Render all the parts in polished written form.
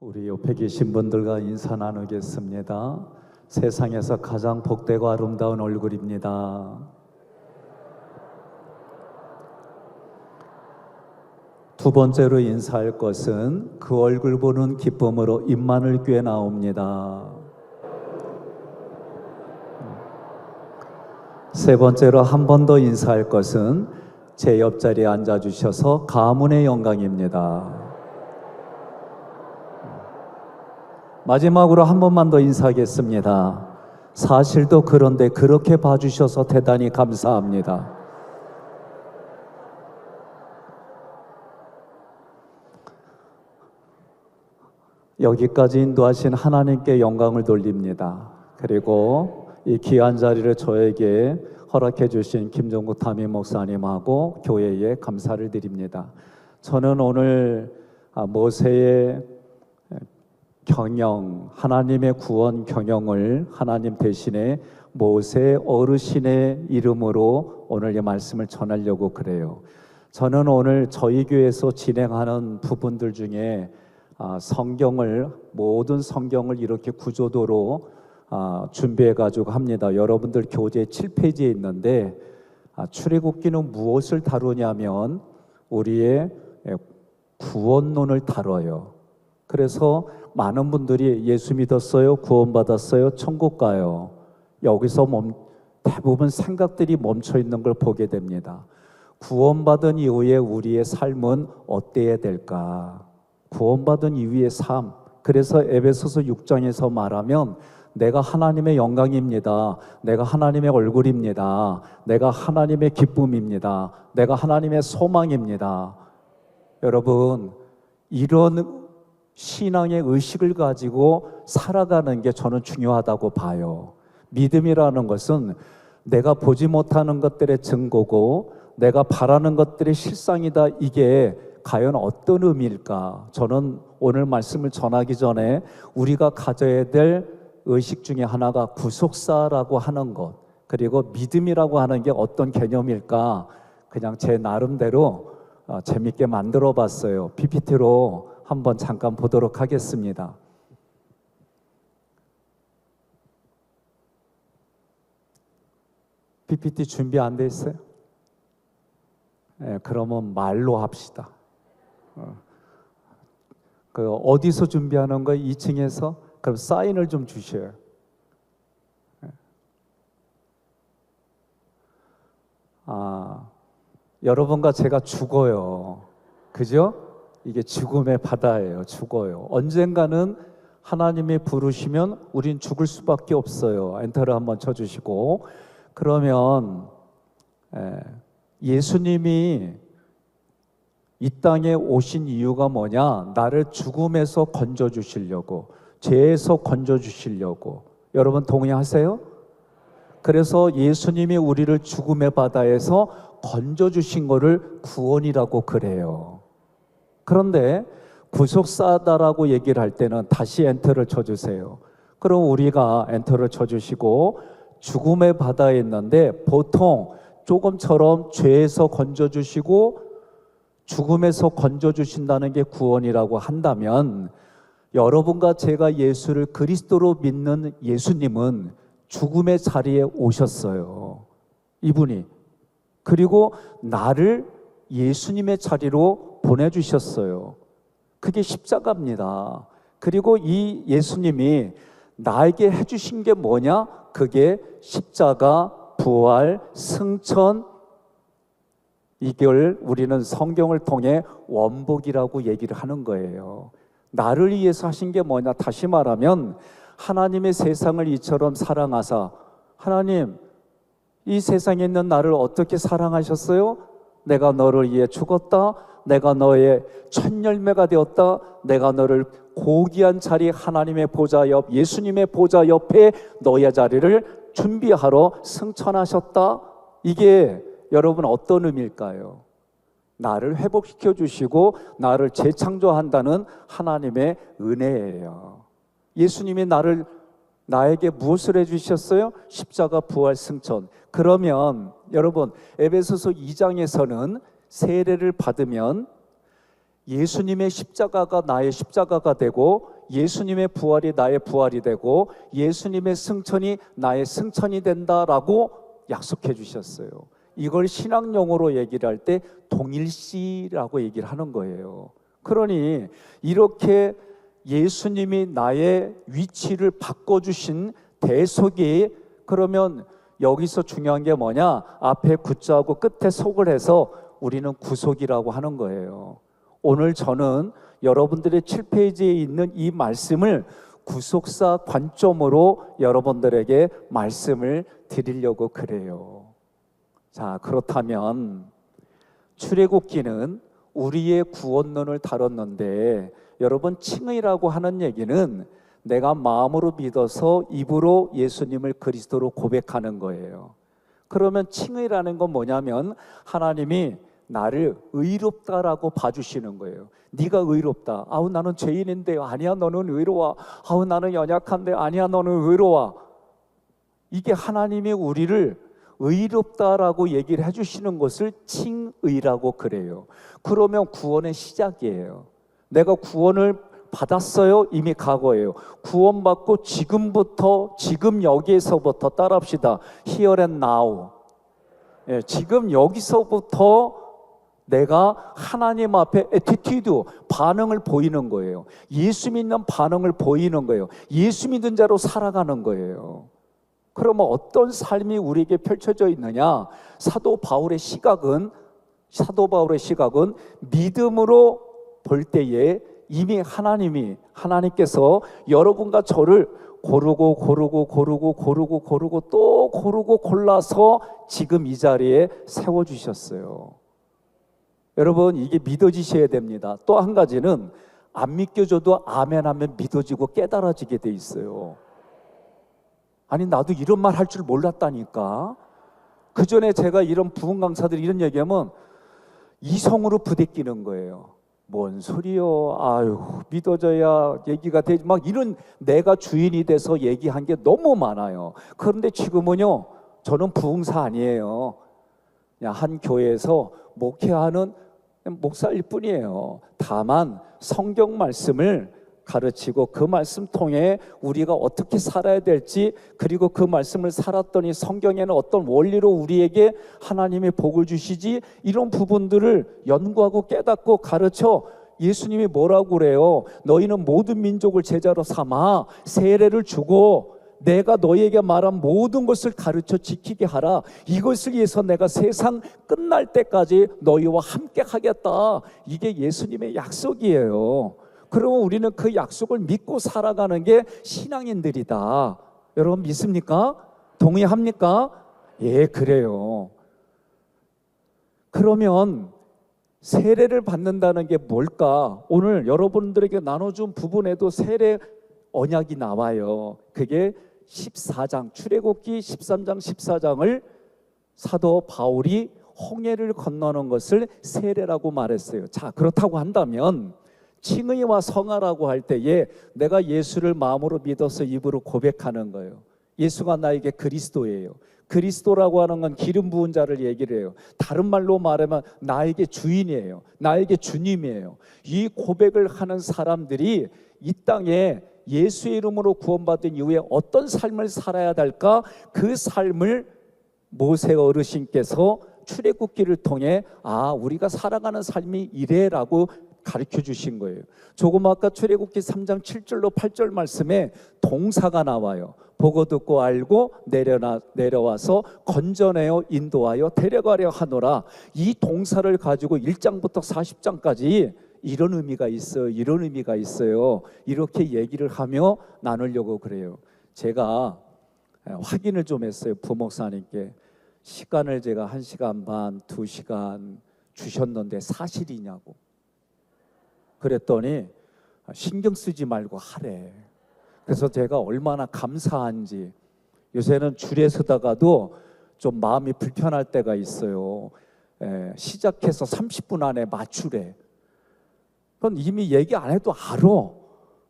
우리 옆에 계신 분들과 인사 나누겠습니다. 세상에서 가장 복되고 아름다운 얼굴입니다. 두 번째로 인사할 것은 그 얼굴 보는 기쁨으로 임마누엘 교회 나옵니다. 세 번째로 한 번 더 인사할 것은 제 옆자리에 앉아주셔서 가문의 영광입니다. 마지막으로 한 번만 더 인사하겠습니다. 사실도 그런데 그렇게 봐주셔서 대단히 감사합니다. 여기까지 인도하신 하나님께 영광을 돌립니다. 그리고 이 귀한 자리를 저에게 허락해 주신 김종국 담임 목사님하고 교회에 감사를 드립니다. 저는 오늘 모세의 경영, 하나님의 구원 경영을 하나님 대신에 모세 어르신의 이름으로 오늘 이 말씀을 전하려고 그래요. 저는 오늘 저희 교회에서 진행하는 부분들 중에 모든 성경을 이렇게 구조도로 준비해 가지고 합니다. 여러분들 교재 7페이지에 있는데 출애굽기는 무엇을 다루냐면 우리의 구원론을 다뤄요. 그래서 많은 분들이 예수 믿었어요? 구원받았어요? 천국 가요? 여기서 대부분 생각들이 멈춰 있는 걸 보게 됩니다. 구원받은 이후에 우리의 삶은 어때야 될까? 구원받은 이후의 삶. 그래서 에베소서 6장에서 말하면 내가 하나님의 영광입니다. 내가 하나님의 얼굴입니다. 내가 하나님의 기쁨입니다. 내가 하나님의 소망입니다. 여러분, 이런 신앙의 의식을 가지고 살아가는 게 저는 중요하다고 봐요. 믿음이라는 것은 내가 보지 못하는 것들의 증거고 내가 바라는 것들의 실상이다. 이게 과연 어떤 의미일까? 저는 오늘 말씀을 전하기 전에 우리가 가져야 될 의식 중에 하나가 구속사라고 하는 것, 그리고 믿음이라고 하는 게 어떤 개념일까? 그냥 제 나름대로 재밌게 만들어 봤어요. PPT로 한번 잠깐 보도록 하겠습니다. PPT 준비 안 돼 있어요? 네, 그러면 말로 합시다. 어디서 준비하는 거예요? 2층에서? 그럼 사인을 좀 주셔요. 여러분과 제가 죽어요. 그죠? 이게 죽음의 바다예요. 죽어요. 언젠가는 하나님이 부르시면 우린 죽을 수밖에 없어요. 엔터를 한번 쳐주시고. 그러면 예수님이 이 땅에 오신 이유가 뭐냐? 나를 죽음에서 건져주시려고, 죄에서 건져주시려고. 여러분 동의하세요? 그래서 예수님이 우리를 죽음의 바다에서 건져주신 거를 구원이라고 그래요. 그런데 구속사다라고 얘기를 할 때는 다시 엔터를 쳐주세요. 그럼 우리가 엔터를 쳐주시고 죽음의 바다에 있는데 보통 조금처럼 죄에서 건져주시고 죽음에서 건져주신다는 게 구원이라고 한다면 여러분과 제가 예수를 그리스도로 믿는 예수님은 죽음의 자리에 오셨어요. 이분이. 그리고 나를 예수님의 자리로 보내주셨어요. 그게 십자가입니다. 그리고 이 예수님이 나에게 해주신 게 뭐냐? 그게 십자가, 부활, 승천. 이걸 우리는 성경을 통해 원복이라고 얘기를 하는 거예요. 나를 위해서 하신 게 뭐냐? 다시 말하면 하나님의 세상을 이처럼 사랑하사, 하나님 이 세상에 있는 나를 어떻게 사랑하셨어요? 내가 너를 위해 죽었다. 내가 너의 첫 열매가 되었다. 내가 너를 고귀한 자리 하나님의 보좌 옆, 예수님의 보좌 옆에 너의 자리를 준비하러 승천하셨다. 이게 여러분 어떤 의미일까요? 나를 회복시켜 주시고 나를 재창조한다는 하나님의 은혜예요. 예수님이 나에게 무엇을 해주셨어요? 십자가, 부활, 승천. 그러면 여러분 에베소서 2장에서는 세례를 받으면 예수님의 십자가가 나의 십자가가 되고 예수님의 부활이 나의 부활이 되고 예수님의 승천이 나의 승천이 된다라고 약속해 주셨어요. 이걸 신학용어로 얘기를 할 때 동일시라고 얘기를 하는 거예요. 그러니 이렇게 예수님이 나의 위치를 바꿔주신 대속이, 그러면 여기서 중요한 게 뭐냐? 앞에 구자하고 끝에 속을 해서 우리는 구속이라고 하는 거예요. 오늘 저는 여러분들의 7페이지에 있는 이 말씀을 구속사 관점으로 여러분들에게 말씀을 드리려고 그래요. 자, 그렇다면 출애굽기는 우리의 구원론을 다뤘는데, 여러분, 칭의라고 하는 얘기는 내가 마음으로 믿어서 입으로 예수님을 그리스도로 고백하는 거예요. 그러면 칭의라는 건 뭐냐면 하나님이 나를 의롭다라고 봐주시는 거예요. 네가 의롭다. 아우, 나는 죄인인데. 아니야, 너는 의로워. 아우, 나는 연약한데. 아니야, 너는 의로워. 이게 하나님이 우리를 의롭다라고 얘기를 해주시는 것을 칭의라고 그래요. 그러면 구원의 시작이에요. 내가 구원을 받았어요? 이미 과거예요. 구원받고 지금부터, 지금 여기에서부터 따라합시다. Here and now. 예, 지금 여기서부터 내가 하나님 앞에 attitude, 반응을 보이는 거예요. 예수 믿는 반응을 보이는 거예요. 예수 믿는 자로 살아가는 거예요. 그러면 어떤 삶이 우리에게 펼쳐져 있느냐? 사도 바울의 시각은 믿음으로 볼 때에 이미 하나님께서 여러분과 저를 고르고 또 고르고 골라서 지금 이 자리에 세워주셨어요. 여러분, 이게 믿어지셔야 됩니다. 또 한 가지는 안 믿겨져도 아멘 하면 믿어지고 깨달아지게 돼 있어요. 아니, 나도 이런 말 할 줄 몰랐다니까. 그 전에 제가 이런 부흥 강사들이 이런 얘기하면 이성으로 부대끼는 거예요. 뭔 소리요? 아유, 믿어져야 얘기가 되지. 막 이런, 내가 주인이 돼서 얘기한 게 너무 많아요. 그런데 지금은요, 저는 부흥사 아니에요. 그냥 한 교회에서 목회하는 목사일 뿐이에요. 다만 성경 말씀을 가르치고 그 말씀 통해 우리가 어떻게 살아야 될지, 그리고 그 말씀을 살았더니 성경에는 어떤 원리로 우리에게 하나님의 복을 주시지, 이런 부분들을 연구하고 깨닫고 가르쳐. 예수님이 뭐라고 그래요? 너희는 모든 민족을 제자로 삼아 세례를 주고 내가 너희에게 말한 모든 것을 가르쳐 지키게 하라. 이것을 위해서 내가 세상 끝날 때까지 너희와 함께 하겠다. 이게 예수님의 약속이에요. 그러면 우리는 그 약속을 믿고 살아가는 게 신앙인들이다. 여러분 믿습니까? 동의합니까? 예, 그래요. 그러면 세례를 받는다는 게 뭘까? 오늘 여러분들에게 나눠준 부분에도 세례 언약이 나와요. 그게 14장, 출애굽기 13장, 14장을 사도 바울이 홍해를 건너는 것을 세례라고 말했어요. 자, 그렇다고 한다면 칭의와 성화라고 할 때에 내가 예수를 마음으로 믿어서 입으로 고백하는 거예요. 예수가 나에게 그리스도예요. 그리스도라고 하는 건 기름 부은 자를 얘기를 해요. 다른 말로 말하면 나에게 주인이에요. 나에게 주님이에요. 이 고백을 하는 사람들이 이 땅에 예수의 이름으로 구원받은 이후에 어떤 삶을 살아야 될까? 그 삶을 모세 어르신께서 출애굽기를 통해 우리가 살아가는 삶이 이래라고 가르쳐 주신 거예요. 조금 아까 출애굽기 3장 7절로 8절 말씀에 동사가 나와요. 보고 듣고 알고 내려와서 건져내어 인도하여 데려가려 하노라. 이 동사를 가지고 1장부터 40장까지 이런 의미가 있어요. 이런 의미가 있어요. 이렇게 얘기를 하며 나누려고 그래요. 제가 확인을 좀 했어요. 부목사님께. 시간을 제가 1시간 반, 2시간 주셨는데 사실이냐고. 그랬더니 신경 쓰지 말고 하래. 그래서 제가 얼마나 감사한지. 요새는 줄에 서다가도 좀 마음이 불편할 때가 있어요. 시작해서 30분 안에 맞추래. 그건 이미 얘기 안 해도 알아.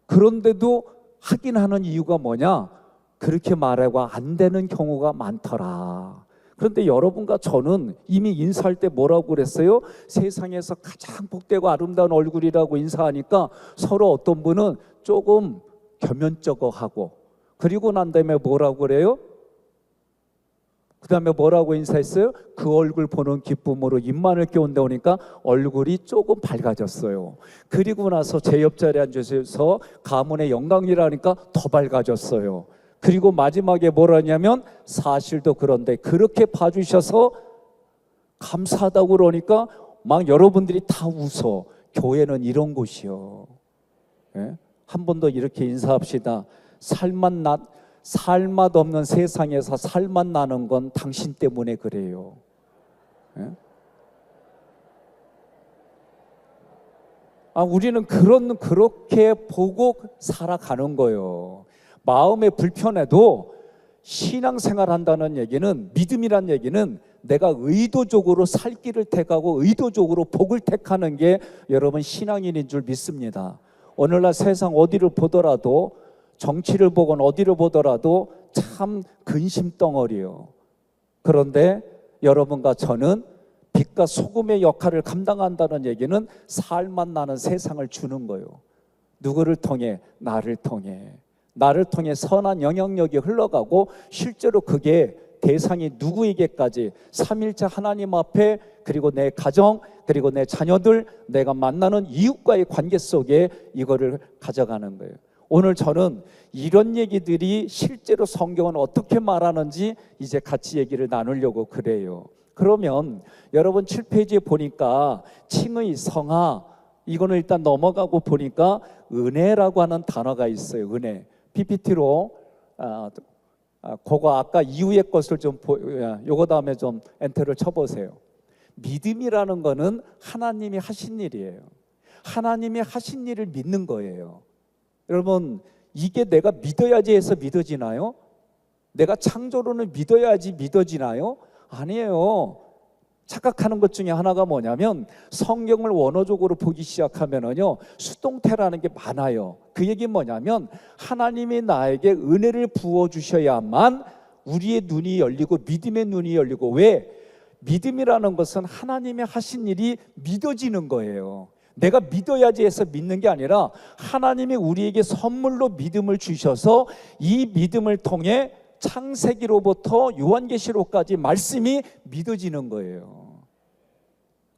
그런데도 하긴 하는 이유가 뭐냐? 그렇게 말하고 안 되는 경우가 많더라. 그런데 여러분과 저는 이미 인사할 때 뭐라고 그랬어요? 세상에서 가장 복되고 아름다운 얼굴이라고 인사하니까 서로 어떤 분은 조금 겸연쩍어하고, 그리고 난 다음에 뭐라고 그래요? 그 다음에 뭐라고 인사했어요? 그 얼굴 보는 기쁨으로 입만을 깨운다 오니까 얼굴이 조금 밝아졌어요. 그리고 나서 제 옆자리에 앉으셔서 가문의 영광이라니까 더 밝아졌어요. 그리고 마지막에 뭐라냐면 사실도 그런데 그렇게 봐주셔서 감사하다고 그러니까 막 여러분들이 다 웃어. 교회는 이런 곳이요. 예? 한 번 더 이렇게 인사합시다. 살맛 없는 세상에서 살맛 나는 건 당신 때문에 그래요. 예? 우리는 그렇게 보고 살아가는 거예요. 마음에 불편해도 신앙생활 한다는 얘기는, 믿음이란 얘기는 내가 의도적으로 살 길을 택하고 의도적으로 복을 택하는 게 여러분 신앙인인 줄 믿습니다. 오늘날 세상 어디를 보더라도, 정치를 보건 어디를 보더라도 참 근심덩어리예요. 그런데 여러분과 저는 빛과 소금의 역할을 감당한다는 얘기는 살맛 나는 세상을 주는 거예요. 누구를 통해? 나를 통해. 나를 통해 선한 영향력이 흘러가고 실제로 그게 대상이 누구에게까지, 삼일체 하나님 앞에, 그리고 내 가정, 그리고 내 자녀들, 내가 만나는 이웃과의 관계 속에 이거를 가져가는 거예요. 오늘 저는 이런 얘기들이 실제로 성경은 어떻게 말하는지 이제 같이 얘기를 나누려고 그래요. 그러면 여러분 7페이지에 보니까 칭의, 성하, 이거는 일단 넘어가고 보니까 은혜라고 하는 단어가 있어요. 은혜. PPT로 그거 아까 이후의 것을 좀 요거 다음에 좀 엔터를 쳐보세요. 믿음이라는 거는 하나님이 하신 일이에요. 하나님이 하신 일을 믿는 거예요. 여러분, 이게 내가 믿어야지 해서 믿어지나요? 내가 창조론을 믿어야지 믿어지나요? 아니에요. 착각하는 것 중에 하나가 뭐냐면 성경을 원어적으로 보기 시작하면은요, 수동태라는 게 많아요. 그 얘기는 뭐냐면 하나님이 나에게 은혜를 부어주셔야만 우리의 눈이 열리고 믿음의 눈이 열리고, 왜? 믿음이라는 것은 하나님이 하신 일이 믿어지는 거예요. 내가 믿어야지 해서 믿는 게 아니라 하나님이 우리에게 선물로 믿음을 주셔서 이 믿음을 통해 창세기로부터 요한계시록까지 말씀이 믿어지는 거예요.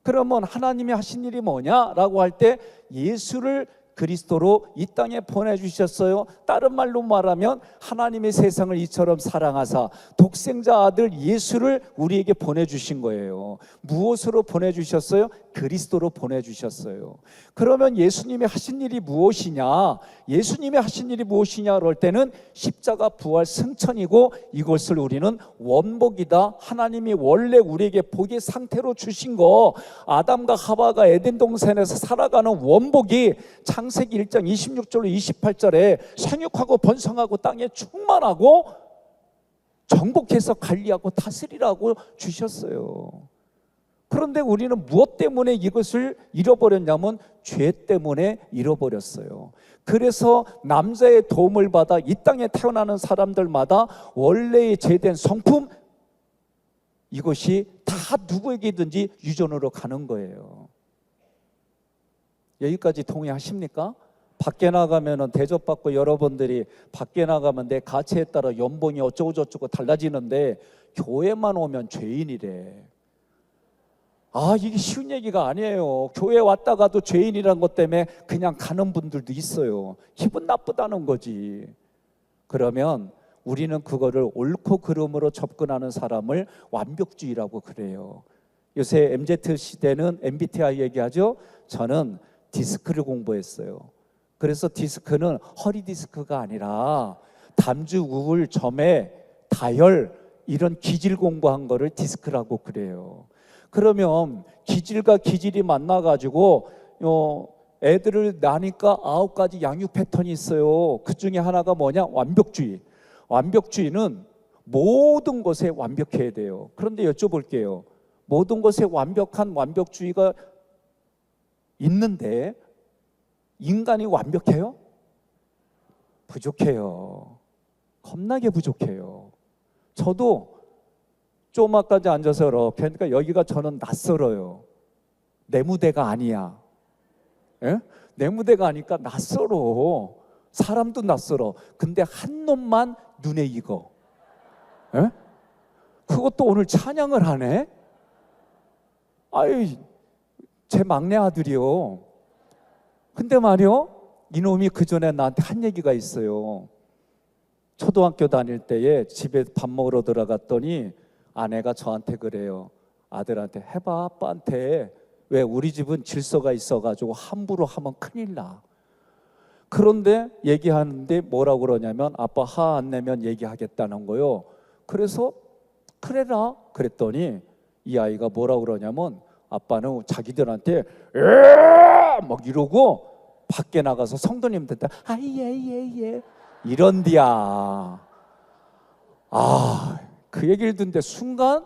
그러면 하나님이 하신 일이 뭐냐라고 할 때 예수를 그리스도로 이 땅에 보내주셨어요. 다른 말로 말하면 하나님의 세상을 이처럼 사랑하사 독생자 아들 예수를 우리에게 보내주신 거예요. 무엇으로 보내주셨어요? 그리스도로 보내주셨어요. 그러면 예수님이 하신 일이 무엇이냐? 예수님이 하신 일이 무엇이냐 그럴 때는 십자가 부활 승천이고, 이것을 우리는 원복이다. 하나님이 원래 우리에게 복의 상태로 주신 거, 아담과 하와가 에덴 동산에서 살아가는 원복이 창세기 1장 26절로 28절에 생육하고 번성하고 땅에 충만하고 정복해서 관리하고 다스리라고 주셨어요. 그런데 우리는 무엇 때문에 이것을 잃어버렸냐면 죄 때문에 잃어버렸어요. 그래서 남자의 도움을 받아 이 땅에 태어나는 사람들마다 원래의 제된 성품, 이것이 다 누구에게든지 유전으로 가는 거예요. 여기까지 동의하십니까? 밖에 나가면 대접받고 여러분들이 밖에 나가면 내 가치에 따라 연봉이 어쩌고 저쩌고 달라지는데 교회만 오면 죄인이래. 이게 쉬운 얘기가 아니에요. 교회 왔다가도 죄인이라는 것 때문에 그냥 가는 분들도 있어요. 기분 나쁘다는 거지. 그러면 우리는 그거를 옳고 그름으로 접근하는 사람을 완벽주의라고 그래요. 요새 MZ시대는 MBTI 얘기하죠. 저는 디스크를 공부했어요. 그래서 디스크는 허리 디스크가 아니라 담주, 우울, 점액, 다혈, 이런 기질 공부한 거를 디스크라고 그래요. 그러면 기질과 기질이 만나가지고 애들을 낳으니까 9가지 양육 패턴이 있어요. 그 중에 하나가 뭐냐? 완벽주의. 완벽주의는 모든 것에 완벽해야 돼요. 그런데 여쭤볼게요. 모든 것에 완벽한 완벽주의가 있는데 인간이 완벽해요? 부족해요. 겁나게 부족해요. 저도 조마까지 앉아서 이렇게 하니까 여기가 저는 낯설어요. 내 무대가 아니야. 예? 내 무대가 아니까 낯설어. 사람도 낯설어. 근데 한 놈만 눈에 익어. 예? 그것도 오늘 찬양을 하네. 아이, 제 막내 아들이요. 근데 말이요, 이놈이 그 전에 나한테 한 얘기가 있어요. 초등학교 다닐 때에 집에 밥 먹으러 들어갔더니 아내가 저한테 그래요. 아들한테 해봐, 아빠한테. 왜? 우리 집은 질서가 있어가지고 함부로 하면 큰일 나. 그런데 얘기하는데 뭐라고 그러냐면 아빠 화 안 내면 얘기하겠다는 거요. 그래서 그래라 그랬더니 이 아이가 뭐라고 그러냐면 아빠는 자기들한테 막 이러고 밖에 나가서 성도님들한테 아예예예 이런디야. 그 얘기를 듣는데 순간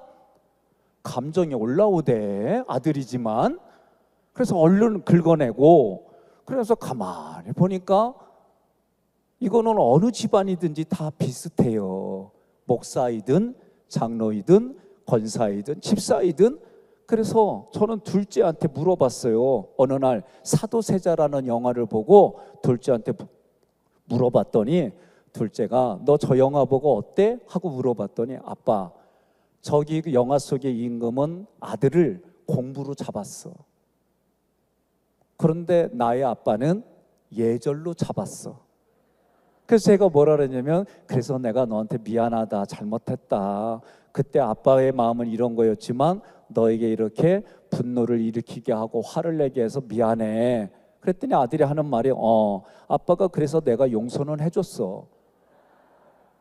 감정이 올라오대. 아들이지만. 그래서 얼른 긁어내고, 그래서 가만히 보니까 이거는 어느 집안이든지 다 비슷해요. 목사이든 장로이든 권사이든 집사이든. 그래서 저는 둘째한테 물어봤어요. 어느 날 사도세자라는 영화를 보고 둘째한테 물어봤더니 둘째가 너 저 영화 보고 어때? 하고 물어봤더니 아빠, 저기 그 영화 속의 임금은 아들을 공부로 잡았어. 그런데 나의 아빠는 예절로 잡았어. 그래서 제가 뭐라 그랬냐면 그래서 내가 너한테 미안하다, 잘못했다. 그때 아빠의 마음은 이런 거였지만 너에게 이렇게 분노를 일으키게 하고 화를 내게 해서 미안해. 그랬더니 아들이 하는 말이 아빠가 그래서 내가 용서는 해줬어.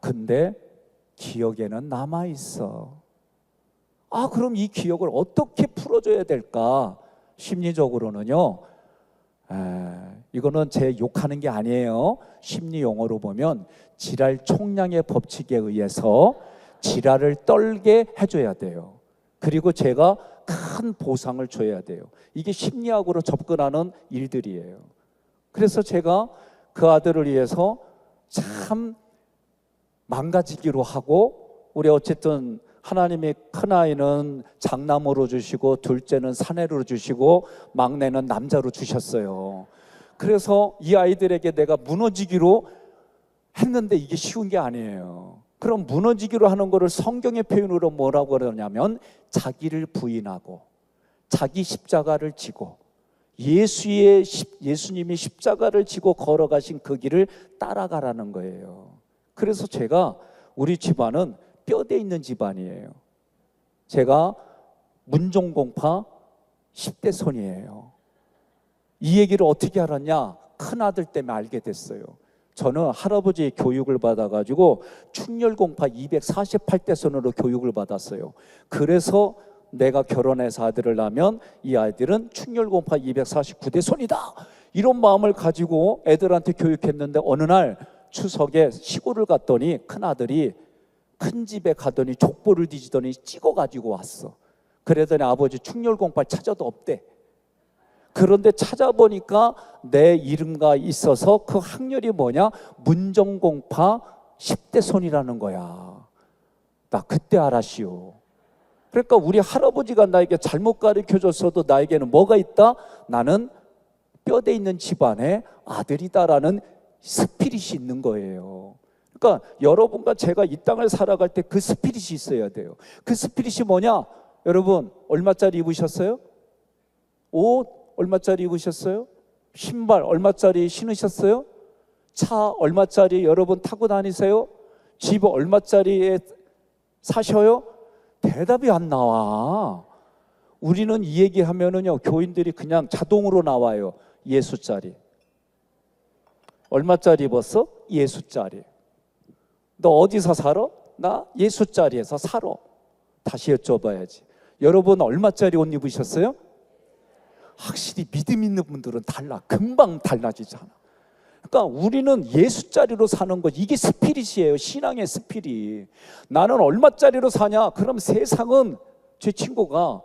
근데 기억에는 남아있어. 그럼 이 기억을 어떻게 풀어줘야 될까? 심리적으로는요, 이거는 제 욕하는 게 아니에요. 심리 용어로 보면 지랄 총량의 법칙에 의해서 지랄을 떨게 해줘야 돼요. 그리고 제가 큰 보상을 줘야 돼요. 이게 심리학으로 접근하는 일들이에요. 그래서 제가 그 아들을 위해서 참 망가지기로 하고, 우리 어쨌든 하나님이 큰아이는 장남으로 주시고 둘째는 사내로 주시고 막내는 남자로 주셨어요. 그래서 이 아이들에게 내가 무너지기로 했는데 이게 쉬운 게 아니에요. 그럼 무너지기로 하는 거를 성경의 표현으로 뭐라고 그러냐면 자기를 부인하고 자기 십자가를 지고 예수님이 십자가를 지고 걸어가신 그 길을 따라가라는 거예요. 그래서 제가 우리 집안은 뼈대 있는 집안이에요. 제가 문종공파 10대 손이에요. 이 얘기를 어떻게 알았냐? 큰아들 때문에 알게 됐어요. 저는 할아버지의 교육을 받아가지고 충렬공파 248대 손으로 교육을 받았어요. 그래서 내가 결혼해서 아들을 낳으면 이 아이들은 충렬공파 249대 손이다, 이런 마음을 가지고 애들한테 교육했는데 어느 날 추석에 시골을 갔더니 큰아들이 큰 집에 가더니 족보를 뒤지더니 찍어가지고 왔어. 그러더니 아버지 충렬공파 찾아도 없대. 그런데 찾아보니까 내 이름과 있어서 그 학렬이 뭐냐? 문정공파 10대 손이라는 거야. 나 그때 알았시오. 그러니까 우리 할아버지가 나에게 잘못 가르쳐줬어도 나에게는 뭐가 있다? 나는 뼈대 있는 집안의 아들이다라는 스피릿이 있는 거예요. 그러니까 여러분과 제가 이 땅을 살아갈 때 그 스피릿이 있어야 돼요. 그 스피릿이 뭐냐? 여러분 얼마짜리 입으셨어요? 옷 얼마짜리 입으셨어요? 신발 얼마짜리 신으셨어요? 차 얼마짜리 여러분 타고 다니세요? 집 얼마짜리에 사셔요? 대답이 안 나와. 우리는 이 얘기하면은요, 교인들이 그냥 자동으로 나와요. 예수짜리. 얼마짜리 입었어? 예수짜리. 너 어디서 살아? 나 예수짜리에서 살아. 다시 여쭤봐야지. 여러분 얼마짜리 옷 입으셨어요? 확실히 믿음 있는 분들은 달라. 금방 달라지잖아. 그러니까 우리는 예수짜리로 사는 것, 이게 스피릿이에요. 신앙의 스피릿. 나는 얼마짜리로 사냐? 그럼 세상은, 제 친구가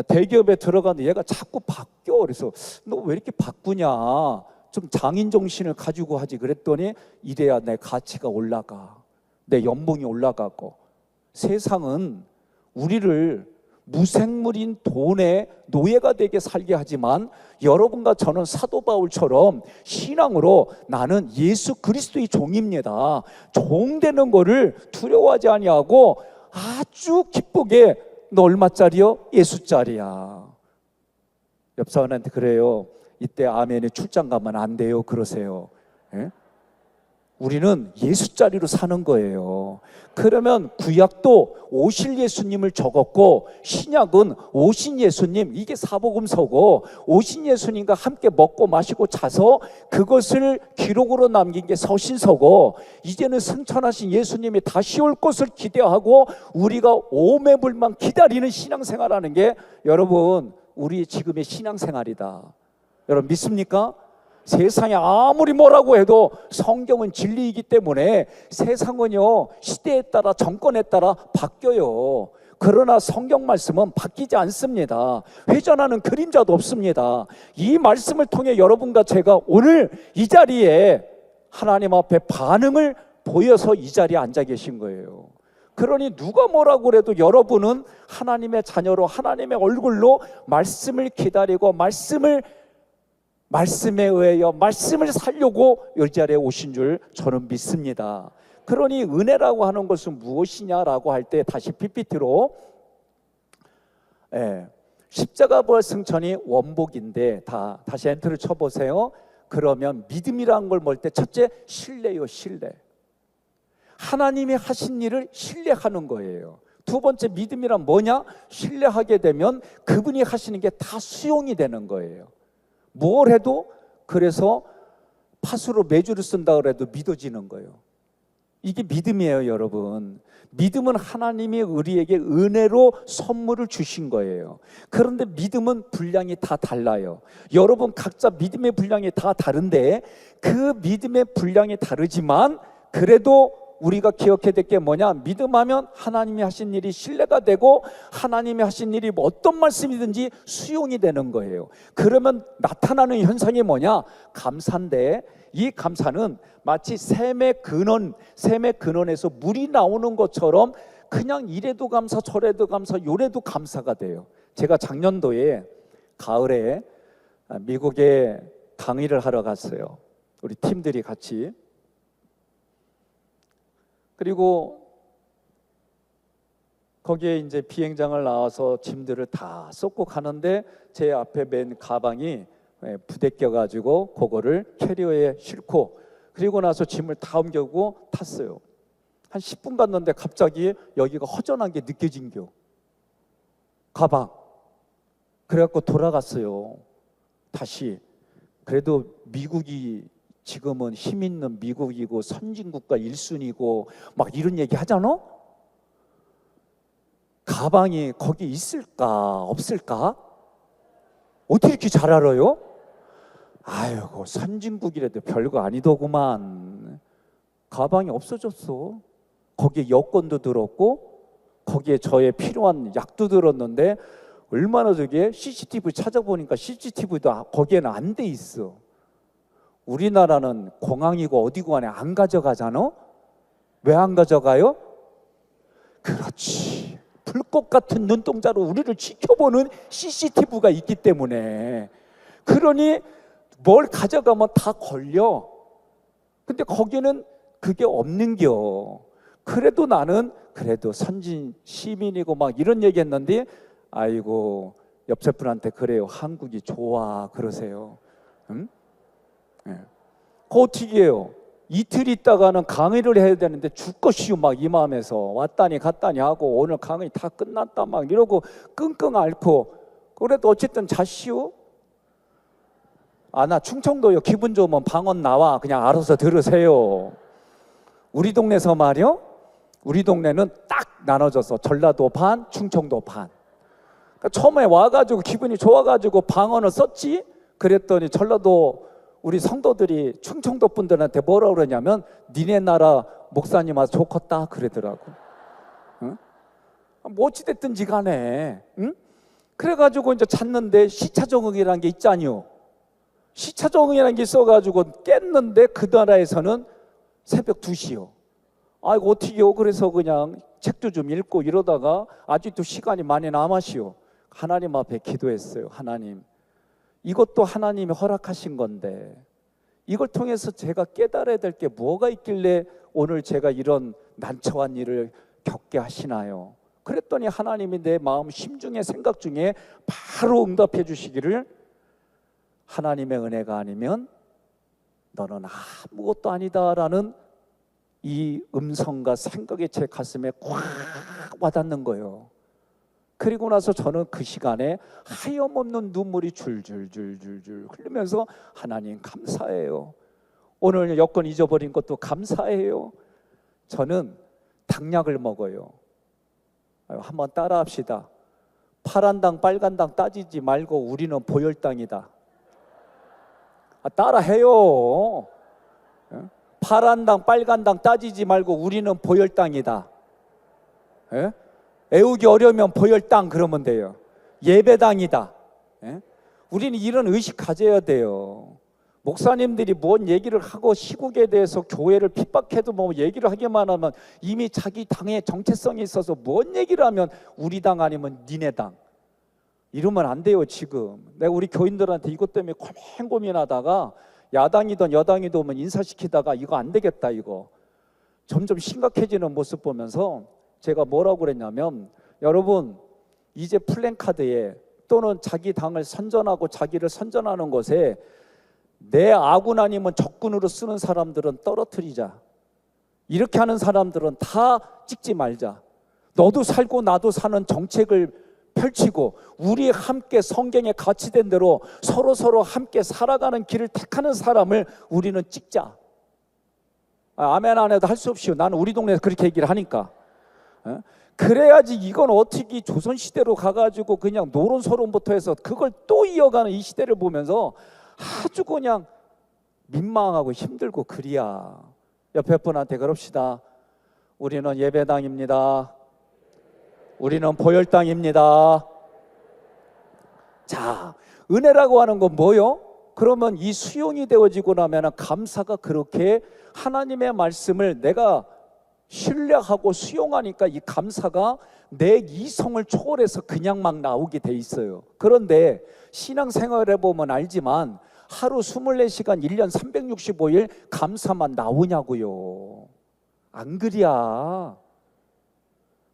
대기업에 들어가는데 얘가 자꾸 바뀌어. 그래서 너 왜 이렇게 바꾸냐? 좀 장인 정신을 가지고 하지. 그랬더니 이래야 내 가치가 올라가, 내 연봉이 올라가고. 세상은 우리를 무생물인 돈의 노예가 되게 살게 하지만 여러분과 저는 사도 바울처럼 신앙으로 나는 예수 그리스도의 종입니다. 종 되는 거를 두려워하지 아니하고 아주 기쁘게 너 얼마짜리요? 예수짜리야. 옆 사람한테 그래요. 이때 아멘에 출장 가면 안 돼요. 그러세요. 예? 우리는 예수짜리로 사는 거예요. 그러면 구약도 오실 예수님을 적었고 신약은 오신 예수님, 이게 사복음서고 오신 예수님과 함께 먹고 마시고 자서 그것을 기록으로 남긴 게 서신서고 이제는 승천하신 예수님이 다시 올 것을 기대하고 우리가 오매불만 기다리는 신앙생활하는 게 여러분 우리 지금의 신앙생활이다. 여러분 믿습니까? 세상이 아무리 뭐라고 해도 성경은 진리이기 때문에 세상은요 시대에 따라 정권에 따라 바뀌어요. 그러나 성경 말씀은 바뀌지 않습니다. 회전하는 그림자도 없습니다. 이 말씀을 통해 여러분과 제가 오늘 이 자리에 하나님 앞에 반응을 보여서 이 자리에 앉아 계신 거예요. 그러니 누가 뭐라고 그래도 여러분은 하나님의 자녀로 하나님의 얼굴로 말씀을 기다리고 말씀에 의하여 말씀을 살려고 이 자리에 오신 줄 저는 믿습니다. 그러니 은혜라고 하는 것은 무엇이냐라고 할 때 다시 PPT로 십자가 부활 승천이 원복인데 다시 엔터를 쳐보세요. 그러면 믿음이라는 걸 볼 때 첫째 신뢰요. 신뢰. 하나님이 하신 일을 신뢰하는 거예요. 두 번째 믿음이란 뭐냐? 신뢰하게 되면 그분이 하시는 게 다 수용이 되는 거예요. 뭘 해도 그래서 파수로 매주를 쓴다 그래도 믿어지는 거예요. 이게 믿음이에요, 여러분. 믿음은 하나님이 우리에게 은혜로 선물을 주신 거예요. 그런데 믿음은 분량이 다 달라요. 여러분 각자 믿음의 분량이 다 다른데 그 믿음의 분량이 다르지만 그래도 우리가 기억해야 될 게 뭐냐? 믿음하면 하나님이 하신 일이 신뢰가 되고 하나님이 하신 일이 어떤 말씀이든지 수용이 되는 거예요. 그러면 나타나는 현상이 뭐냐? 감사인데 이 감사는 마치 샘의 근원에서 물이 나오는 것처럼 그냥 이래도 감사 저래도 감사 요래도 감사가 돼요. 제가 작년도에 가을에 미국에 강의를 하러 갔어요. 우리 팀들이 같이. 그리고 거기에 이제 비행장을 나와서 짐들을 다 쏟고 가는데 제 앞에 맨 가방이 부대껴 가지고 그거를 캐리어에 싣고 그리고 나서 짐을 다 옮겨고 탔어요. 한 10분 갔는데 갑자기 여기가 허전한 게 느껴진겨. 가방. 그래갖고 돌아갔어요. 다시. 그래도 미국이 지금은 힘 있는 미국이고 선진국가 1순위고 막 이런 얘기 하잖아? 가방이 거기 있을까 없을까? 어떻게 이렇게 잘 알아요? 아이고 선진국이라도 별거 아니더구만. 가방이 없어졌어. 거기에 여권도 들었고 거기에 저의 필요한 약도 들었는데 얼마나 저게 CCTV 찾아보니까 CCTV도 거기에는 안 돼 있어. 우리나라는 공항이고 어디고 간에 안 가져가잖아? 왜 안 가져가요? 그렇지. 불꽃 같은 눈동자로 우리를 지켜보는 CCTV가 있기 때문에. 그러니 뭘 가져가면 다 걸려. 근데 거기는 그게 없는겨. 그래도 나는 그래도 선진 시민이고 막 이런 얘기했는데 아이고 옆에 분한테 그래요. 한국이 좋아 그러세요. 응? 네. 그거 어떻게 해요? 이틀 있다가는 강의를 해야 되는데 죽것이요 막 이 마음에서 왔다니 갔다니 하고 오늘 강의 다 끝났다 막 이러고 끙끙 앓고 그래도 어쨌든 자시오. 나 충청도요. 기분 좋으면 방언 나와 그냥 알아서 들으세요. 우리 동네에서 말이요. 우리 동네는 딱 나눠져서 전라도 반 충청도 반. 그러니까 처음에 와가지고 기분이 좋아가지고 방언을 썼지. 그랬더니 전라도 우리 성도들이 충청도 분들한테 뭐라 그러냐면 니네 나라 목사님 와서 좋겠다 그러더라고. 응? 뭐 어찌됐든지 간에 응? 그래가지고 이제 찾는데 시차 적응이라는 게 있잖요. 시차 적응이라는 게 있어가지고 깼는데 그 나라에서는 새벽 2시요. 아이고 어떻게요? 그래서 그냥 책도 좀 읽고 이러다가 아직도 시간이 많이 남았시오. 하나님 앞에 기도했어요. 하나님, 이것도 하나님이 허락하신 건데 이걸 통해서 제가 깨달아야 될 게 뭐가 있길래 오늘 제가 이런 난처한 일을 겪게 하시나요? 그랬더니 하나님이 내 마음 심중에 생각 중에 바로 응답해 주시기를, 하나님의 은혜가 아니면 너는 아무것도 아니다라는 이 음성과 생각이 제 가슴에 꽉 와닿는 거예요. 그리고 나서 저는 그 시간에 하염없는 눈물이 줄줄줄줄줄 흘리면서 하나님 감사해요. 오늘 여권 잊어버린 것도 감사해요. 저는 당약을 먹어요. 한번 따라합시다. 파란 당 빨간 당 따지지 말고 우리는 보혈당이다. 따라해요. 파란 당 빨간 당 따지지 말고 우리는 보혈당이다. 애우기 어려우면 보혈당 그러면 돼요. 예배당이다. 우리는 이런 의식 가져야 돼요. 목사님들이 뭔 얘기를 하고 시국에 대해서 교회를 핍박해도 뭐 얘기를 하기만 하면 이미 자기 당의 정체성이 있어서 뭔 얘기를 하면 우리 당 아니면 니네 당 이러면 안 돼요. 지금 내가 우리 교인들한테 이것 때문에 고민하다가 야당이든 여당이든 오면 인사시키다가 이거 안 되겠다, 이거 점점 심각해지는 모습 보면서 제가 뭐라고 그랬냐면, 여러분 이제 플랜카드에 또는 자기 당을 선전하고 자기를 선전하는 것에 내 아군 아니면 적군으로 쓰는 사람들은 떨어뜨리자. 이렇게 하는 사람들은 다 찍지 말자. 너도 살고 나도 사는 정책을 펼치고 우리 함께 성경에 가치된 대로 서로 함께 살아가는 길을 택하는 사람을 우리는 찍자. 아멘 안 해도 할 수 없이요. 나는 우리 동네에서 그렇게 얘기를 하니까. 그래야지. 이건 어떻게 조선시대로 가가지고 그냥 노론소론부터 해서 그걸 또 이어가는 이 시대를 보면서 아주 그냥 민망하고 힘들고 그리야. 옆에 분한테 그럽시다. 우리는 예배당입니다. 우리는 보혈당입니다. 자, 은혜라고 하는 건 뭐요? 그러면 이 수용이 되어지고 나면 감사가 그렇게 하나님의 말씀을 내가 신뢰하고 수용하니까 이 감사가 내 이성을 초월해서 그냥 막 나오게 돼 있어요. 그런데 신앙생활에 보면 알지만 하루 24시간 1년 365일 감사만 나오냐고요. 안 그래야.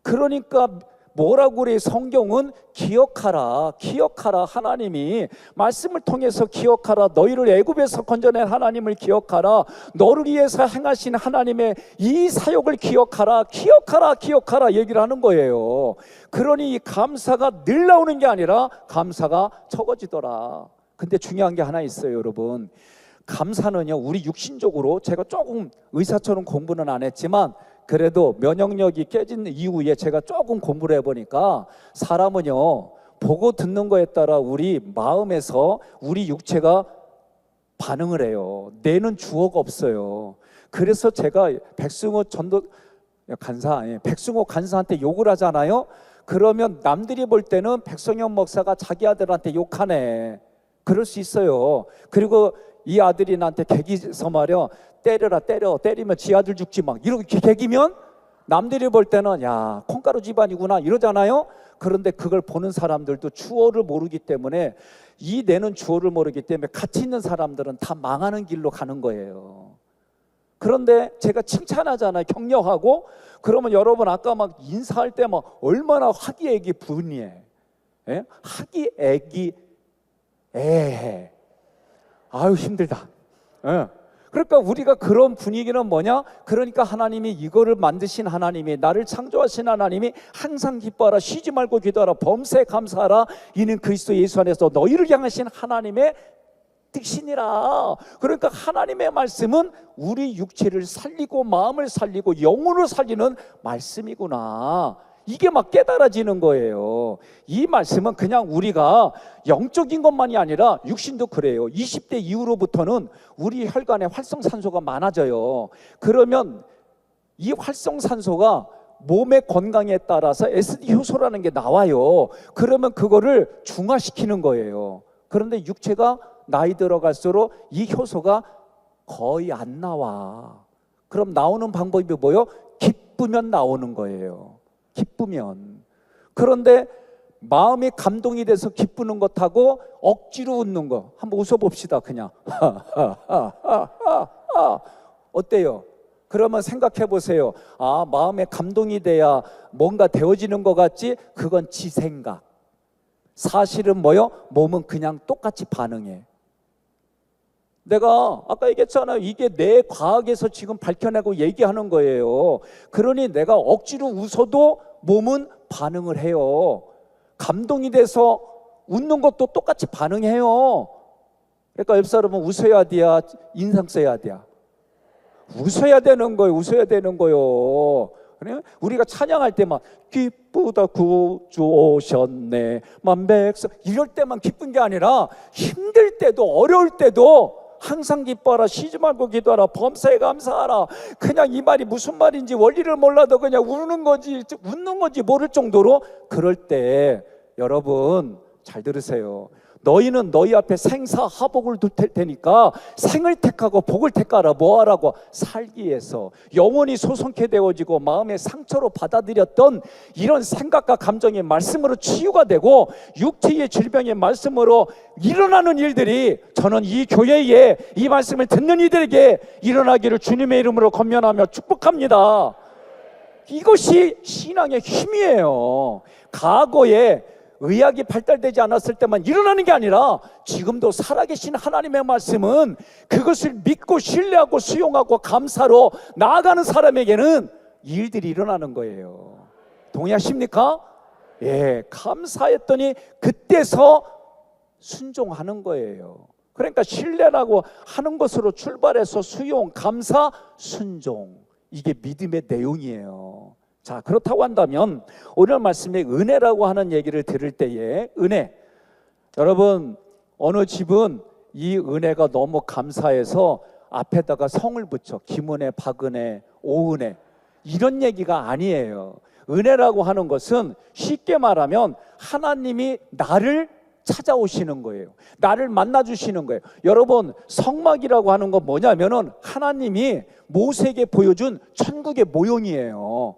그러니까 뭐라고 그래? 성경은 기억하라, 기억하라. 하나님이 말씀을 통해서 기억하라. 너희를 애굽에서 건져낸 하나님을 기억하라. 너를 위해서 행하신 하나님의 이 사역을 기억하라, 기억하라, 기억하라 얘기를 하는 거예요. 그러니 이 감사가 늘 나오는 게 아니라 감사가 적어지더라. 근데 중요한 게 하나 있어요, 여러분. 감사는요, 우리 육신적으로 제가 조금 의사처럼 공부는 안 했지만 그래도 면역력이 깨진 이후에 제가 조금 공부를 해보니까 사람은요, 보고 듣는 거에 따라 우리 마음에서 우리 육체가 반응을 해요. 뇌는 주어가 없어요. 그래서 제가 백승호 간사한테 욕을 하잖아요. 그러면 남들이 볼 때는 백성현 목사가 자기 아들한테 욕하네. 그럴 수 있어요. 그리고 이 아들이 나한테 개기서 말이야, 때리면 지 아들 죽지 막 이렇게 개기면 남들이 볼 때는 야, 콩가루 집안이구나 이러잖아요. 그런데 그걸 보는 사람들도 주어를 모르기 때문에, 이 내는 주어를 모르기 때문에 같이 있는 사람들은 다 망하는 길로 가는 거예요. 그런데 제가 칭찬하잖아요, 격려하고. 그러면 여러분 아까 막 인사할 때 막 얼마나 화기애기 분이해. 화기애기 애해. 아유 힘들다. 그러니까 우리가 그런 분위기는 뭐냐? 그러니까 하나님이 이거를 만드신 하나님이, 나를 창조하신 하나님이 항상 기뻐하라, 쉬지 말고 기도하라, 범사에 감사하라, 이는 그리스도 예수 안에서 너희를 향하신 하나님의 뜻이니라. 그러니까 하나님의 말씀은 우리 육체를 살리고 마음을 살리고 영혼을 살리는 말씀이구나. 이게 막 깨달아지는 거예요. 이 말씀은 그냥 우리가 영적인 것만이 아니라 육신도 그래요. 20대 이후로부터는 우리 혈관에 활성산소가 많아져요. 그러면 이 활성산소가 몸의 건강에 따라서 SD 효소라는 게 나와요. 그러면 그거를 중화시키는 거예요. 그런데 육체가 나이 들어갈수록 이 효소가 거의 안 나와. 그럼 나오는 방법이 뭐예요? 기쁘면 나오는 거예요. 기쁘면. 그런데 마음이 감동이 돼서 기쁘는 것하고 억지로 웃는 거 한번 웃어봅시다. 그냥 어때요? 그러면 생각해 보세요. 아, 마음에 감동이 돼야 뭔가 되어지는 것 같지? 그건 지 생각. 사실은 뭐요? 몸은 그냥 똑같이 반응해. 내가 아까 얘기했잖아요. 이게 내 과학에서 지금 밝혀내고 얘기하는 거예요. 그러니 내가 억지로 웃어도 몸은 반응을 해요. 감동이 돼서 웃는 것도 똑같이 반응해요. 그러니까 옆 사람은 웃어야 돼야 인상 써야 돼야? 웃어야 되는 거예요. 웃어야 되는 거요. 그래? 우리가 찬양할 때만 기쁘다 구주 오셨네 만백성 이럴 때만 기쁜 게 아니라 힘들 때도 어려울 때도 항상 기뻐하라, 쉬지 말고 기도하라, 범사에 감사하라. 그냥 이 말이 무슨 말인지 원리를 몰라도 그냥 웃는 건지 모를 정도로 그럴 때 여러분 잘 들으세요. 너희는 너희 앞에 생사하복을 둘 테니까 생을 택하고 복을 택하라. 뭐하라고? 살기 위해서. 영혼이 소송케 되어지고 마음의 상처로 받아들였던 이런 생각과 감정의 말씀으로 치유가 되고 육체의 질병의 말씀으로 일어나는 일들이 저는 이 교회에 이 말씀을 듣는 이들에게 일어나기를 주님의 이름으로 권면하며 축복합니다. 이것이 신앙의 힘이에요. 과거에 의학이 발달되지 않았을 때만 일어나는 게 아니라 지금도 살아계신 하나님의 말씀은 그것을 믿고 신뢰하고 수용하고 감사로 나아가는 사람에게는 일들이 일어나는 거예요. 동의하십니까? 예, 감사했더니 그때서 순종하는 거예요. 그러니까 신뢰라고 하는 것으로 출발해서 수용, 감사, 순종, 이게 믿음의 내용이에요. 자, 그렇다고 한다면 오늘 말씀에 은혜라고 하는 얘기를 들을 때에 은혜, 여러분 어느 집은 이 은혜가 너무 감사해서 앞에다가 성을 붙여 김은혜, 박은혜, 오은혜 이런 얘기가 아니에요. 은혜라고 하는 것은 쉽게 말하면 하나님이 나를 찾아오시는 거예요. 나를 만나주시는 거예요. 여러분 성막이라고 하는 건 뭐냐면은 하나님이 모세에게 보여준 천국의 모형이에요.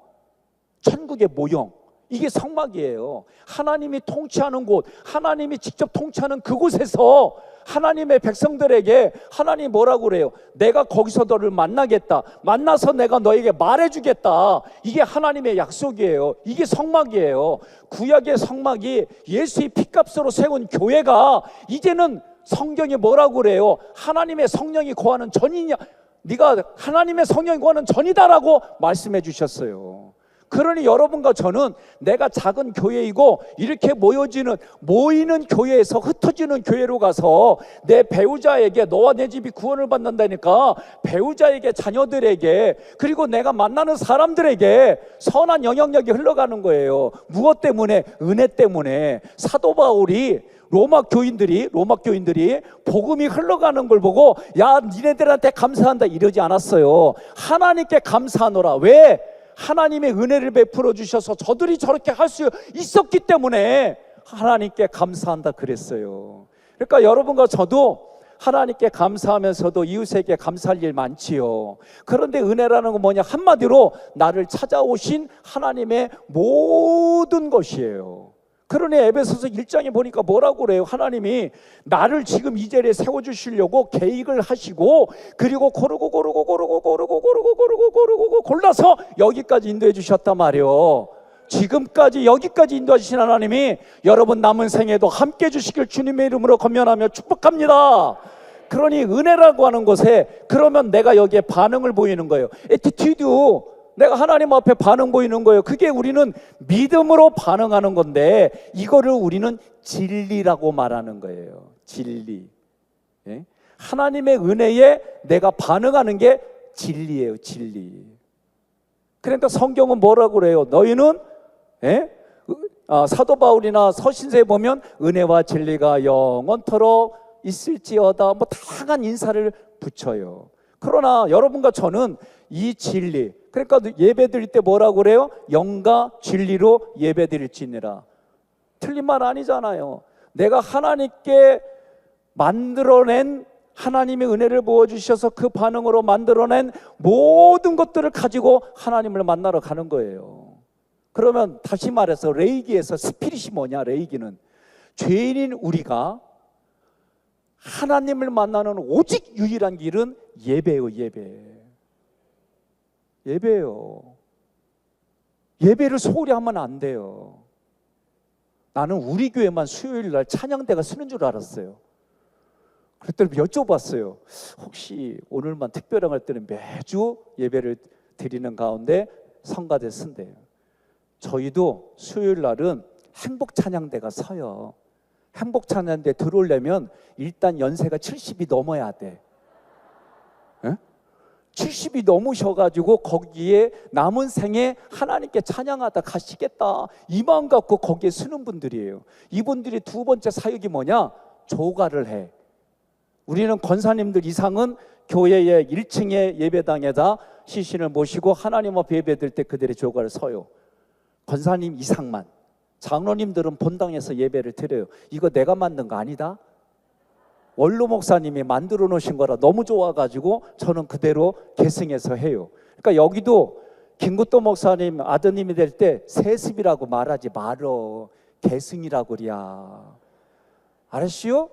천국의 모형, 이게 성막이에요. 하나님이 통치하는 곳, 하나님이 직접 통치하는 그곳에서 하나님의 백성들에게 하나님이 뭐라고 그래요? 내가 거기서 너를 만나겠다, 만나서 내가 너에게 말해주겠다. 이게 하나님의 약속이에요. 이게 성막이에요. 구약의 성막이 예수의 피값으로 세운 교회가 이제는 성경이 뭐라고 그래요? 하나님의 성령이 거하는 전이냐, 네가 하나님의 성령이 거하는 전이다라고 말씀해 주셨어요. 그러니 여러분과 저는 내가 작은 교회이고 이렇게 모이는 교회에서 흩어지는 교회로 가서 내 배우자에게 너와 내 집이 구원을 받는다니까 배우자에게, 자녀들에게, 그리고 내가 만나는 사람들에게 선한 영향력이 흘러가는 거예요. 무엇 때문에? 은혜 때문에. 사도 바울이 로마 교인들이 복음이 흘러가는 걸 보고 야, 니네들한테 감사한다 이러지 않았어요. 하나님께 감사하노라. 왜? 하나님의 은혜를 베풀어 주셔서 저들이 저렇게 할 수 있었기 때문에 하나님께 감사한다 그랬어요. 그러니까 여러분과 저도 하나님께 감사하면서도 이웃에게 감사할 일 많지요. 그런데 은혜라는 건 뭐냐? 한마디로 나를 찾아오신 하나님의 모든 것이에요. 그러니 에베소서 1장에 보니까 뭐라고 그래요? 하나님이 나를 지금 이 자리에 세워주시려고 계획을 하시고 그리고 고르고 골라서 여기까지 인도해 주셨단 말이에요. 지금까지 여기까지 인도하신 하나님이 여러분 남은 생에도 함께 해주시길 주님의 이름으로 권면하며 축복합니다. 그러니 은혜라고 하는 것에 그러면 내가 여기에 반응을 보이는 거예요. 에티튜드, 내가 하나님 앞에 반응 보이는 거예요. 그게 우리는 믿음으로 반응하는 건데 이거를 우리는 진리라고 말하는 거예요. 진리. 예? 하나님의 은혜에 내가 반응하는 게 진리예요. 진리. 그러니까 성경은 뭐라고 그래요? 너희는 사도 바울이나 서신서에 보면 은혜와 진리가 영원토록 있을지어다 뭐 다양한 인사를 붙여요. 그러나 여러분과 저는 이 진리, 그러니까 예배 드릴 때 뭐라고 그래요? 영과 진리로 예배 드릴지니라. 틀린 말 아니잖아요. 내가 하나님께 만들어낸 하나님의 은혜를 부어주셔서 그 반응으로 만들어낸 모든 것들을 가지고 하나님을 만나러 가는 거예요. 그러면 다시 말해서 레이기에서 스피릿이 뭐냐? 레이기는 죄인인 우리가 하나님을 만나는 오직 유일한 길은 예배예요. 예배예요. 예배를 소홀히 하면 안 돼요. 나는 우리 교회만 수요일 날 찬양대가 쓰는 줄 알았어요. 그랬더니 여쭤봤어요. 혹시 오늘만 특별한 할 때는 매주 예배를 드리는 가운데 성가대 쓴대요. 저희도 수요일 날은 행복 찬양대가 서요. 행복 찬양대 들어오려면 일단 연세가 70이 넘어야 돼. 70이 넘으셔가지고 거기에 남은 생에 하나님께 찬양하다 가시겠다 이 마음 갖고 거기에 쓰는 분들이에요. 이분들이 두 번째 사역이 뭐냐? 조가를 해. 우리는 권사님들 이상은 교회의 1층의 예배당에다 시신을 모시고 하나님 앞에 예배드릴 때 그들의 조가를 서요. 권사님 이상만. 장로님들은 본당에서 예배를 드려요. 이거 내가 만든 거 아니다? 원로 목사님이 만들어 놓으신 거라 너무 좋아가지고 저는 그대로 계승해서 해요. 그러니까 여기도 김구도 목사님 아드님이 될 때 세습이라고 말하지 말어. 계승이라고 그래야. 알았시요?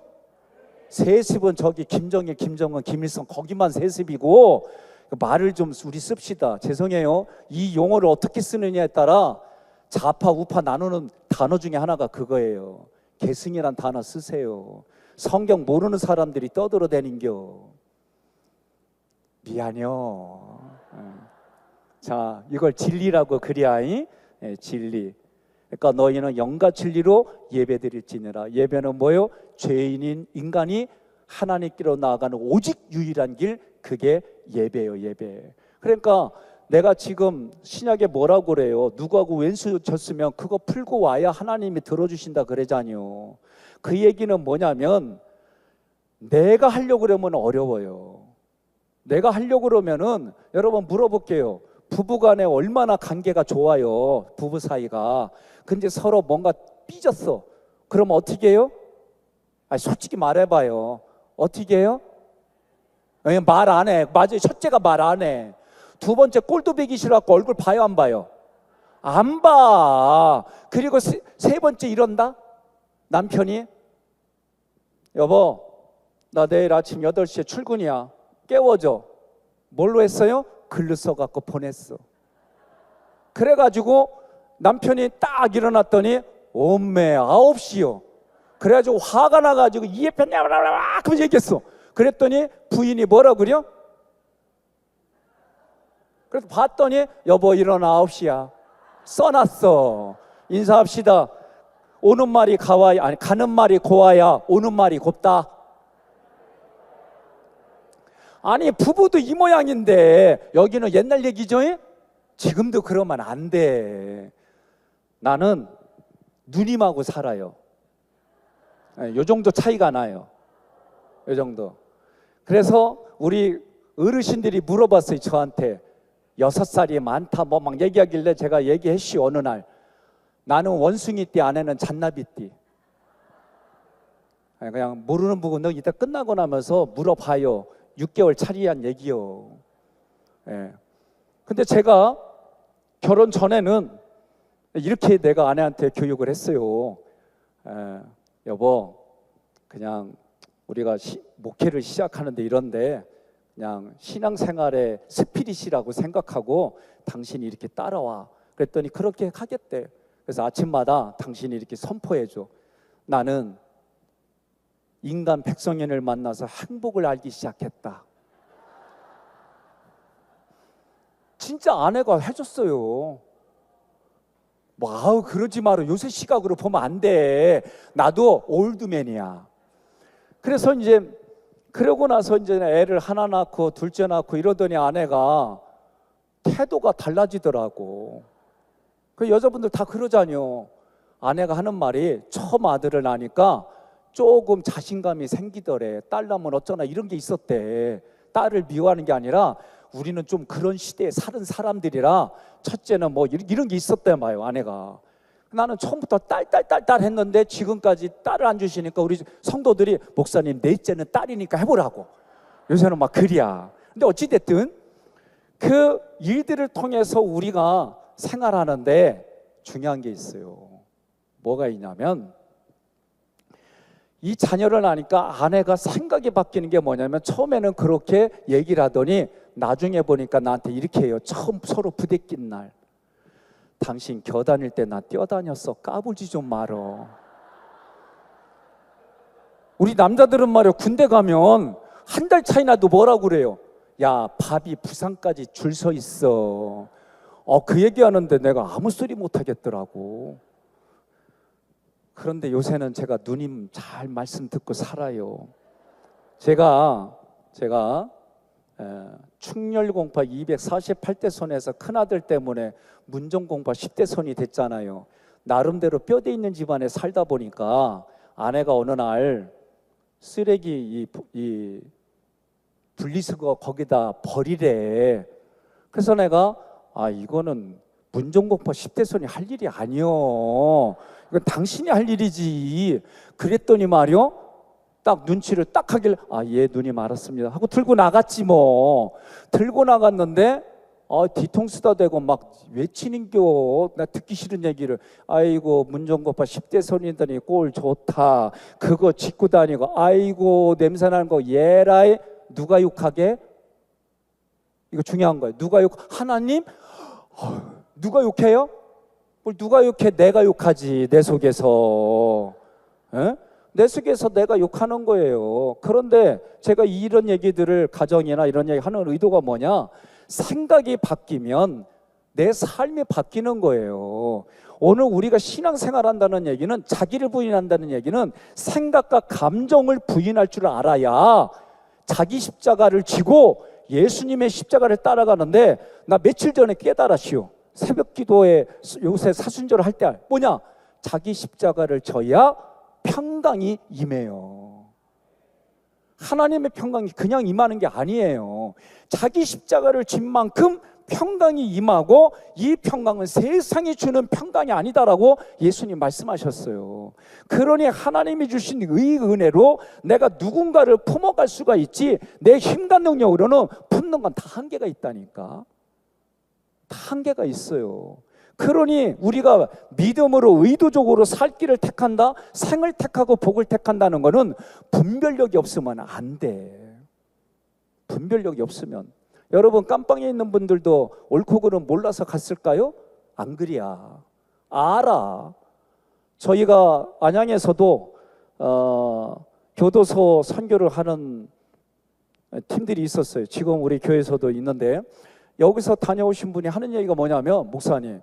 세습은 저기 김정일, 김정은, 김일성 거기만 세습이고 말을 좀 우리 씁시다. 죄송해요. 이 용어를 어떻게 쓰느냐에 따라 좌파 우파 나누는 단어 중에 하나가 그거예요. 계승이란 단어 쓰세요. 성경 모르는 사람들이 떠들어대는겨. 미안해요. 자, 이걸 진리라고 그리하이. 진리. 그러니까 너희는 영과 진리로 예배드릴지니라. 예배는 뭐요? 죄인인 인간이 하나님께로 나아가는 오직 유일한 길, 그게 예배예요. 예배. 그러니까 내가 지금 신약에 뭐라고 그래요? 누구하고 왼수 졌으면 그거 풀고 와야 하나님이 들어주신다 그러잖아요. 그 얘기는 뭐냐면 내가 하려고 그러면 어려워요. 내가 하려고 그러면은 여러분 물어볼게요. 부부간에 얼마나 관계가 좋아요. 부부 사이가. 근데 서로 뭔가 삐졌어. 그럼 어떻게 해요? 솔직히 말해봐요. 어떻게 해요? 말 안 해. 맞아요. 첫째가 말 안 해. 두 번째 꼴도 보기 싫어갖고 얼굴 봐요 안 봐요? 안 봐. 그리고 세 번째 이런다? 남편이 여보 나 내일 아침 8시에 출근이야. 깨워줘. 뭘로 했어요? 글로 써갖고 보냈어. 그래가지고 남편이 딱 일어났더니 엄매 9시요. 그래가지고 화가 나가지고 이해 폈냐 그러면서 얘기했어. 그랬더니 부인이 뭐라 그래요? 그래서 봤더니 여보 일어나 9시야. 써놨어. 인사합시다. 오는 말이 가와야, 아니 가는 말이 고와야 오는 말이 곱다. 아니 부부도 이 모양인데 여기는 옛날 얘기죠? 지금도 그러면 안 돼. 나는 누님하고 살아요. 요 정도 차이가 나요. 요 정도. 그래서 우리 어르신들이 물어봤어요. 저한테 6살이 많다 뭐 막 얘기하길래 제가 얘기했시오. 어느 날 나는 원숭이띠 아내는 잔나비띠. 그냥 모르는 부분은 이따 끝나고 나면서 물어봐요. 6개월 차리한 얘기요. 예. 근데 제가 결혼 전에는 이렇게 내가 아내한테 교육을 했어요. 여보 그냥 우리가 목회를 시작하는데 이런데 그냥 신앙생활의 스피릿이라고 생각하고 당신이 이렇게 따라와. 그랬더니 그렇게 하겠대. 그래서 아침마다 당신이 이렇게 선포해줘. 나는 인간 백성인을 만나서 행복을 알기 시작했다. 진짜 아내가 해줬어요. 뭐 그러지 마라. 요새 시각으로 보면 안 돼. 나도 올드맨이야. 그래서 이제 그러고 나서 이제 애를 하나 낳고 둘째 낳고 이러더니 아내가 태도가 달라지더라고. 그 여자분들 다 그러잖아요. 아내가 하는 말이 처음 아들을 낳으니까 조금 자신감이 생기더래. 딸 낳으면 어쩌나 이런 게 있었대. 딸을 미워하는 게 아니라 우리는 좀 그런 시대에 사는 사람들이라 첫째는 뭐 이런 게 있었대 말이에요. 아내가. 나는 처음부터 딸 했는데 지금까지 딸을 안 주시니까 우리 성도들이 목사님 넷째는 딸이니까 해보라고. 요새는 막 그리야. 근데 어찌됐든 그 일들을 통해서 우리가 생활하는데 중요한 게 있어요. 뭐가 있냐면 이 자녀를 낳으니까 아내가 생각이 바뀌는 게 뭐냐면 처음에는 그렇게 얘기를 하더니 나중에 보니까 나한테 이렇게 해요. 처음 서로 부대낀 날, 당신 겨 다닐 때 나 뛰어다녔어. 까불지 좀 말어. 우리 남자들은 말이야, 군대 가면 한 달 차이 나도 뭐라고 그래요? 야, 밥이 부산까지 줄 서 있어. 그 얘기하는데 내가 아무 소리 못 하겠더라고. 그런데 요새는 제가 누님 잘 말씀 듣고 살아요. 제가 충렬공파 248대 손에서 큰아들 때문에 문정공파 10대 손이 됐잖아요. 나름대로 뼈대 있는 집안에 살다 보니까 아내가 어느 날 쓰레기 이 분리수거 거기다 버리래. 그래서 내가 이거는 문정공파 10대 손이 할 일이 아니요. 이건 당신이 할 일이지. 그랬더니 말이요, 딱 눈치를 딱 하길래 예 누님 알았습니다 하고 들고 나갔지. 들고 나갔는데 뒤통수다 대고 막 외치는겨. 나 듣기 싫은 얘기를. 아이고 문정고파 10대 손이더니 꼴 좋다. 그거 짚고 다니고 아이고 냄새나는 거 예라이. 누가 욕하게? 이거 중요한 거예요. 누가 욕? 하나님? 누가 욕해요? 뭘 누가 욕해? 내가 욕하지. 내 속에서. 에? 내 속에서 내가 욕하는 거예요. 그런데 제가 이런 얘기들을 가정이나 이런 얘기 하는 의도가 뭐냐? 생각이 바뀌면 내 삶이 바뀌는 거예요. 오늘 우리가 신앙생활 한다는 얘기는, 자기를 부인한다는 얘기는 생각과 감정을 부인할 줄 알아야 자기 십자가를 지고 예수님의 십자가를 따라가는데, 나 며칠 전에 깨달았시오. 새벽 기도에 요새 사순절을 할 때 뭐냐? 자기 십자가를 져야 평강이 임해요. 하나님의 평강이 그냥 임하는 게 아니에요. 자기 십자가를 진 만큼 평강이 임하고, 이 평강은 세상이 주는 평강이 아니다라고 예수님 말씀하셨어요. 그러니 하나님이 주신 의 은혜로 내가 누군가를 품어갈 수가 있지, 내 힘과 능력으로는 품는 건 다 한계가 있다니까. 다 한계가 있어요. 그러니 우리가 믿음으로 의도적으로 살 길을 택한다, 생을 택하고 복을 택한다는 것은 분별력이 없으면 안 돼. 분별력이 없으면. 여러분, 깜빵에 있는 분들도 옳고 그름 몰라서 갔을까요? 안 그래야. 알아. 저희가 안양에서도 교도소 선교를 하는 팀들이 있었어요. 지금 우리 교회에서도 있는데, 여기서 다녀오신 분이 하는 얘기가 뭐냐면, 목사님,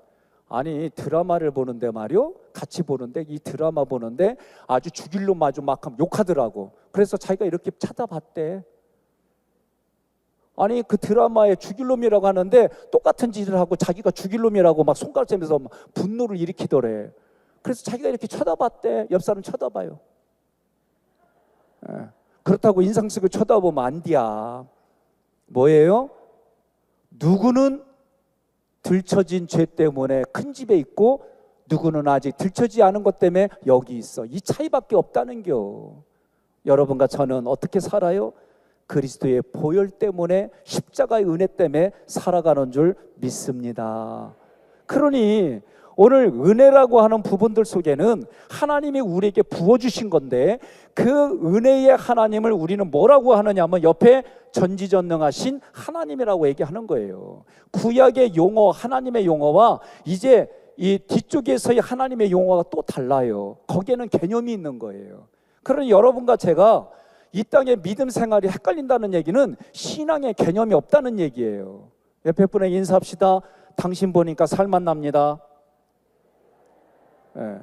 아니 드라마를 보는데 말이요, 같이 보는데 이 드라마 보는데 아주 죽일 놈 아주 막 욕하더라고. 그래서 자기가 이렇게 찾아봤대. 아니 그 드라마에 죽일 놈이라고 하는데 똑같은 짓을 하고 자기가 죽일 놈이라고 막 손가락질면서 분노를 일으키더래. 그래서 자기가 이렇게 쳐다봤대. 옆 사람 쳐다봐요. 그렇다고 인상 쓰고 쳐다보면 안 돼야. 뭐예요? 누구는 들춰진 죄 때문에 큰 집에 있고, 누구는 아직 들춰지지 않은 것 때문에 여기 있어. 이 차이밖에 없다는 겨. 여러분과 저는 어떻게 살아요? 그리스도의 보혈 때문에, 십자가의 은혜 때문에 살아가는 줄 믿습니다. 그러니 오늘 은혜라고 하는 부분들 속에는 하나님이 우리에게 부어주신 건데, 그 은혜의 하나님을 우리는 뭐라고 하느냐 하면 옆에 전지전능하신 하나님이라고 얘기하는 거예요. 구약의 용어, 하나님의 용어와 이제 이 뒤쪽에서의 하나님의 용어가 또 달라요. 거기에는 개념이 있는 거예요. 그러니 여러분과 제가 이 땅의 믿음 생활이 헷갈린다는 얘기는 신앙의 개념이 없다는 얘기예요. 옆에 분에게 인사합시다. 당신 보니까 살만 납니다. 예.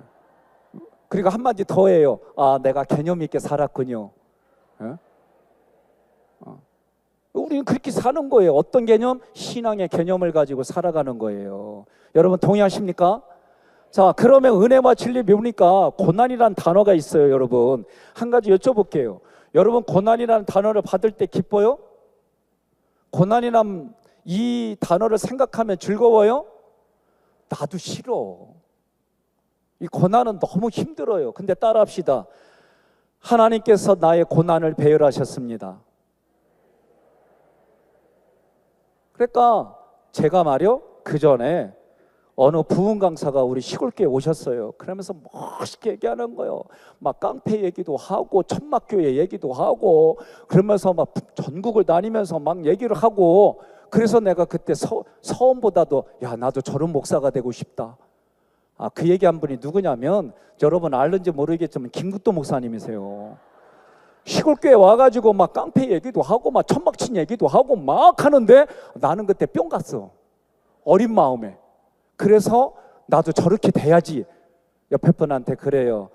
그리고 한마디 더 해요. 내가 개념 있게 살았군요. 예? 우리는 그렇게 사는 거예요. 어떤 개념? 신앙의 개념을 가지고 살아가는 거예요. 여러분 동의하십니까? 자, 그러면 은혜와 진리 배우니까 고난이라는 단어가 있어요. 여러분 한 가지 여쭤볼게요. 여러분 고난이라는 단어를 받을 때 기뻐요? 고난이란 이 단어를 생각하면 즐거워요? 나도 싫어. 이 고난은 너무 힘들어요. 근데 따라합시다. 하나님께서 나의 고난을 배열하셨습니다. 그러니까 제가 말이요, 그 전에 어느 부흥 강사가 우리 시골교회 오셨어요. 그러면서 멋있게 얘기하는 거예요. 막 깡패 얘기도 하고 천막교회 얘기도 하고 그러면서 막 전국을 다니면서 막 얘기를 하고, 그래서 내가 그때 서원보다도 야, 나도 저런 목사가 되고 싶다. 그 얘기한 분이 누구냐면, 여러분 알는지 모르겠지만 김국도 목사님이세요. 시골교회 와가지고 막 깡패 얘기도 하고 막 천막친 얘기도 하고 막 하는데, 나는 그때 뿅 갔어. 어린 마음에. 그래서 나도 저렇게 돼야지. 옆에 분한테 그래요.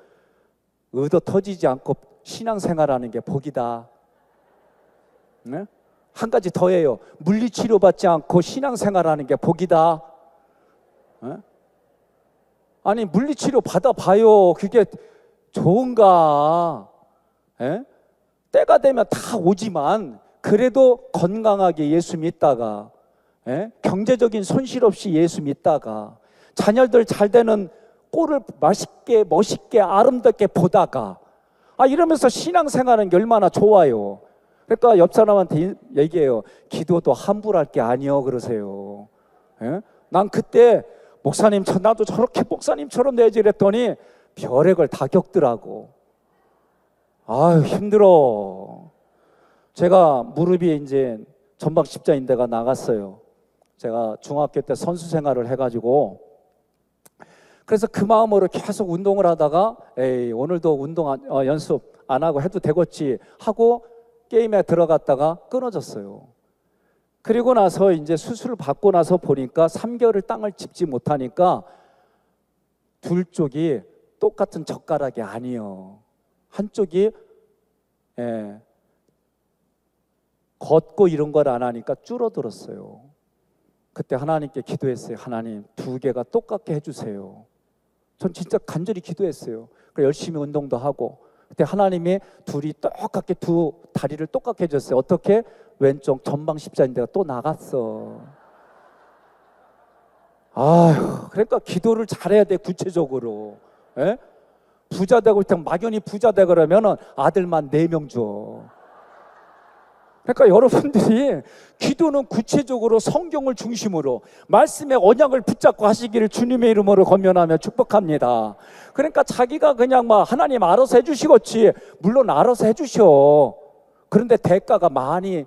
의도 터지지 않고 신앙생활하는 게 복이다. 네? 한 가지 더 해요. 물리치료 받지 않고 신앙생활하는 게 복이다. 네? 아니 물리치료 받아봐요. 그게 좋은가? 네? 때가 되면 다 오지만 그래도 건강하게 예수 믿다가, 경제적인 손실 없이 예수 믿다가, 자녀들 잘 되는 꼴을 맛있게 멋있게 아름답게 보다가, 이러면서 신앙생활하는 게 얼마나 좋아요. 그러니까 옆 사람한테 얘기해요. 기도도 함부로 할 게 아니요 그러세요. 난 그때 목사님 나도 저렇게 목사님처럼 내지 그랬더니 별의걸 다 겪더라고. 아유 힘들어. 제가 무릎이 이제 전방 십자인대가 나갔어요. 제가 중학교 때 선수 생활을 해가지고, 그래서 그 마음으로 계속 운동을 하다가 에이 오늘도 운동 연습 안 하고 해도 되겠지 하고 게임에 들어갔다가 끊어졌어요. 그리고 나서 이제 수술을 받고 나서 보니까 3개월을 땅을 짚지 못하니까 둘 쪽이 똑같은 젓가락이 아니에요. 한쪽이 걷고 이런 걸 안 하니까 줄어들었어요. 그때 하나님께 기도했어요. 하나님 2개가 똑같게 해주세요. 전 진짜 간절히 기도했어요. 그래서 열심히 운동도 하고, 그때 하나님이 둘이 똑같게 두 다리를 똑같게 해줬어요. 어떻게? 왼쪽 전방 십자인대가 또 나갔어. 아휴, 그러니까 기도를 잘해야 돼. 구체적으로. 부자 되고 일단 막연히 부자 되고 그러면은 아들만 4명 줘. 그러니까 여러분들이 기도는 구체적으로 성경을 중심으로 말씀의 언약을 붙잡고 하시기를 주님의 이름으로 권면하며 축복합니다. 그러니까 자기가 그냥 막 하나님 알아서 해주시겠지. 물론 알아서 해주셔. 그런데 대가가 많이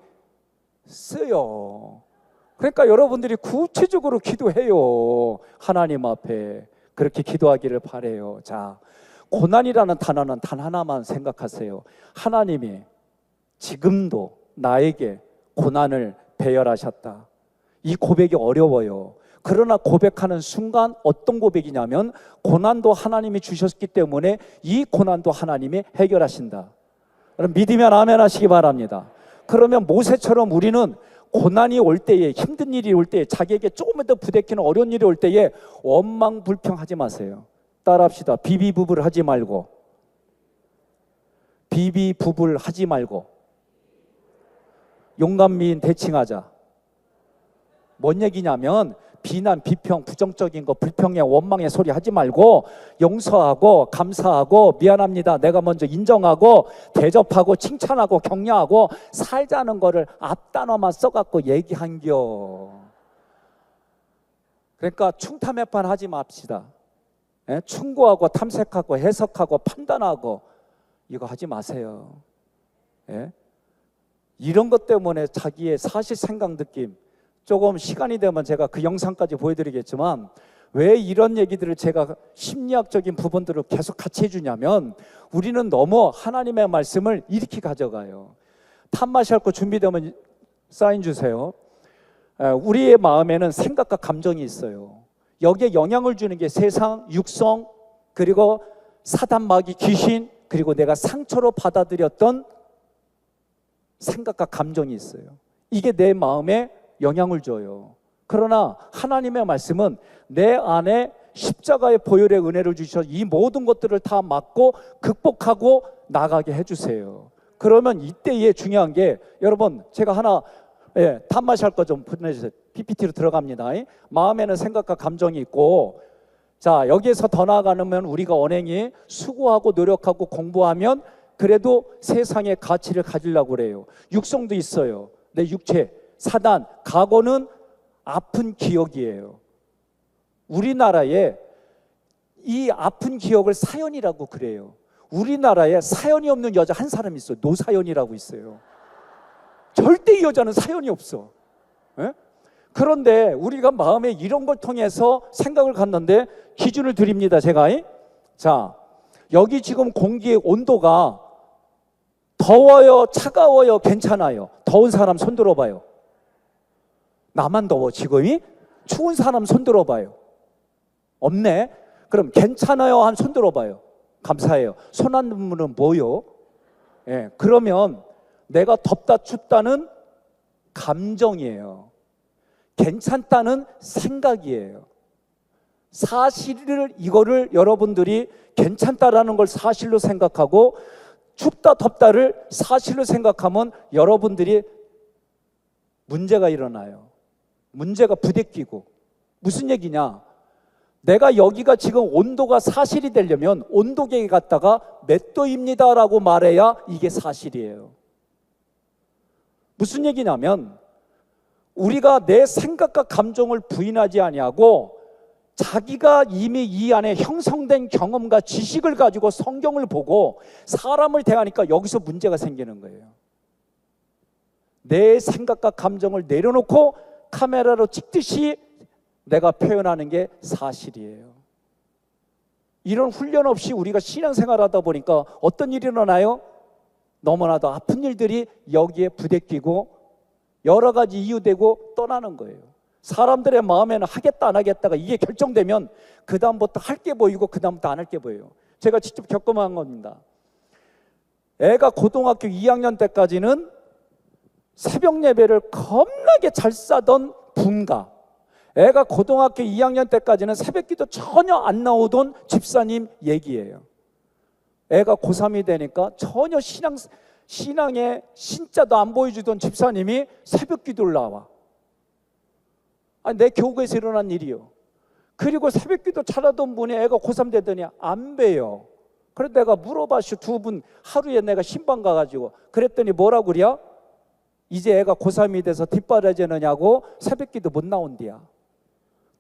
쓰여. 그러니까 여러분들이 구체적으로 기도해요. 하나님 앞에 그렇게 기도하기를 바라요. 자, 고난이라는 단어는 단 하나만 생각하세요. 하나님이 지금도 나에게 고난을 배열하셨다. 이 고백이 어려워요. 그러나 고백하는 순간 어떤 고백이냐면, 고난도 하나님이 주셨기 때문에 이 고난도 하나님이 해결하신다. 여러분 믿으면 아멘 하시기 바랍니다. 그러면 모세처럼 우리는 고난이 올 때에, 힘든 일이 올 때에, 자기에게 조금만 더 부대끼는 어려운 일이 올 때에 원망불평하지 마세요. 따라합시다. 비비부불 하지 말고, 비비부불 하지 말고 용감미인 대칭하자. 뭔 얘기냐면, 비난, 비평, 부정적인 거, 불평의 원망의 소리 하지 말고 용서하고 감사하고 미안합니다, 내가 먼저 인정하고 대접하고 칭찬하고 격려하고 살자는 거를 앞단어만 써갖고 얘기한겨. 그러니까 충탐해판 하지 맙시다. 충고하고 탐색하고 해석하고 판단하고 이거 하지 마세요. 이런 것 때문에 자기의 사실 생각 느낌, 조금 시간이 되면 제가 그 영상까지 보여드리겠지만, 왜 이런 얘기들을 제가 심리학적인 부분들을 계속 같이 해주냐면, 우리는 너무 하나님의 말씀을 이렇게 가져가요. 탄마시할 거 준비되면 사인 주세요. 우리의 마음에는 생각과 감정이 있어요. 여기에 영향을 주는 게 세상, 육성, 그리고 사단, 마귀, 귀신, 그리고 내가 상처로 받아들였던 생각과 감정이 있어요. 이게 내 마음에 영향을 줘요. 그러나 하나님의 말씀은 내 안에 십자가의 보혈의 은혜를 주셔서 이 모든 것들을 다 막고 극복하고 나가게 해주세요. 그러면 이때에 중요한 게, 여러분 제가 하나 탐마시 할 거 좀 보내주세요. PPT로 들어갑니다. 마음에는 생각과 감정이 있고, 자 여기에서 더 나아가면 우리가 언행이 수고하고 노력하고 공부하면 그래도 세상의 가치를 가지려고 그래요. 육성도 있어요. 내 육체, 사단, 과거는 아픈 기억이에요. 우리나라에 이 아픈 기억을 사연이라고 그래요. 우리나라에 사연이 없는 여자 한 사람 있어요. 노사연이라고 있어요. 절대 이 여자는 사연이 없어. 에? 그런데 우리가 마음에 이런 걸 통해서 생각을 갖는데 기준을 드립니다. 제가 자, 여기 지금 공기의 온도가 더워요, 차가워요, 괜찮아요? 더운 사람 손 들어봐요. 나만 더워 지금이? 추운 사람 손 들어봐요. 없네. 그럼 괜찮아요 한 손 들어봐요. 감사해요. 손 안 들면 뭐요? 예, 그러면 내가 덥다 춥다는 감정이에요. 괜찮다는 생각이에요. 사실을, 이거를 여러분들이 괜찮다라는 걸 사실로 생각하고 춥다 덥다를 사실로 생각하면 여러분들이 문제가 일어나요. 문제가 부대끼고. 무슨 얘기냐? 내가 여기가 지금 온도가 사실이 되려면 온도계에 갔다가 몇 도입니다 라고 말해야 이게 사실이에요. 무슨 얘기냐면 우리가 내 생각과 감정을 부인하지 아니하고 자기가 이미 이 안에 형성된 경험과 지식을 가지고 성경을 보고 사람을 대하니까 여기서 문제가 생기는 거예요. 내 생각과 감정을 내려놓고 카메라로 찍듯이 내가 표현하는 게 사실이에요. 이런 훈련 없이 우리가 신앙생활 하다 보니까 어떤 일이 일어나요? 너무나도 아픈 일들이 여기에 부대끼고 여러 가지 이유 되고 떠나는 거예요. 사람들의 마음에는 하겠다 안 하겠다가 이게 결정되면 그 다음부터 할 게 보이고 그 다음부터 안 할 게 보여요. 제가 직접 겪어본 겁니다. 애가 고등학교 2학년 때까지는 새벽 예배를 겁나게 잘 싸던 분가, 애가 고등학교 2학년 때까지는 새벽기도 전혀 안 나오던 집사님 얘기예요. 애가 고3이 되니까 전혀 신앙의 신자도 안 보여주던 집사님이 새벽기도를 나와. 아니, 내 교구에서 일어난 일이요. 그리고 새벽기도 잘하던 분이 애가 고3 되더니 안 봬요. 그래서 내가 물어봤슈. 두 분 하루에 내가 신방 가가지고 그랬더니 뭐라고 그래요? 이제 애가 고3이 돼서 뒷바라지느냐고 새벽기도 못 나온대야.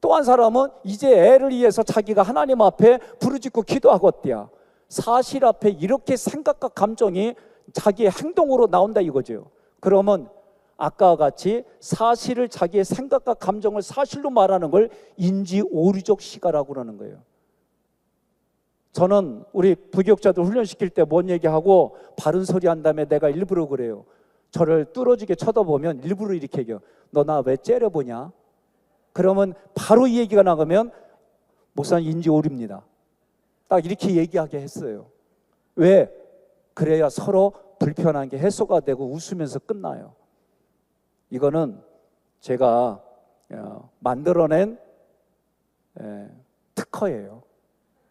또 한 사람은 이제 애를 위해서 자기가 하나님 앞에 부르짖고 기도하겠대야. 사실 앞에 이렇게 생각과 감정이 자기의 행동으로 나온다 이거죠. 그러면 아까와 같이 사실을 자기의 생각과 감정을 사실로 말하는 걸 인지오류적 시가라고 그러는 거예요. 저는 우리 부교육자들 훈련시킬 때 뭔 얘기하고 바른 소리 한 다음에 내가 일부러 그래요. 저를 뚫어지게 쳐다보면 일부러 이렇게 얘기해요. 너 나 왜 째려보냐? 그러면 바로 이 얘기가 나가면 목사님 인지오류입니다. 딱 이렇게 얘기하게 했어요. 왜? 그래야 서로 불편한 게 해소가 되고 웃으면서 끝나요. 이거는 제가 만들어낸 특허예요.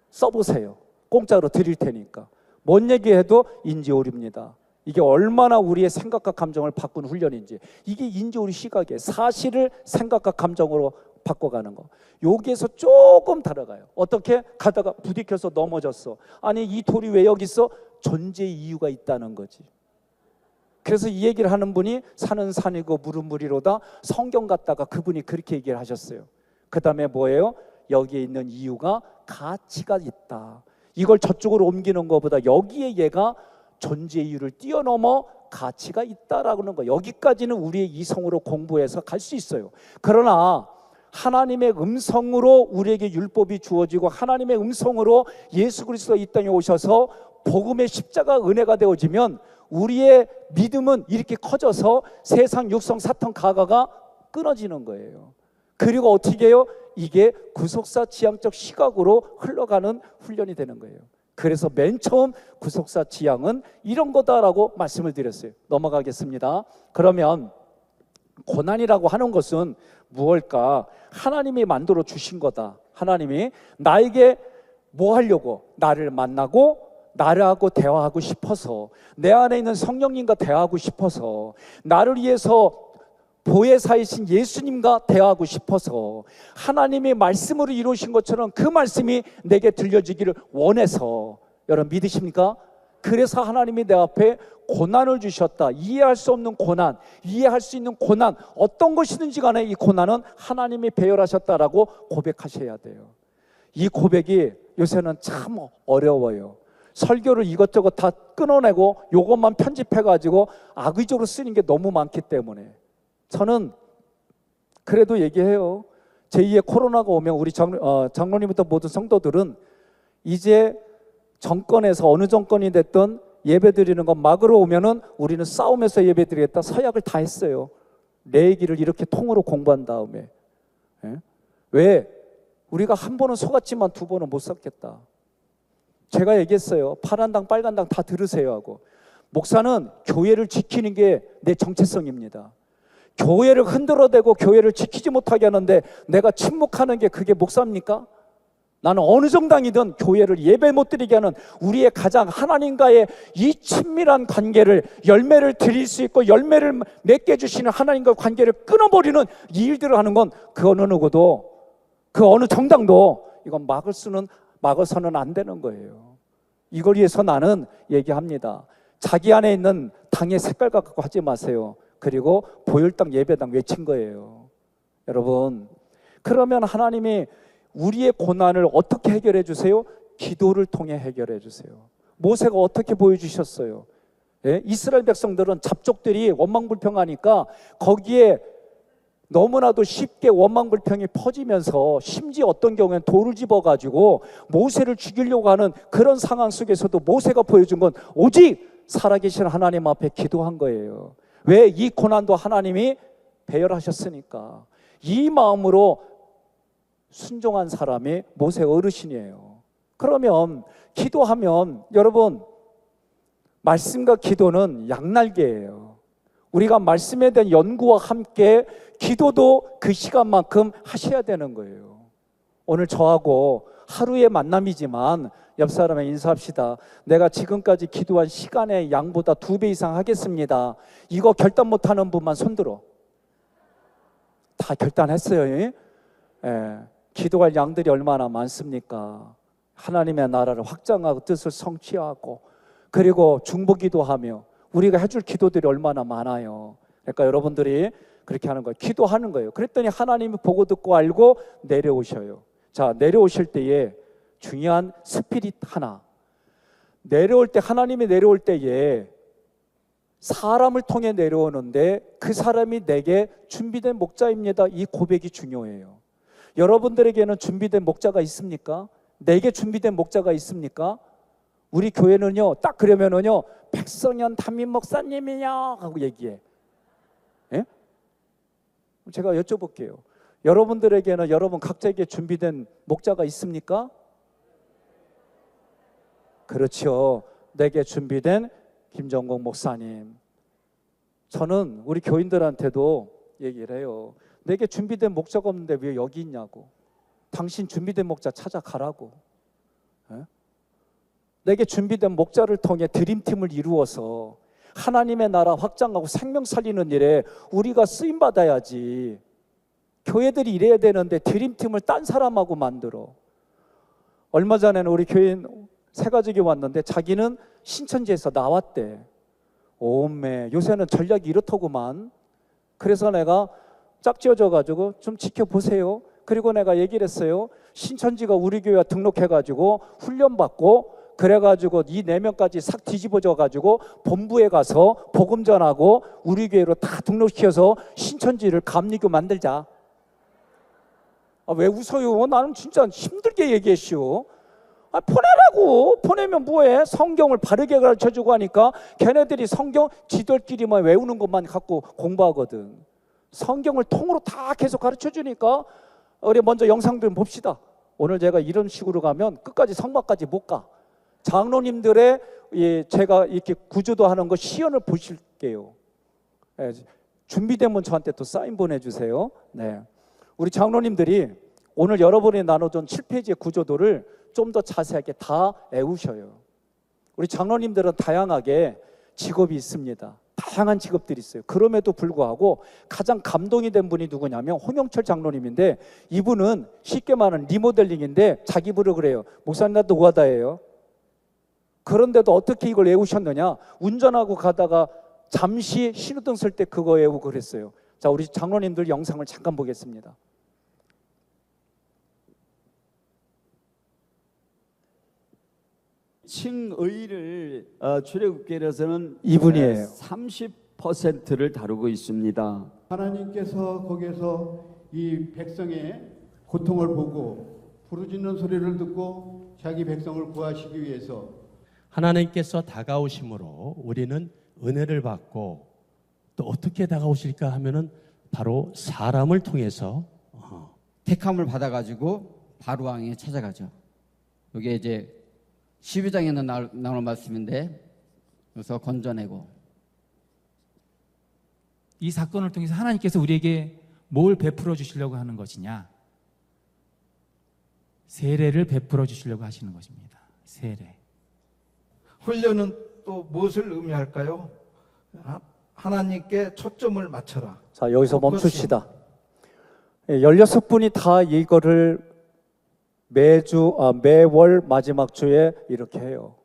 써보세요. 공짜로 드릴 테니까. 뭔 얘기해도 인지오류입니다. 이게 얼마나 우리의 생각과 감정을 바꾸는 훈련인지. 이게 인지오류 시각이에요. 사실을 생각과 감정으로 바꿔가는 거. 여기에서 조금 다르가요. 어떻게? 가다가 부딪혀서 넘어졌어. 아니, 이 돌이 왜 여기 있어? 존재 이유가 있다는 거지. 그래서 이 얘기를 하는 분이 산은 산이고 물은 물이로다. 성경 갖다가 그분이 그렇게 얘기를 하셨어요. 그 다음에 뭐예요? 여기에 있는 이유가 가치가 있다. 이걸 저쪽으로 옮기는 것보다 여기에 얘가 존재 이유를 뛰어넘어 가치가 있다라고 하는 거예요. 여기까지는 우리의 이성으로 공부해서 갈 수 있어요. 그러나 하나님의 음성으로 우리에게 율법이 주어지고 하나님의 음성으로 예수 그리스도가 이 땅에 오셔서 복음의 십자가 은혜가 되어지면 우리의 믿음은 이렇게 커져서 세상 육성 사탄 가가가 끊어지는 거예요. 그리고 어떻게 해요? 이게 구속사 지향적 시각으로 흘러가는 훈련이 되는 거예요. 그래서 맨 처음 구속사 지향은 이런 거다라고 말씀을 드렸어요. 넘어가겠습니다. 그러면 고난이라고 하는 것은 무엇일까? 하나님이 만들어 주신 거다. 하나님이 나에게 뭐 하려고? 나를 만나고 나하고 대화하고 싶어서, 내 안에 있는 성령님과 대화하고 싶어서, 나를 위해서 보혜사이신 예수님과 대화하고 싶어서, 하나님의 말씀으로 이루신 것처럼 그 말씀이 내게 들려지기를 원해서. 여러분 믿으십니까? 그래서 하나님이 내 앞에 고난을 주셨다. 이해할 수 없는 고난, 이해할 수 있는 고난, 어떤 것이든지 간에 이 고난은 하나님이 배열하셨다라고 고백하셔야 돼요. 이 고백이 요새는 참 어려워요. 설교를 이것저것 다 끊어내고 이것만 편집해가지고 악의적으로 쓰는 게 너무 많기 때문에 저는 그래도 얘기해요. 제2의 코로나가 오면 우리 장로님부터 모든 성도들은 이제 정권에서 어느 정권이 됐든 예배 드리는 건 막으러 오면은 우리는 싸우면서 예배 드리겠다. 서약을 다 했어요. 내 얘기를 이렇게 통으로 공부한 다음에. 왜? 우리가 한 번은 속았지만 두 번은 못 섰겠다. 제가 얘기했어요. 파란 당 빨간 당 다 들으세요 하고. 목사는 교회를 지키는 게 내 정체성입니다. 교회를 흔들어대고 교회를 지키지 못하게 하는데 내가 침묵하는 게 그게 목사입니까? 나는 어느 정당이든 교회를 예배 못 드리게 하는 우리의 가장 하나님과의 이 친밀한 관계를 열매를 드릴 수 있고 열매를 맺게 해주시는 하나님과 관계를 끊어버리는 이 일들을 하는 건 그 어느 누구도 그 어느 정당도 이건 막아서는 안 되는 거예요. 이걸 위해서 나는 얘기합니다. 자기 안에 있는 당의 색깔 갖고 하지 마세요. 그리고 보혈당 예배당 외친 거예요. 여러분, 그러면 하나님이 우리의 고난을 어떻게 해결해 주세요? 기도를 통해 해결해 주세요. 모세가 어떻게 보여주셨어요? 예? 이스라엘 백성들은 잡족들이 원망불평하니까 거기에 너무나도 쉽게 원망불평이 퍼지면서 심지어 어떤 경우에는 돌을 집어가지고 모세를 죽이려고 하는 그런 상황 속에서도 모세가 보여준 건 오직 살아계신 하나님 앞에 기도한 거예요. 왜? 이 고난도 하나님이 배열하셨으니까. 이 마음으로 순종한 사람이 모세 어르신이에요. 그러면 기도하면 여러분, 말씀과 기도는 양날개예요. 우리가 말씀에 대한 연구와 함께 기도도 그 시간만큼 하셔야 되는 거예요. 오늘 저하고 하루의 만남이지만 옆 사람에 인사합시다. 내가 지금까지 기도한 시간의 양보다 2배 이상 하겠습니다. 이거 결단 못하는 분만 손들어. 다 결단했어요. 예. 기도할 양들이 얼마나 많습니까? 하나님의 나라를 확장하고 뜻을 성취하고 그리고 중보기도하며 우리가 해줄 기도들이 얼마나 많아요. 그러니까 여러분들이 그렇게 하는 거예요. 기도하는 거예요. 그랬더니 하나님이 보고 듣고 알고 내려오셔요. 자, 내려오실 때에 중요한 스피릿 하나. 내려올 때, 하나님이 내려올 때에 사람을 통해 내려오는데 그 사람이 내게 준비된 목자입니다. 이 고백이 중요해요. 여러분들에게는 준비된 목자가 있습니까? 내게 준비된 목자가 있습니까? 우리 교회는요, 딱 그러면은요, 백성현 담임 목사님이요 하고 얘기해. 예? 제가 여쭤볼게요. 여러분들에게는 여러분 각자에게 준비된 목자가 있습니까? 그렇죠. 내게 준비된 김정국 목사님. 저는 우리 교인들한테도 얘기를 해요. 내게 준비된 목자가 없는데 왜 여기 있냐고. 당신 준비된 목자 찾아가라고. 예? 내게 준비된 목자를 통해 드림팀을 이루어서 하나님의 나라 확장하고 생명 살리는 일에 우리가 쓰임받아야지. 교회들이 이래야 되는데 드림팀을 딴 사람하고 만들어. 얼마 전에는 우리 교인 세 가족이 왔는데 자기는 신천지에서 나왔대. 오메, 요새는 전략이 이렇더구만. 그래서 내가 짝지어져가지고 좀 지켜보세요. 그리고 내가 얘기를 했어요. 신천지가 우리 교회에 등록해가지고 훈련받고 그래가지고 이 4명까지 싹 뒤집어져가지고 본부에 가서 복음 전하고 우리 교회로 다 등록시켜서 신천지를 감리교 만들자. 아, 왜 웃어요? 나는 진짜 힘들게 얘기했시오. 아, 보내라고. 보내면 뭐해? 성경을 바르게 가르쳐주고 하니까 걔네들이 성경 지들끼리만 외우는 것만 갖고 공부하거든. 성경을 통으로 다 계속 가르쳐주니까 우리 먼저 영상 좀 봅시다. 오늘 제가 이런 식으로 가면 끝까지 성막까지 못 가. 장로님들의 제가 이렇게 구조도 하는 거 시연을 보실게요. 준비되면 저한테 또 사인 보내주세요. 네. 우리 장로님들이 오늘 여러분이 나눠준 7페이지의 구조도를 좀 더 자세하게 다 외우셔요. 우리 장로님들은 다양하게 직업이 있습니다. 다양한 직업들이 있어요. 그럼에도 불구하고 가장 감동이 된 분이 누구냐면 홍영철 장로님인데 이분은 쉽게 말하는 리모델링인데 자기 부르 그래요. 목사님 나도 노가다예요. 그런데도 어떻게 이걸 외우셨느냐? 운전하고 가다가 잠시 신호등 쓸 때 그거 외우고 그랬어요. 자, 우리 장로님들 영상을 잠깐 보겠습니다. 칭의를 출애굽기에서는 이분이에요. 30%를 다루고 있습니다. 하나님께서 거기에서 이 백성의 고통을 보고 부르짖는 소리를 듣고 자기 백성을 구하시기 위해서 하나님께서 다가오심으로 우리는 은혜를 받고 또 어떻게 다가오실까 하면은 바로 사람을 통해서 택함을 받아가지고 바로 왕에 찾아가죠. 이게 이제 12장에는 나오는 말씀인데 그래서 건져내고 이 사건을 통해서 하나님께서 우리에게 뭘 베풀어 주시려고 하는 것이냐? 세례를 베풀어 주시려고 하시는 것입니다. 세례. 훈련은 또 무엇을 의미할까요? 하나님께 초점을 맞춰라. 자, 여기서 멈춥시다. 16분이 다 이거를 매월 마지막 주에 이렇게 해요.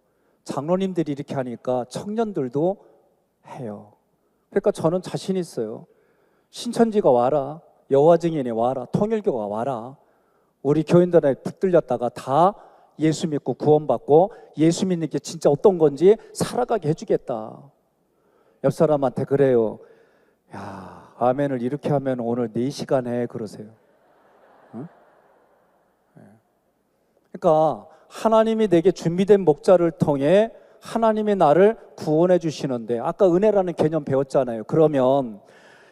장로님들이 이렇게 하니까 청년들도 해요. 그러니까 저는 자신 있어요. 신천지가 와라, 여호와 증인이 와라, 통일교가 와라. 우리 교인들에 붙들렸다가 다 예수 믿고 구원받고 예수 믿는 게 진짜 어떤 건지 살아가게 해주겠다. 옆 사람한테 그래요. 야, 아멘을 이렇게 하면 오늘 4시간 해 그러세요. 응? 그러니까 하나님이 내게 준비된 목자를 통해 하나님이 나를 구원해 주시는데, 아까 은혜라는 개념 배웠잖아요. 그러면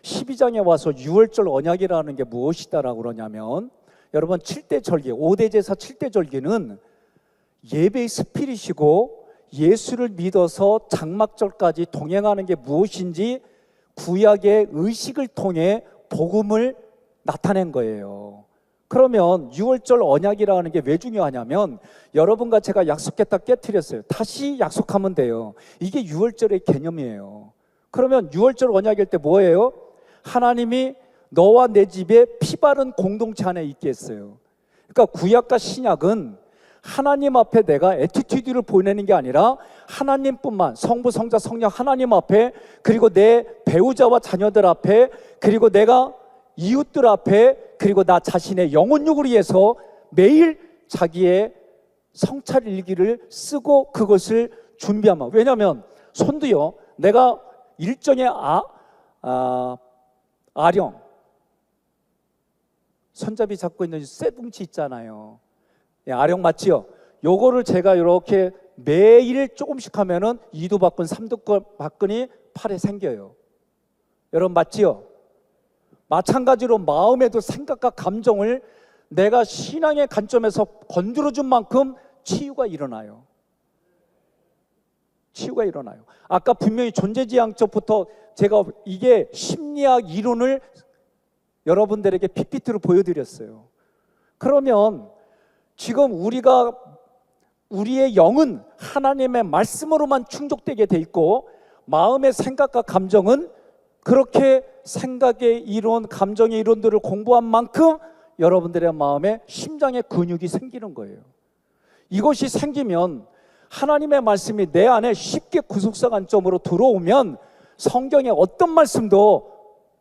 12장에 와서 6월절 언약이라는 게 무엇이다라고 그러냐면, 여러분 7대 절기, 5대 제사 7대 절기는 예배의 스피릿이고 예수를 믿어서 장막절까지 동행하는 게 무엇인지 구약의 의식을 통해 복음을 나타낸 거예요. 그러면 6월절 언약이라는 게 왜 중요하냐면, 여러분과 제가 약속했다 깨트렸어요. 다시 약속하면 돼요. 이게 6월절의 개념이에요. 그러면 6월절 언약일 때 뭐예요? 하나님이 너와 내 집에 피 바른 공동체 안에 있게 했어요. 그러니까 구약과 신약은 하나님 앞에 내가 애티튜드를 보내는 게 아니라 하나님뿐만, 성부, 성자, 성령 하나님 앞에, 그리고 내 배우자와 자녀들 앞에, 그리고 내가 이웃들 앞에, 그리고 나 자신의 영혼육을 위해서 매일 자기의 성찰 일기를 쓰고 그것을 준비하면, 왜냐하면 손도요, 내가 일정의 아령, 손잡이 잡고 있는 쇠뭉치 있잖아요. 아령 맞지요? 요거를 제가 이렇게 매일 조금씩 하면은 2도 박근, 3도 박근이 팔에 생겨요. 여러분 맞지요? 마찬가지로 마음에도 생각과 감정을 내가 신앙의 관점에서 건드려준 만큼 치유가 일어나요. 치유가 일어나요. 아까 분명히 존재지향적부터 제가 이게 심리학 이론을 여러분들에게 PPT로 보여드렸어요. 그러면 지금 우리의 영은 하나님의 말씀으로만 충족되게 돼 있고, 마음의 생각과 감정은 그렇게 생각의 이론, 감정의 이론들을 공부한 만큼 여러분들의 마음에 심장의 근육이 생기는 거예요. 이것이 생기면 하나님의 말씀이 내 안에 쉽게 구속사 관점으로 들어오면 성경의 어떤 말씀도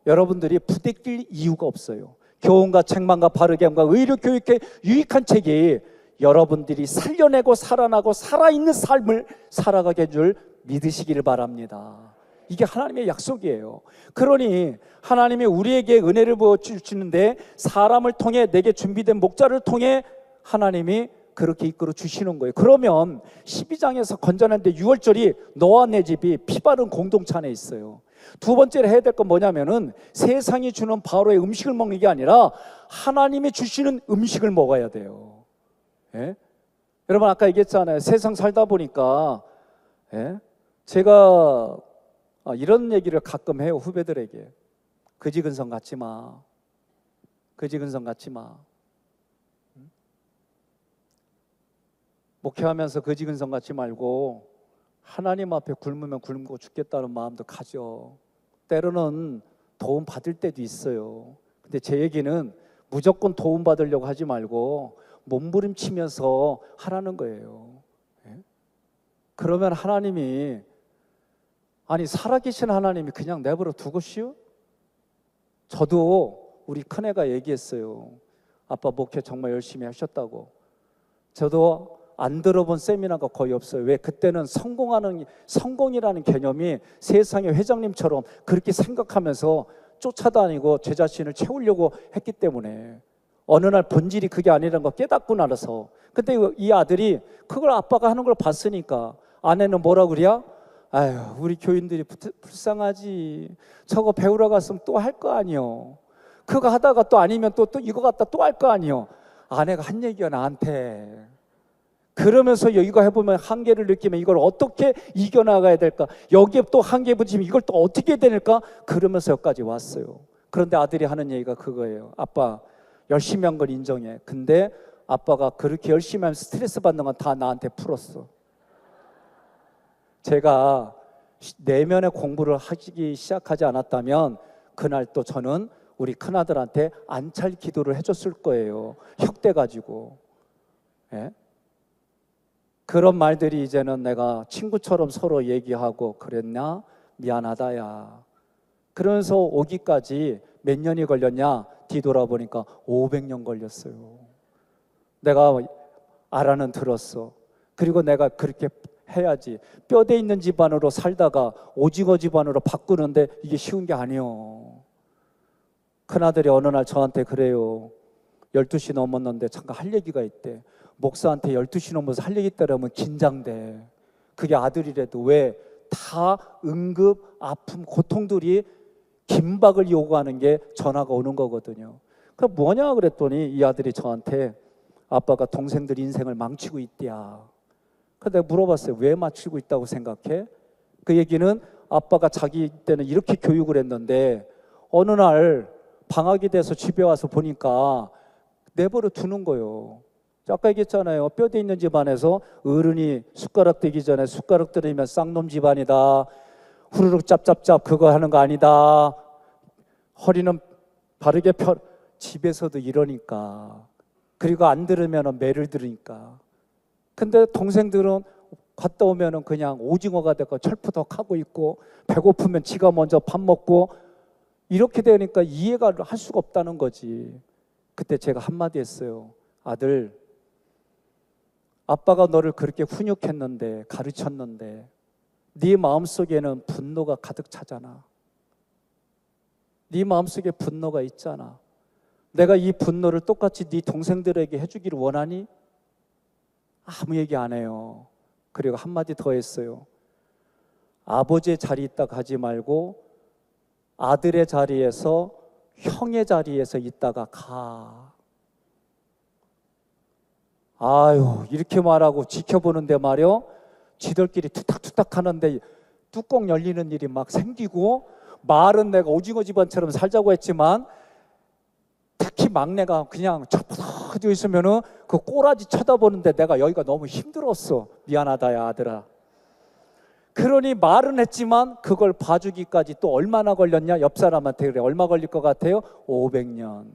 여러분들이 부대낄 이유가 없어요. 교훈과 책망과 바르게 함과 의로 교육에 유익한 책이 여러분들이 살려내고 살아나고 살아있는 삶을 살아가게 해줄 믿으시기를 바랍니다. 이게 하나님의 약속이에요. 그러니 하나님이 우리에게 은혜를 부어주시는데, 사람을 통해 내게 준비된 목자를 통해 하나님이 그렇게 이끌어 주시는 거예요. 그러면 12장에서 건져낸데 6월절이 너와 내 집이 피 바른 공동체 안에 있어요. 두 번째로 해야 될 건 뭐냐면은 세상이 주는 바로의 음식을 먹는 게 아니라 하나님이 주시는 음식을 먹어야 돼요. 예? 여러분 아까 얘기했잖아요. 세상 살다 보니까 제가 이런 얘기를 가끔 해요. 후배들에게. 거지근성 갖지 마. 거지근성 갖지 마. 목회하면서 거지근성 갖지 말고 하나님 앞에 굶으면 굶고 죽겠다는 마음도 가져. 때로는 도움 받을 때도 있어요. 근데 제 얘기는 무조건 도움 받으려고 하지 말고 몸부림치면서 하라는 거예요. 그러면 하나님이, 아니 살아계신 하나님이 그냥 내버려 두고시오? 저도 우리 큰애가 얘기했어요. 아빠 목회 정말 열심히 하셨다고. 저도 안 들어본 세미나가 거의 없어요. 왜? 그때는 성공이라는 개념이 세상의 회장님처럼 그렇게 생각하면서 쫓아다니고 제 자신을 채우려고 했기 때문에 어느 날 본질이 그게 아니라는 거 깨닫고 나서. 근데 이 아들이 그걸 아빠가 하는 걸 봤으니까 아내는 뭐라 그래요? 아유, 우리 교인들이 불쌍하지. 저거 배우러 갔으면 또 할 거 아니요. 그거 하다가 또 아니면 또 이거 갖다 또 할 거 아니요. 아내가 한 얘기가 나한테. 그러면서 이거 해보면 한계를 느끼면 이걸 어떻게 이겨나가야 될까? 여기에 또 한계 부딪히면 이걸 또 어떻게 해야 될까? 그러면서 여기까지 왔어요. 그런데 아들이 하는 얘기가 그거예요. 아빠, 열심히 한 건 인정해. 근데 아빠가 그렇게 열심히 하면 스트레스 받는 건 다 나한테 풀었어. 제가 내면의 공부를 하기 시작하지 않았다면 그날 또 저는 우리 큰아들한테 안찰 기도를 해줬을 거예요. 혁대 가지고. 예? 그런 말들이 이제는 내가 친구처럼 서로 얘기하고 그랬냐? 미안하다야. 그러면서 오기까지 몇 년이 걸렸냐? 뒤돌아보니까 500년 걸렸어요. 내가 알아는 들었어. 그리고 내가 그렇게 해야지. 뼈대 있는 집안으로 살다가 오징어 집안으로 바꾸는데 이게 쉬운 게 아니에요. 큰아들이 어느 날 저한테 그래요. 12시 넘었는데 잠깐 할 얘기가 있대. 목사한테 12시 넘어서 할 얘기 있다라면 긴장돼. 그게 아들이라도. 왜? 다 응급 아픔 고통들이 긴박을 요구하는 게 전화가 오는 거거든요. 그 뭐냐 그랬더니 이 아들이 저한테 아빠가 동생들 인생을 망치고 있대야. 그래서 내가 물어봤어요. 왜 망치고 있다고 생각해? 그 얘기는 아빠가 자기 때는 이렇게 교육을 했는데 어느 날 방학이 돼서 집에 와서 보니까 내버려 두는 거예요. 아까 얘기했잖아요. 뼈대 있는 집안에서 어른이 숟가락 들기 전에 숟가락 들이면 쌍놈 집안이다. 후루룩 짭짭짭 그거 하는 거 아니다. 허리는 바르게 펴. 집에서도 이러니까. 그리고 안 들으면 매를 들으니까. 근데 동생들은 갔다 오면 그냥 오징어가 되고 철푸덕 하고 있고 배고프면 지가 먼저 밥 먹고 이렇게 되니까 이해가 할 수가 없다는 거지. 그때 제가 한마디 했어요. 아들, 아빠가 너를 그렇게 훈육했는데 가르쳤는데 네 마음속에는 분노가 가득 차잖아. 네 마음속에 분노가 있잖아. 내가 이 분노를 똑같이 네 동생들에게 해주기를 원하니? 아무 얘기 안 해요. 그리고 한마디 더 했어요. 아버지의 자리에 있다가 하지 말고 아들의 자리에서 형의 자리에서 있다가 가. 아유, 이렇게 말하고 지켜보는데 말이요, 지들끼리 투탁투탁 하는데 뚜껑 열리는 일이 막 생기고, 말은 내가 오징어 집안처럼 살자고 했지만 특히 막내가 그냥 쩌푸덕 있으면은 그 꼬라지 쳐다보는데 내가 여기가 너무 힘들었어. 미안하다 야 아들아. 그러니 말은 했지만 그걸 봐주기까지 또 얼마나 걸렸냐? 옆 사람한테 그래. 얼마 걸릴 것 같아요? 500년.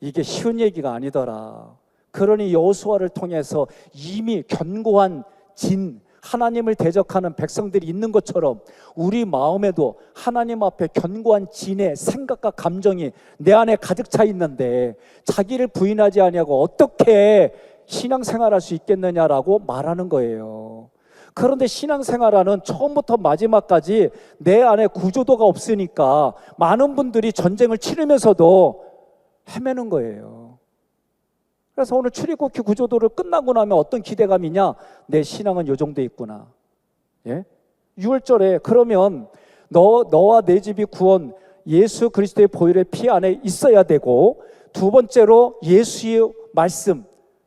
이게 쉬운 얘기가 아니더라. 그러니 여호수아를 통해서 이미 견고한 진, 하나님을 대적하는 백성들이 있는 것처럼 우리 마음에도 하나님 앞에 견고한 진의 생각과 감정이 내 안에 가득 차 있는데 자기를 부인하지 아니하고 어떻게 신앙생활할 수 있겠느냐라고 말하는 거예요. 그런데 신앙생활하는 처음부터 마지막까지 내 안에 구조도가 없으니까 많은 분들이 전쟁을 치르면서도 헤매는 거예요. 그래서 오늘 출애굽기 구조도를 끝나고 나면 어떤 기대감이냐? 내 신앙은 요 정도 있구나. 예? 6월절에 그러면 너와 내 집이 구원, 예수 그리스도의 보혈의 피 안에 있어야 되고, 두 번째로 예수의 말씀,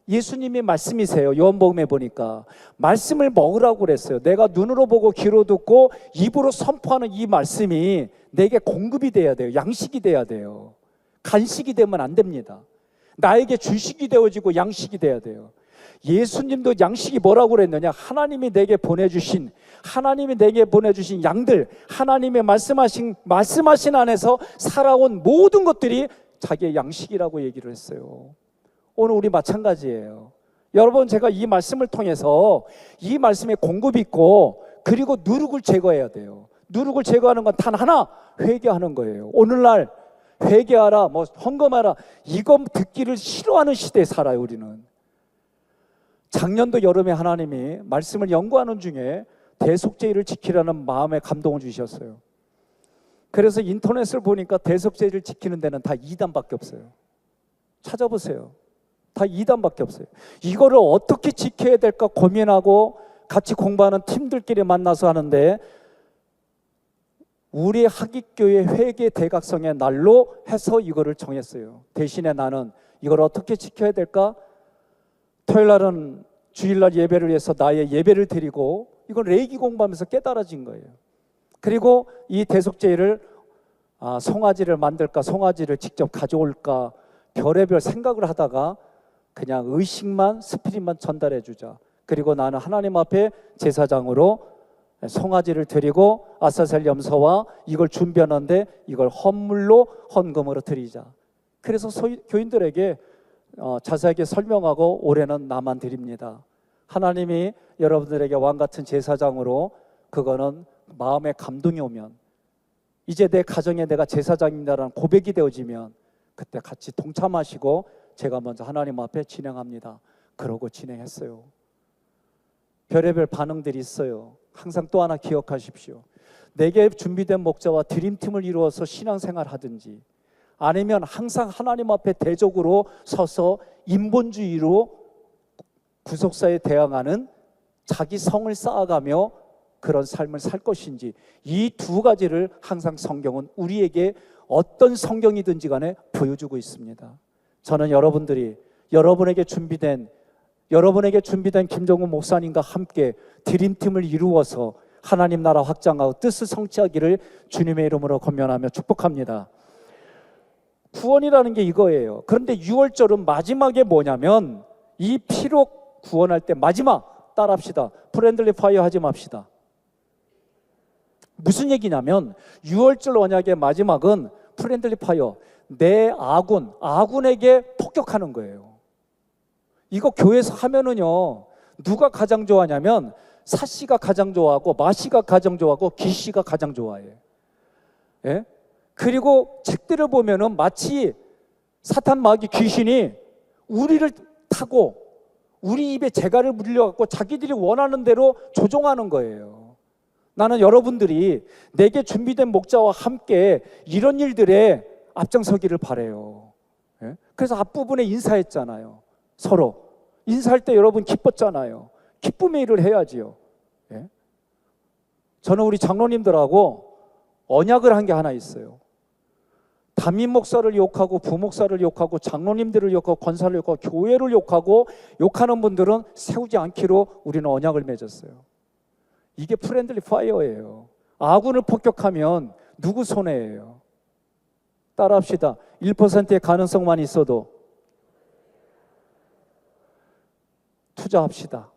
예수님이 말씀이세요. 요한복음에 보니까 말씀을 먹으라고 그랬어요. 내가 눈으로 보고 귀로 듣고 입으로 선포하는 이 말씀이 내게 공급이 돼야 돼요. 양식이 돼야 돼요. 간식이 되면 안 됩니다. 나에게 주식이 되어지고 양식이 돼야 돼요. 예수님도 양식이 뭐라고 그랬느냐? 하나님이 내게 보내주신 양들, 하나님의 말씀하신 안에서 살아온 모든 것들이 자기의 양식이라고 얘기를 했어요. 오늘 우리 마찬가지예요. 여러분, 제가 이 말씀을 통해서 이 말씀에 공급이 있고, 그리고 누룩을 제거해야 돼요. 누룩을 제거하는 건 단 하나, 회개하는 거예요. 오늘날 회개하라, 뭐 헌금하라, 이거 듣기를 싫어하는 시대에 살아요. 우리는. 작년도 여름에 하나님이 말씀을 연구하는 중에 대속죄를 지키라는 마음의 감동을 주셨어요. 그래서 인터넷을 보니까 대속죄를 지키는 데는 다 이단밖에 없어요. 찾아보세요. 다 이단밖에 없어요. 이거를 어떻게 지켜야 될까 고민하고 같이 공부하는 팀들끼리 만나서 하는데, 우리 학익교회 회개 대각성의 날로 해서 이거를 정했어요. 대신에 나는 이걸 어떻게 지켜야 될까? 토요일 날은 주일날 예배를 위해서 나의 예배를 드리고, 이건 레이기 공부하면서 깨달아진 거예요. 그리고 이 대속제를 송아지를 만들까, 송아지를 직접 가져올까, 별의별 생각을 하다가 그냥 의식만, 스피릿만 전달해 주자. 그리고 나는 하나님 앞에 제사장으로 송아지를 드리고 아사셀 염소와 이걸 준비하는데 이걸 헌물로, 헌금으로 드리자. 그래서 교인들에게 자세하게 설명하고 올해는 나만 드립니다. 하나님이 여러분들에게 왕같은 제사장으로, 그거는 마음의 감동이 오면, 이제 내 가정에 내가 제사장입니다라는 고백이 되어지면 그때 같이 동참하시고 제가 먼저 하나님 앞에 진행합니다. 그러고 진행했어요. 별의별 반응들이 있어요. 항상 또 하나 기억하십시오. 내게 준비된 목자와 드림팀을 이루어서 신앙생활 하든지, 아니면 항상 하나님 앞에 대적으로 서서 인본주의로 구속사에 대항하는 자기 성을 쌓아가며 그런 삶을 살 것인지, 이 두 가지를 항상 성경은 우리에게 어떤 성경이든지 간에 보여주고 있습니다. 저는 여러분에게 준비된 김정은 목사님과 함께 드림팀을 이루어서 하나님 나라 확장하고 뜻을 성취하기를 주님의 이름으로 권면하며 축복합니다. 구원이라는 게 이거예요. 그런데 6월절은 마지막에 뭐냐면, 이 피로 구원할 때 마지막, 따라합시다. 프렌들리 파이어 하지 맙시다. 무슨 얘기냐면 6월절 언약의 마지막은 프렌들리 파이어, 내 아군에게 폭격하는 거예요. 이거 교회에서 하면은요, 누가 가장 좋아하냐면 사씨가 가장 좋아하고 마씨가 가장 좋아하고 기씨가 가장 좋아해요. 예? 그리고 책들을 보면은 마치 사탄 마귀 귀신이 우리를 타고 우리 입에 재갈을 물려갖고 자기들이 원하는 대로 조종하는 거예요. 나는 여러분들이 내게 준비된 목자와 함께 이런 일들에 앞장서기를 바라요. 예? 그래서 앞부분에 인사했잖아요. 서로 인사할 때 여러분 기뻤잖아요. 기쁨의 일을 해야지요. 예? 저는 우리 장로님들하고 언약을 한 게 하나 있어요. 담임 목사를 욕하고 부목사를 욕하고 장로님들을 욕하고 권사를 욕하고 교회를 욕하고 욕하는 분들은 세우지 않기로 우리는 언약을 맺었어요. 이게 프렌들리 파이어예요. 아군을 폭격하면 누구 손해예요? 따라합시다. 1%의 가능성만 있어도 투자합시다.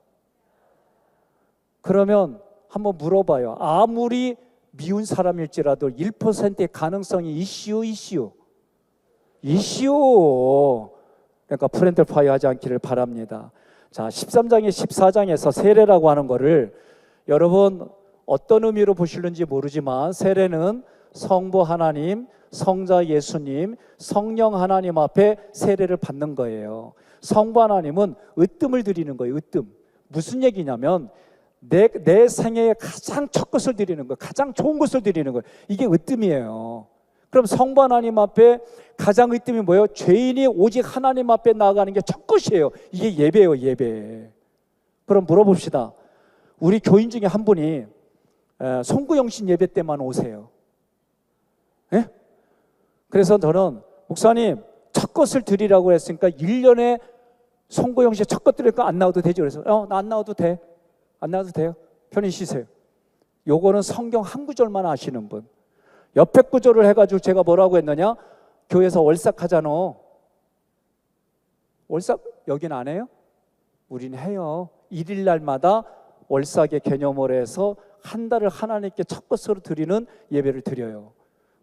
그러면 한번 물어봐요. 아무리 미운 사람일지라도 1%의 가능성이 이슈. 그러니까 프렌들 파이어 하지 않기를 바랍니다. 자, 13장에 14장에서 세례라고 하는 거를 여러분 어떤 의미로 보시는지 모르지만, 세례는 성부 하나님, 성자 예수님, 성령 하나님 앞에 세례를 받는 거예요. 성부 하나님은 으뜸을 드리는 거예요. 으뜸. 무슨 얘기냐면 내 생애에 가장 첫 것을 드리는 거예요. 가장 좋은 것을 드리는 거예요. 이게 으뜸이에요. 그럼 성부 하나님 앞에 가장 으뜸이 뭐예요? 죄인이 오직 하나님 앞에 나아가는 게 첫 것이에요. 이게 예배예요. 예배. 그럼 물어봅시다. 우리 교인 중에 한 분이 송구영신 예배 때만 오세요. 예? 그래서 저는 목사님 첫 것을 드리라고 했으니까 1년에 송구영신 첫 것 드리니까 안 나와도 되죠. 그래서 나 안 나와도 돼. 안 나와도 돼요. 편히 쉬세요. 요거는 성경 한 구절만 아시는 분. 옆에 구절을 해가지고 제가 뭐라고 했느냐? 교회에서 월삭 하잖아. 월삭 여긴 안 해요? 우린 해요. 1일 날마다 월삭의 개념으로 해서 한 달을 하나님께 첫 것으로 드리는 예배를 드려요.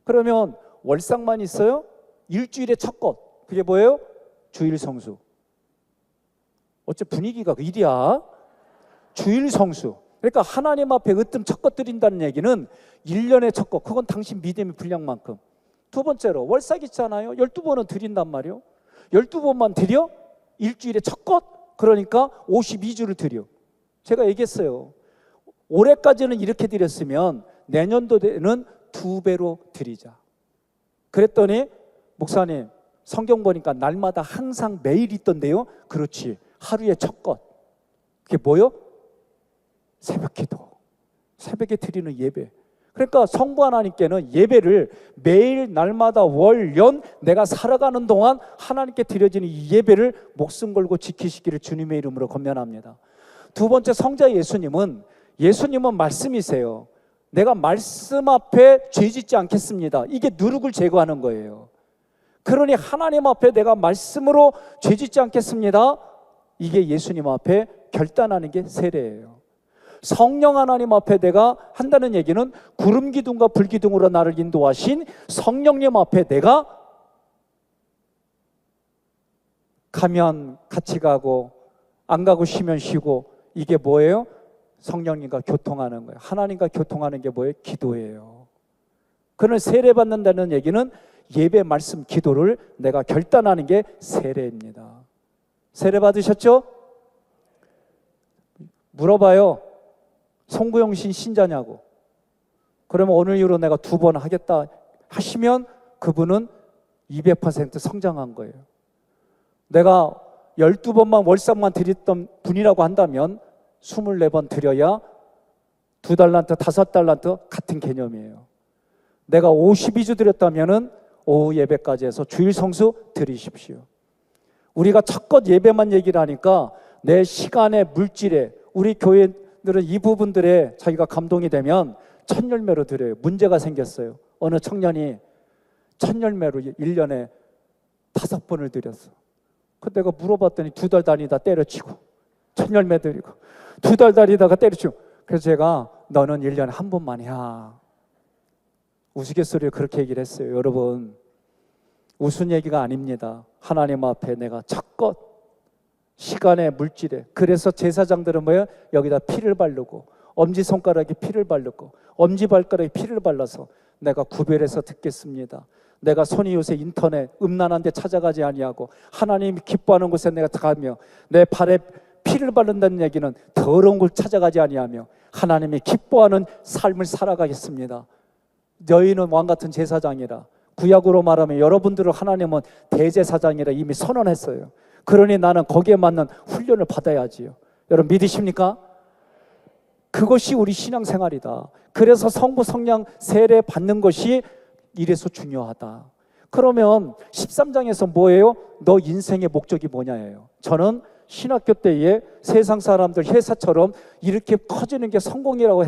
그러면 월삭만 있어요? 일주일의 첫 것. 그게 뭐예요? 주일 성수. 어째 분위기가 그 일이야? 주일 성수. 그러니까 하나님 앞에 으뜸 첫것 드린다는 얘기는 1년의 첫것, 그건 당신 믿음의 분량만큼. 두 번째로 월삭 있잖아요. 12번은 드린단 말이에요. 12번만 드려? 일주일에 첫것? 그러니까 52주를 드려. 제가 얘기했어요. 올해까지는 이렇게 드렸으면 내년도에는 2배로 드리자. 그랬더니 목사님 성경 보니까 날마다 항상 매일 있던데요. 그렇지. 하루에 첫것. 그게 뭐요? 새벽 기도. 새벽에 드리는 예배. 그러니까 성부 하나님께는 예배를 매일 날마다 월, 연 내가 살아가는 동안 하나님께 드려지는 이 예배를 목숨 걸고 지키시기를 주님의 이름으로 권면합니다. 두 번째, 성자 예수님은 말씀이세요. 내가 말씀 앞에 죄짓지 않겠습니다. 이게 누룩을 제거하는 거예요. 그러니 하나님 앞에 내가 말씀으로 죄짓지 않겠습니다. 이게 예수님 앞에 결단하는 게 세례예요. 성령 하나님 앞에 내가 한다는 얘기는 구름 기둥과 불 기둥으로 나를 인도하신 성령님 앞에 내가 가면 같이 가고 안 가고 쉬면 쉬고, 이게 뭐예요? 성령님과 교통하는 거예요. 하나님과 교통하는 게 뭐예요? 기도예요. 그는 세례 받는다는 얘기는 예배, 말씀, 기도를 내가 결단하는 게 세례입니다. 세례 받으셨죠? 물어봐요. 송구영 씨 신자냐고. 그러면 오늘 이후로 내가 2번 하겠다 하시면 그분은 200% 성장한 거예요. 내가 12번만 월삭만 드렸던 분이라고 한다면 24번 드려야 2달란트, 5달란트 같은 개념이에요. 내가 52주 드렸다면은 오후 예배까지 해서 주일 성수 드리십시오. 우리가 첫것 예배만 얘기를 하니까 내 시간에, 물질에, 우리 교회들은 이 부분들에 자기가 감동이 되면 첫 열매로 드려요. 문제가 생겼어요. 어느 청년이 첫 열매로 1년에 5번을 드렸어. 그 내가 물어봤더니 2달 다니다 때려치고 첫 열매 드리고 2달 다니다가 때려치고. 그래서 제가 너는 1년에 1번만 해. 우스갯소리로 그렇게 얘기를 했어요. 여러분, 웃은 얘기가 아닙니다. 하나님 앞에 내가 첫것, 시간에, 물질에. 그래서 제사장들은 뭐예요? 여기다 피를 바르고 엄지손가락에 피를 바르고 엄지발가락에 피를 발라서 내가 구별해서 듣겠습니다. 내가 손이 요새 인터넷 음란한 데 찾아가지 아니하고 하나님이 기뻐하는 곳에 내가 가며 내 발에 피를 바른다는 얘기는 더러운 걸 찾아가지 아니하며 하나님이 기뻐하는 삶을 살아가겠습니다. 너희는 왕같은 제사장이라. 구약으로 말하면 여러분들을 하나님은 대제사장이라 이미 선언했어요. 그러니 나는 거기에 맞는 훈련을 받아야지요. 여러분 믿으십니까? 그것이 우리 신앙생활이다. 그래서 성부 성령 세례 받는 것이 이래서 중요하다. 그러면 13장에서 뭐예요? 너 인생의 목적이 뭐냐예요. 저는 신학교 때에 세상 사람들 회사처럼 이렇게 커지는 게 성공이라고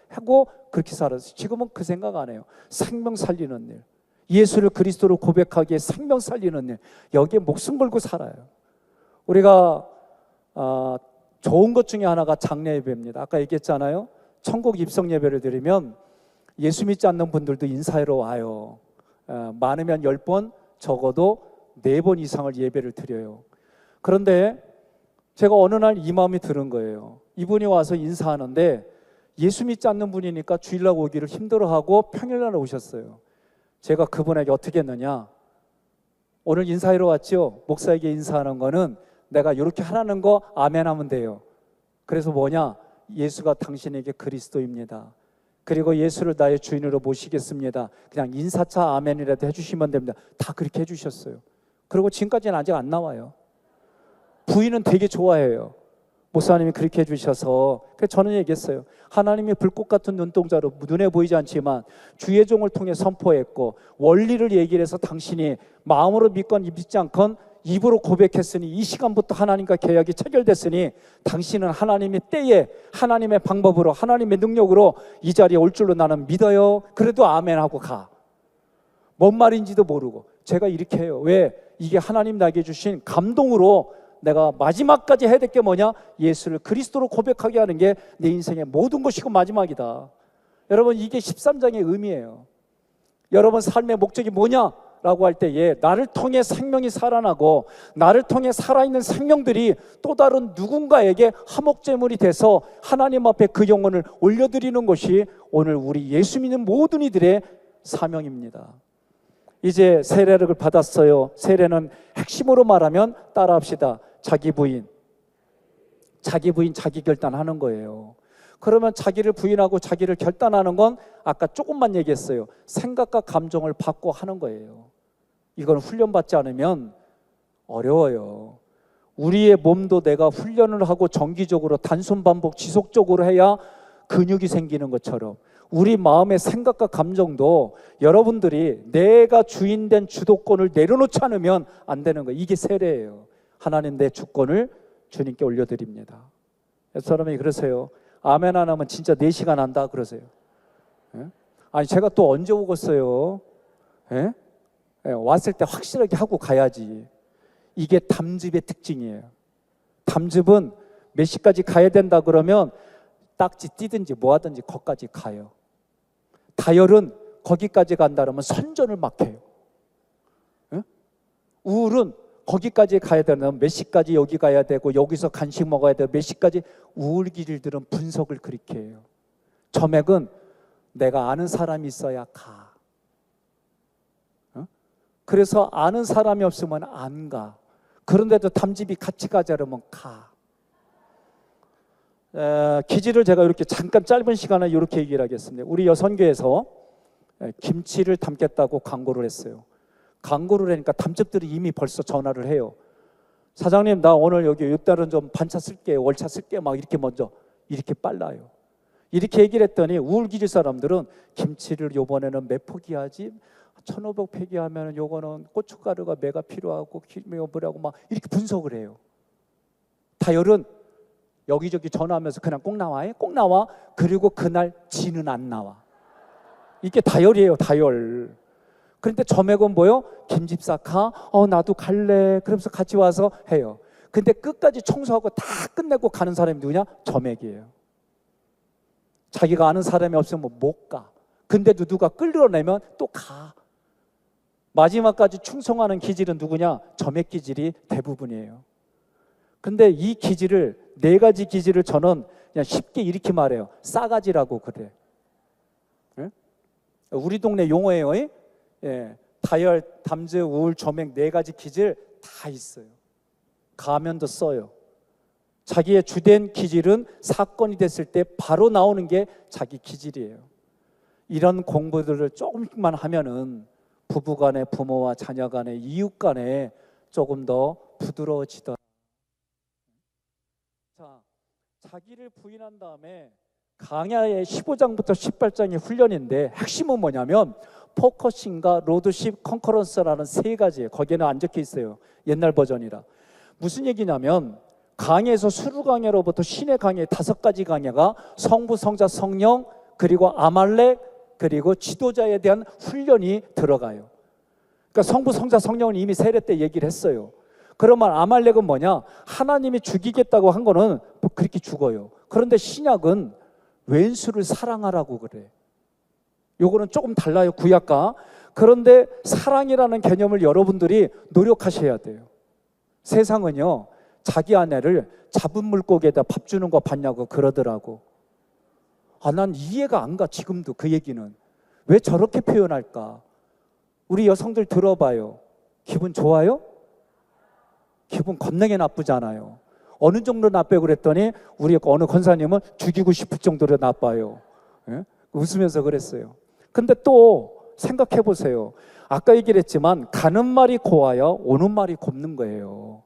하고 그렇게 살았어요. 지금은 그 생각 안 해요. 생명 살리는 일, 예수를 그리스도로 고백하기에 생명 살리는 일, 여기에 목숨 걸고 살아요. 우리가 좋은 것 중에 하나가 장례 예배입니다. 아까 얘기했잖아요. 천국 입성 예배를 드리면 예수 믿지 않는 분들도 인사하러 와요. 많으면 10번, 적어도 4번 이상을 예배를 드려요. 그런데 제가 어느 날 이 마음이 드는 거예요. 이분이 와서 인사하는데 예수 믿지 않는 분이니까 주일날 오기를 힘들어하고 평일날 오셨어요. 제가 그분에게 어떻게 했느냐, 오늘 인사하러 왔죠? 목사에게 인사하는 거는 내가 이렇게 하라는 거 아멘 하면 돼요. 그래서 뭐냐, 예수가 당신에게 그리스도입니다. 그리고 예수를 나의 주인으로 모시겠습니다. 그냥 인사차 아멘이라도 해주시면 됩니다. 다 그렇게 해주셨어요. 그리고 지금까지는 아직 안 나와요. 부인은 되게 좋아해요. 목사님이 그렇게 해주셔서. 그래서 저는 얘기했어요. 하나님이 불꽃 같은 눈동자로 눈에 보이지 않지만 주의 종을 통해 선포했고 원리를 얘기를 해서 당신이 마음으로 믿건 믿지 않건 입으로 고백했으니 이 시간부터 하나님과 계약이 체결됐으니 당신은 하나님의 때에 하나님의 방법으로 하나님의 능력으로 이 자리에 올 줄로 나는 믿어요. 그래도 아멘하고 가. 뭔 말인지도 모르고. 제가 이렇게 해요. 왜? 이게 하나님 나에게 주신 감동으로 내가 마지막까지 해야 될 게 뭐냐? 예수를 그리스도로 고백하게 하는 게 내 인생의 모든 것이고 마지막이다. 여러분, 이게 13장의 의미예요. 여러분 삶의 목적이 뭐냐? 라고 할 때에 나를 통해 생명이 살아나고 나를 통해 살아있는 생명들이 또 다른 누군가에게 화목제물이 돼서 하나님 앞에 그 영혼을 올려드리는 것이 오늘 우리 예수 믿는 모든 이들의 사명입니다. 이제 세례를 받았어요. 세례는 핵심으로 말하면 따라합시다. 자기 부인, 자기 결단하는 거예요. 그러면 자기를 부인하고 자기를 결단하는 건 아까 조금만 얘기했어요. 생각과 감정을 받고 하는 거예요. 이건 훈련받지 않으면 어려워요. 우리의 몸도 내가 훈련을 하고 정기적으로 단순 반복 지속적으로 해야 근육이 생기는 것처럼 우리 마음의 생각과 감정도 여러분들이 내가 주인된 주도권을 내려놓지 않으면 안 되는 거예요. 이게 세례예요. 하나님 내 주권을 주님께 올려드립니다. 사람이 그러세요. 아멘 안 하면 진짜 4시간 한다 그러세요. 예? 아니 제가 또 언제 오겠어요? 예? 예, 왔을 때 확실하게 하고 가야지. 이게 담즙의 특징이에요. 담즙은 몇 시까지 가야 된다 그러면 딱지 띄든지 뭐 하든지 거기까지 가요. 다혈은 거기까지 간다 그러면 선전을 막 해요. 예? 우울은 거기까지 가야 되면 몇 시까지 여기 가야 되고 여기서 간식 먹어야 되고 몇 시까지 우울기질들은 분석을 그렇게 해요. 점액은 내가 아는 사람이 있어야 가. 그래서 아는 사람이 없으면 안 가. 그런데도 담즙이 같이 가자 그러면 가. 기질을 제가 이렇게 잠깐 짧은 시간에 이렇게 얘기를 하겠습니다. 우리 여선교에서 김치를 담겠다고 광고를 했어요. 광고를 하니까 담즙들이 이미 벌써 전화를 해요. 사장님 나 오늘 여기 이달은 좀 반차 쓸게 월차 쓸게 막 이렇게 먼저 이렇게 빨라요. 이렇게 얘기를 했더니 우울기질 사람들은 김치를 요번에는 몇 포기 하지? 1,500포기 하면 요거는 고춧가루가 매가 필요하고 뭐라고 막 이렇게 분석을 해요. 다혈은 여기저기 전화하면서 그냥 꼭 나와 꼭 나와. 그리고 그날 지는 안 나와. 이게 다혈이에요. 다혈. 그런데 점액은 뭐요? 김집사 가? 나도 갈래. 그러면서 같이 와서 해요. 근데 끝까지 청소하고 다 끝내고 가는 사람이 누구냐? 점액이에요. 자기가 아는 사람이 없으면 못 가. 근데도 누가 끌어내면 또 가. 마지막까지 충성하는 기질은 누구냐? 점액 기질이 대부분이에요. 근데 이 기질을 4가지 기질을 저는 그냥 쉽게 이렇게 말해요. 싸가지라고 그래. 예? 우리 동네 용어예요. 예, 다혈, 담즙, 우울, 점액 4가지 기질 다 있어요. 가면도 써요. 자기의 주된 기질은 사건이 됐을 때 바로 나오는 게 자기 기질이에요. 이런 공부들을 조금만 하면은 부부간에, 부모와 자녀간에, 이웃간에 조금 더 부드러워지더라. 자, 자기를 부인한 다음에 강야의 15장부터 18장의 훈련인데 핵심은 뭐냐면 포커싱과 로드십 컨커런스라는 3가지예요. 거기에는 안 적혀 있어요. 옛날 버전이라. 무슨 얘기냐면 강야에서 수루 강야로부터 신의 강야 5가지 강야가 성부, 성자, 성령 그리고 아말렉 그리고 지도자에 대한 훈련이 들어가요. 그러니까 성부, 성자, 성령은 이미 세례 때 얘기를 했어요. 그러면 아말렉은 뭐냐? 하나님이 죽이겠다고 한 거는 그렇게 죽어요. 그런데 신약은 왼수를 사랑하라고 그래. 요거는 조금 달라요, 구약과. 그런데 사랑이라는 개념을 여러분들이 노력하셔야 돼요. 세상은요, 자기 아내를 잡은 물고기에다 밥 주는 거 봤냐고 그러더라고. 난 이해가 안 가, 지금도 그 얘기는. 왜 저렇게 표현할까? 우리 여성들 들어봐요. 기분 좋아요? 기분 겁나게 나쁘잖아요. 어느 정도 나빠요 그랬더니 우리 어느 권사님은 죽이고 싶을 정도로 나빠요. 예? 웃으면서 그랬어요. 근데 또 생각해 보세요. 아까 얘기를 했지만 가는 말이 고와야 오는 말이 곱는 거예요.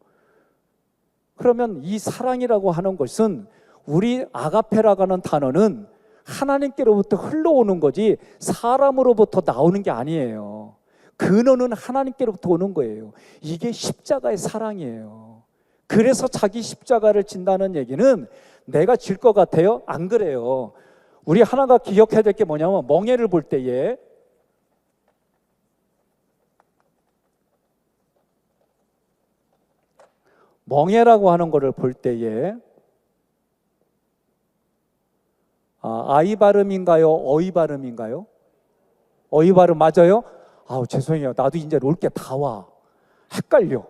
그러면 이 사랑이라고 하는 것은 우리 아가페라고 하는 단어는 하나님께로부터 흘러오는 거지 사람으로부터 나오는 게 아니에요. 근원은 하나님께로부터 오는 거예요. 이게 십자가의 사랑이에요. 그래서 자기 십자가를 진다는 얘기는 내가 질 것 같아요? 안 그래요. 우리 하나가 기억해야 될 게 뭐냐면 멍에를 볼 때에 멍에라고 하는 거를 볼 때에 아이 발음인가요? 어이 발음인가요? 어이 발음 맞아요? 아우 죄송해요. 나도 이제 올 게 다 와. 헷갈려.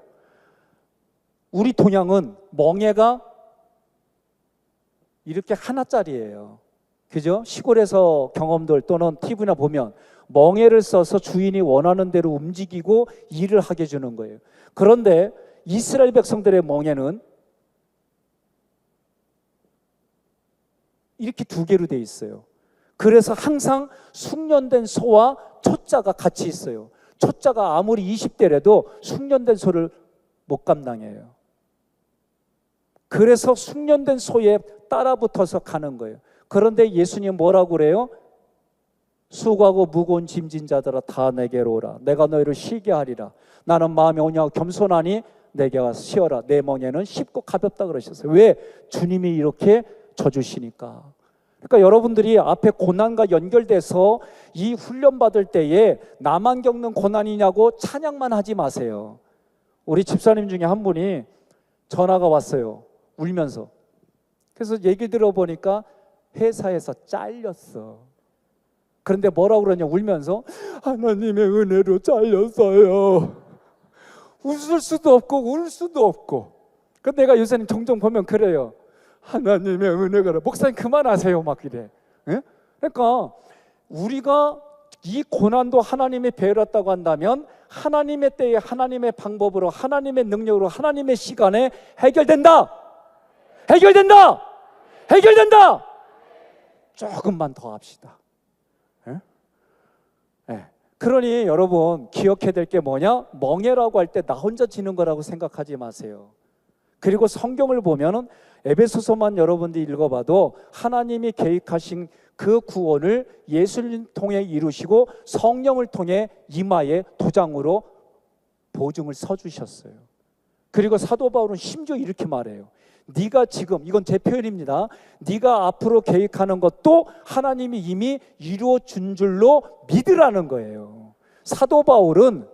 우리 동양은 멍에가 이렇게 하나짜리예요. 그죠? 시골에서 경험들 또는 TV나 보면 멍에를 써서 주인이 원하는 대로 움직이고 일을 하게 해주는 거예요. 그런데 이스라엘 백성들의 멍에는 이렇게 두 개로 돼 있어요. 그래서 항상 숙련된 소와 초짜가 같이 있어요. 초짜가 아무리 20대라도 숙련된 소를 못 감당해요. 그래서 숙련된 소에 따라붙어서 가는 거예요. 그런데 예수님 뭐라고 그래요? 수고하고 무거운 짐진 자들아 다 내게로 오라. 내가 너희를 쉬게 하리라. 나는 마음이 온유하고 겸손하니 내게 와서 쉬어라. 내 멍에는 쉽고 가볍다 그러셨어요. 왜? 주님이 이렇게 져주시니까. 그러니까 여러분들이 앞에 고난과 연결돼서 이 훈련 받을 때에 나만 겪는 고난이냐고 찬양만 하지 마세요. 우리 집사님 중에 한 분이 전화가 왔어요. 울면서. 그래서 얘기 들어보니까 회사에서 잘렸어. 그런데 뭐라고 그러냐 울면서 하나님의 은혜로 잘렸어요. 웃을 수도 없고 울 수도 없고. 근데 내가 요새는 종종 보면 그래요. 하나님의 은혜가 목사님 그만하세요 막 이래. 예? 그러니까 우리가 이 고난도 하나님이 배렸다고 한다면 하나님의 때에 하나님의 방법으로 하나님의 능력으로 하나님의 시간에 해결된다. 해결된다. 해결된다. 조금만 더 합시다. 예? 예. 그러니 여러분 기억해야 될 게 뭐냐? 멍해라고 할 때 나 혼자 지는 거라고 생각하지 마세요. 그리고 성경을 보면은 에베소서만 여러분들이 읽어봐도 하나님이 계획하신 그 구원을 예수님 통해 이루시고 성령을 통해 이마에 도장으로 보증을 서주셨어요. 그리고 사도 바울은 심지어 이렇게 말해요. 네가 지금, 이건 제 표현입니다. 네가 앞으로 계획하는 것도 하나님이 이미 이루어 준 줄로 믿으라는 거예요. 사도 바울은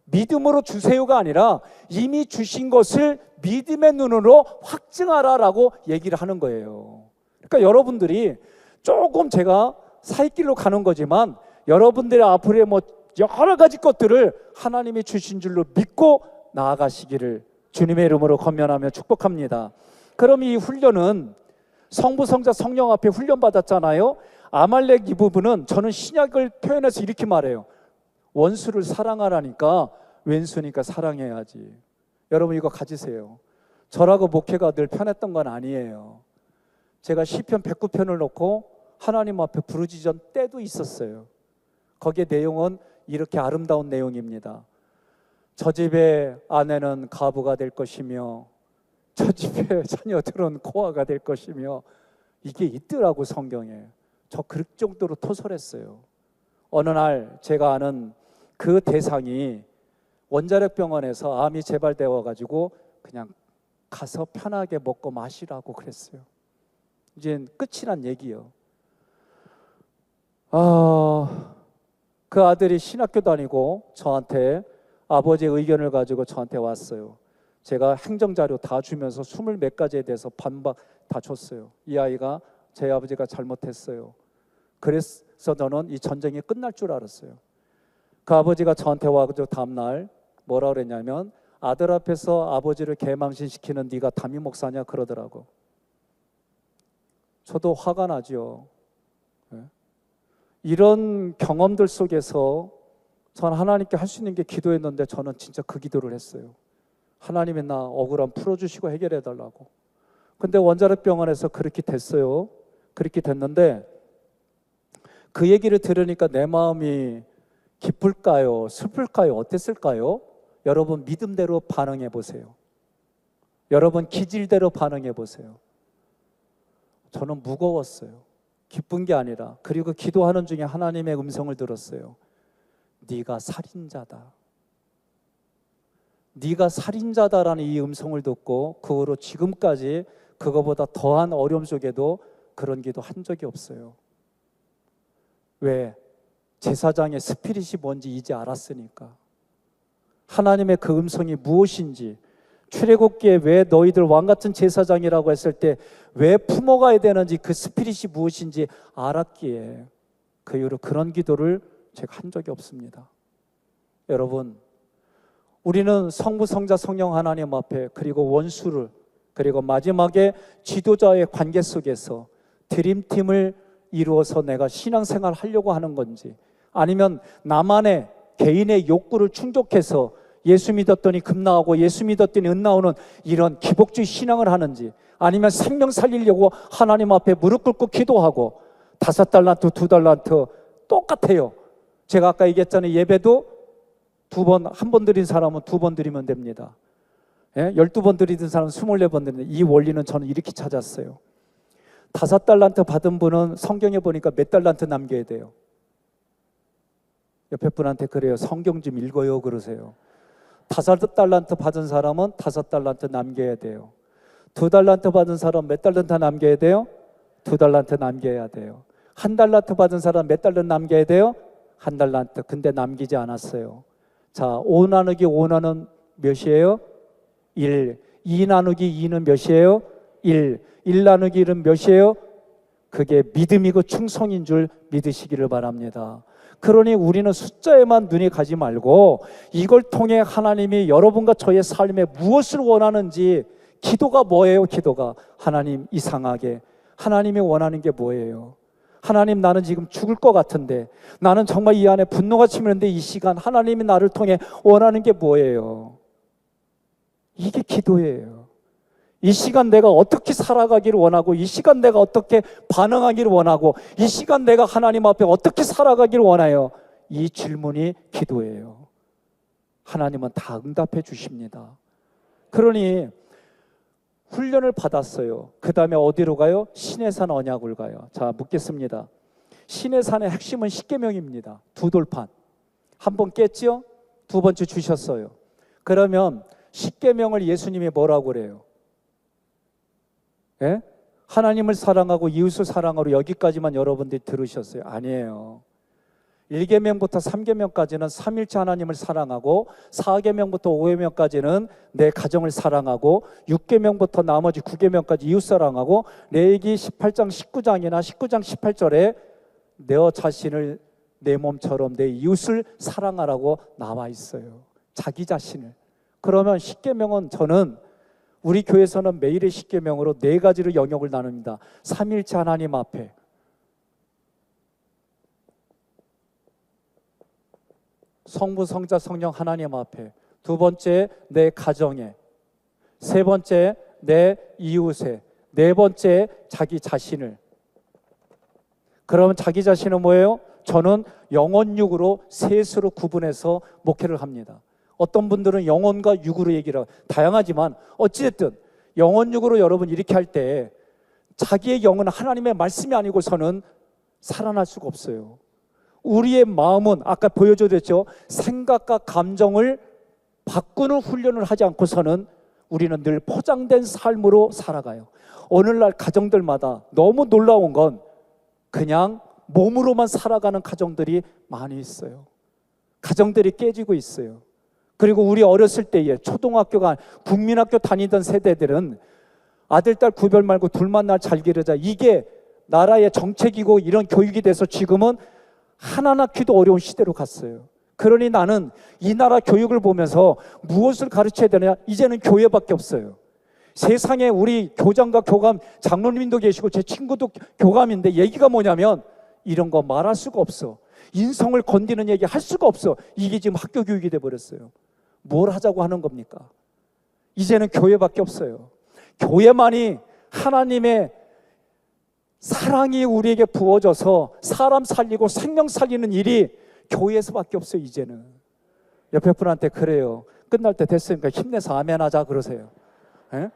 믿음으로 주세요가 아니라 이미 주신 것을 믿음의 눈으로 확증하라라고 얘기를 하는 거예요. 그러니까 여러분들이 조금 제가 사이길로 가는 거지만 여러분들의 앞으로의 뭐 여러 가지 것들을 하나님이 주신 줄로 믿고 나아가시기를 주님의 이름으로 권면하며 축복합니다. 그럼 이 훈련은 성부, 성자, 성령 앞에 훈련 받았잖아요. 아말렉 이 부분은 저는 신약을 표현해서 이렇게 말해요. 원수를 사랑하라니까 왼수니까 사랑해야지. 여러분 이거 가지세요. 저라고 목회가 늘 편했던 건 아니에요. 제가 시편 109편을 놓고 하나님 앞에 부르짖은 때도 있었어요. 거기에 내용은 이렇게 아름다운 내용입니다. 저 집의 아내는 가부가 될 것이며 저 집의 자녀들은 고아가 될 것이며 이게 있더라고 성경에. 저 그 정도로 토설했어요. 어느 날 제가 아는 그 대상이 원자력 병원에서 암이 재발되어 가지고 그냥 가서 편하게 먹고 마시라고 그랬어요. 이제 끝이 난 얘기예요. 그 아들이 신학교 다니고 저한테 아버지의 의견을 가지고 저한테 왔어요. 제가 행정자료 다 주면서 20몇 가지에 대해서 반박 다 줬어요. 이 아이가 제 아버지가 잘못했어요. 그래서 저는 이 전쟁이 끝날 줄 알았어요. 그 아버지가 저한테 와가지고 다음날 뭐라 그랬냐면 아들 앞에서 아버지를 개망신시키는 네가 담임 목사냐 그러더라고. 저도 화가 나죠. 이런 경험들 속에서 전 하나님께 할 수 있는 게 기도했는데 저는 진짜 그 기도를 했어요. 하나님이 나 억울함 풀어주시고 해결해 달라고. 근데 원자력 병원에서 그렇게 됐어요. 그렇게 됐는데 그 얘기를 들으니까 내 마음이 기쁠까요? 슬플까요? 어땠을까요? 여러분 믿음대로 반응해 보세요. 여러분 기질대로 반응해 보세요. 저는 무거웠어요. 기쁜 게 아니라. 그리고 기도하는 중에 하나님의 음성을 들었어요. 네가 살인자다. 네가 살인자다라는 이 음성을 듣고 그 후로 지금까지 그거보다 더한 어려움 속에도 그런 기도 한 적이 없어요. 왜? 제사장의 스피릿이 뭔지 이제 알았으니까. 하나님의 그 음성이 무엇인지, 출애굽기에 왜 너희들 왕같은 제사장이라고 했을 때 왜 품어가야 되는지 그 스피릿이 무엇인지 알았기에 그 이후로 그런 기도를 제가 한 적이 없습니다. 여러분, 우리는 성부, 성자, 성령 하나님 앞에, 그리고 원수를, 그리고 마지막에 지도자의 관계 속에서 드림팀을 이루어서 내가 신앙생활 하려고 하는 건지, 아니면 나만의 개인의 욕구를 충족해서 예수 믿었더니 금 나오고 예수 믿었더니 은 나오는 이런 기복주의 신앙을 하는지, 아니면 생명 살리려고 하나님 앞에 무릎 꿇고 기도하고 5달란트, 2달란트 똑같아요. 제가 아까 얘기했잖아요. 예배도 2번, 한 번 드린 사람은 2번 드리면 됩니다. 12번 드리던 사람은 24번 드립니다. 이 원리는 저는 이렇게 찾았어요. 5달란트 받은 분은 성경에 보니까 몇 달란트 남겨야 돼요? 옆에 분한테 그래요. 성경 좀 읽어요 그러세요. 5달란트 받은 사람은 5달란트 남겨야 돼요. 2달란트 받은 사람 몇 달란트 남겨야 돼요? 2달란트 남겨야 돼요. 1달란트 받은 사람 몇 달란트 남겨야 돼요? 1달란트. 근데 남기지 않았어요. 자, 5 나누기 5는 몇이에요? 1. 2 나누기 2는 몇이에요? 1. 1 나누기 1은 몇이에요? 그게 믿음이고 충성인 줄 믿으시기를 바랍니다. 그러니 우리는 숫자에만 눈이 가지 말고 이걸 통해 하나님이 여러분과 저의 삶에 무엇을 원하는지, 기도가 뭐예요? 기도가 하나님, 이상하게 하나님이 원하는 게 뭐예요? 하나님, 나는 지금 죽을 것 같은데, 나는 정말 이 안에 분노가 치밀는데 이 시간 하나님이 나를 통해 원하는 게 뭐예요? 이게 기도예요. 이 시간 내가 어떻게 살아가기를 원하고, 이 시간 내가 어떻게 반응하기를 원하고, 이 시간 내가 하나님 앞에 어떻게 살아가기를 원해요? 이 질문이 기도예요. 하나님은 다 응답해 주십니다. 그러니 훈련을 받았어요. 그 다음에 어디로 가요? 시내산 언약을 가요. 자, 묻겠습니다. 시내산의 핵심은 십계명입니다. 2돌판. 한 번 깼죠? 2번째 주셨어요. 그러면 십계명을 예수님이 뭐라고 그래요? 예? 하나님을 사랑하고 이웃을 사랑하고, 여기까지만 여러분들이 들으셨어요? 아니에요. 1계명부터 3계명까지는 삼일체 하나님을 사랑하고, 4계명부터 5계명까지는 내 가정을 사랑하고, 6계명부터 나머지 9계명까지 이웃 사랑하고, 레위기 18장 19장이나 19장 18절에 내 자신을 내 몸처럼 내 이웃을 사랑하라고 나와 있어요. 자기 자신을. 그러면 10계명은, 저는 우리 교회에서는 매일의 10계명으로 4가지로 영역을 나눕니다. 삼일체 하나님 앞에, 성부, 성자, 성령 하나님 앞에, 2번째 내 가정에, 3번째 내 이웃에, 4번째 자기 자신을. 그러면 자기 자신은 뭐예요? 저는 영혼 육으로 셋으로 구분해서 목회를 합니다. 어떤 분들은 영혼과 육으로 얘기를 하고, 다양하지만 어찌됐든 영혼 육으로 여러분 이렇게 할 때 자기의 영은 하나님의 말씀이 아니고서는 살아날 수가 없어요. 우리의 마음은 아까 보여줘드렸죠. 생각과 감정을 바꾸는 훈련을 하지 않고서는 우리는 늘 포장된 삶으로 살아가요. 오늘날 가정들마다 너무 놀라운 건 그냥 몸으로만 살아가는 가정들이 많이 있어요. 가정들이 깨지고 있어요. 그리고 우리 어렸을 때에 초등학교가 국민학교 다니던 세대들은 아들, 딸 구별 말고 둘만 날 잘 기르자, 이게 나라의 정책이고 이런 교육이 돼서 지금은 하나 낳기도 어려운 시대로 갔어요. 그러니 나는 이 나라 교육을 보면서 무엇을 가르쳐야 되느냐? 이제는 교회밖에 없어요. 세상에 우리 교장과 교감, 장로님도 계시고 제 친구도 교감인데 얘기가 뭐냐면 이런 거 말할 수가 없어. 인성을 건드리는 얘기 할 수가 없어. 이게 지금 학교 교육이 돼버렸어요. 뭘 하자고 하는 겁니까? 이제는 교회밖에 없어요. 교회만이 하나님의 사랑이 우리에게 부어져서 사람 살리고 생명 살리는 일이 교회에서밖에 없어요. 이제는. 옆에 분한테 그래요. 끝날 때 됐으니까 힘내서 아멘 하자 그러세요. 에?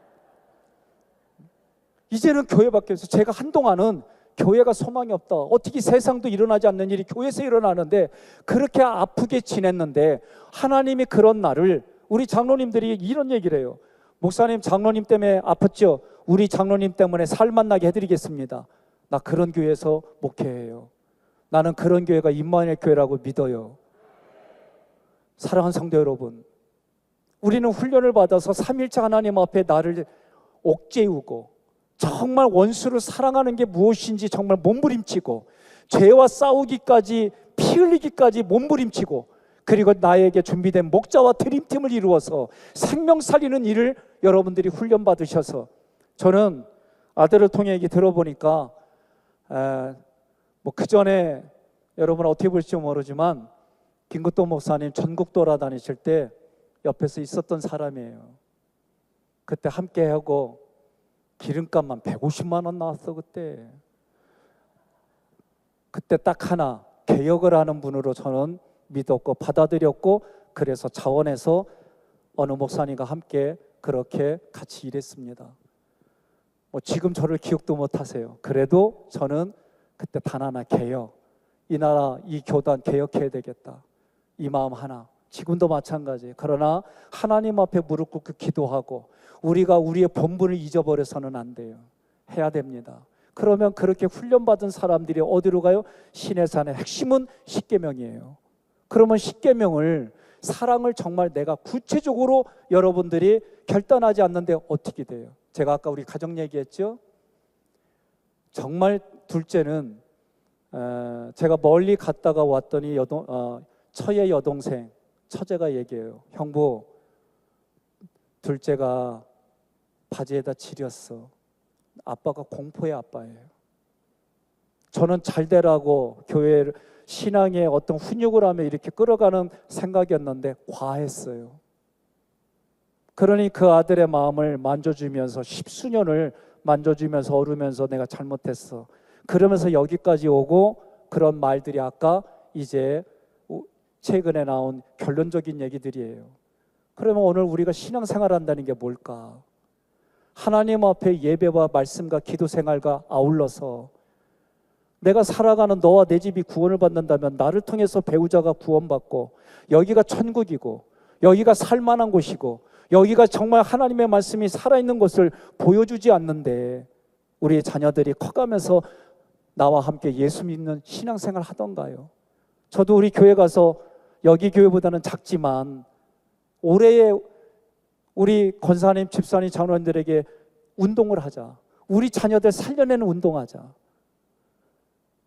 이제는 교회밖에 없어요. 제가 한동안은 교회가 소망이 없다, 어떻게 세상도 일어나지 않는 일이 교회에서 일어나는데, 그렇게 아프게 지냈는데 하나님이 그런 날을, 우리 장로님들이 이런 얘기를 해요. 목사님, 장로님 때문에 아팠죠? 우리 장로님 때문에 살만나게 해드리겠습니다. 나 그런 교회에서 목회해요. 나는 그런 교회가 임마누엘 교회라고 믿어요. 사랑하는 성도 여러분, 우리는 훈련을 받아서 삼일체 하나님 앞에 나를 옥죄우고, 정말 원수를 사랑하는 게 무엇인지 정말 몸부림치고, 죄와 싸우기까지, 피 흘리기까지 몸부림치고, 그리고 나에게 준비된 목자와 드림팀을 이루어서 생명 살리는 일을 여러분들이 훈련받으셔서, 저는 아들을 통해 얘기 들어보니까 뭐 그 전에 여러분 어떻게 볼지 모르지만 김국도 목사님 전국 돌아다니실 때 옆에서 있었던 사람이에요. 그때 함께 하고 기름값만 150만 원 나왔어. 그때 딱 하나 개혁을 하는 분으로 저는 믿었고 받아들였고, 그래서 자원해서 어느 목사님과 함께 그렇게 같이 일했습니다. 뭐 지금 저를 기억도 못 하세요. 그래도 저는 그때 단 하나 개혁, 이 나라 이 교단 개혁해야 되겠다, 이 마음 하나. 지금도 마찬가지. 그러나 하나님 앞에 무릎 꿇고 기도하고 우리가 우리의 본분을 잊어버려서는 안 돼요. 해야 됩니다. 그러면 그렇게 훈련받은 사람들이 어디로 가요? 시내산의 핵심은 십계명이에요. 그러면 십계명을, 사랑을 정말 내가 구체적으로 여러분들이 결단하지 않는데 어떻게 돼요? 제가 아까 우리 가정 얘기했죠? 정말 둘째는 제가 멀리 갔다가 왔더니 처의 여동생 처제가 얘기해요. 형부, 둘째가 바지에다 지렸어. 아빠가 공포의 아빠예요. 저는 잘 되라고 교회 신앙의 어떤 훈육을 하며 이렇게 끌어가는 생각이었는데 과했어요. 그러니 그 아들의 마음을 만져주면서 십수년을 만져주면서 어루면서 내가 잘못했어, 그러면서 여기까지 오고, 그런 말들이 아까 이제 최근에 나온 결론적인 얘기들이에요. 그러면 오늘 우리가 신앙생활한다는 게 뭘까? 하나님 앞에 예배와 말씀과 기도 생활과 아울러서 내가 살아가는 너와 내 집이 구원을 받는다면 나를 통해서 배우자가 구원받고, 여기가 천국이고 여기가 살만한 곳이고 여기가 정말 하나님의 말씀이 살아있는 것을 보여주지 않는데 우리 자녀들이 커가면서 나와 함께 예수 믿는 신앙생활 하던가요? 저도 우리 교회 가서, 여기 교회보다는 작지만 올해에 우리 권사님, 집사님, 장로님들에게 운동을 하자. 우리 자녀들 살려내는 운동하자.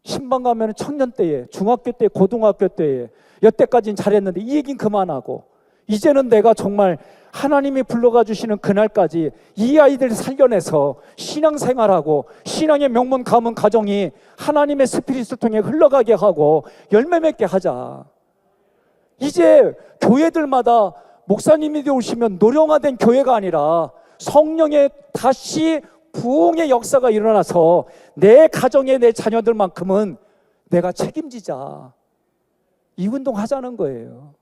신방 가면 청년 때에, 중학교 때, 고등학교 때에 여태까지는 잘했는데 이 얘기는 그만하고 이제는 내가 정말 하나님이 불러가 주시는 그날까지 이 아이들 살려내서 신앙생활하고 신앙의 명문 가문 가정이 하나님의 스피릿을 통해 흘러가게 하고 열매 맺게 하자. 이제 교회들마다 목사님이 오시면 노령화된 교회가 아니라 성령의 다시 부흥의 역사가 일어나서 내 가정에 내 자녀들만큼은 내가 책임지자, 이 운동 하자는 거예요.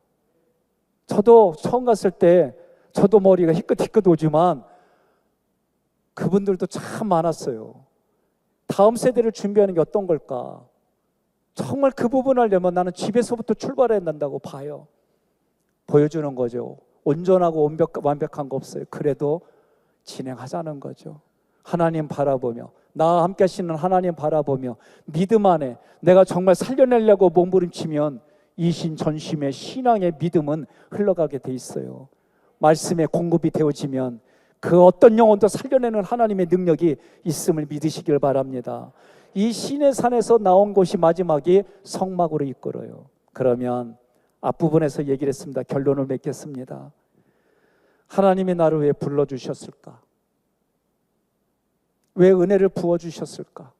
저도 처음 갔을 때 저도 머리가 희끗희끗 오지만 그분들도 참 많았어요. 다음 세대를 준비하는 게 어떤 걸까? 정말 그 부분을 하려면 나는 집에서부터 출발해야 된다고 봐요. 보여주는 거죠. 온전하고 완벽한 거 없어요. 그래도 진행하자는 거죠. 하나님 바라보며, 나와 함께 하시는 하나님 바라보며 믿음 안에 내가 정말 살려내려고 몸부림치면 이신전심의 신앙의 믿음은 흘러가게 돼 있어요. 말씀의 공급이 되어지면 그 어떤 영혼도 살려내는 하나님의 능력이 있음을 믿으시길 바랍니다. 이 시내산에서 나온 것이 마지막이 성막으로 이끌어요. 그러면 앞부분에서 얘기를 했습니다. 결론을 맺겠습니다. 하나님이 나를 왜 불러주셨을까? 왜 은혜를 부어주셨을까?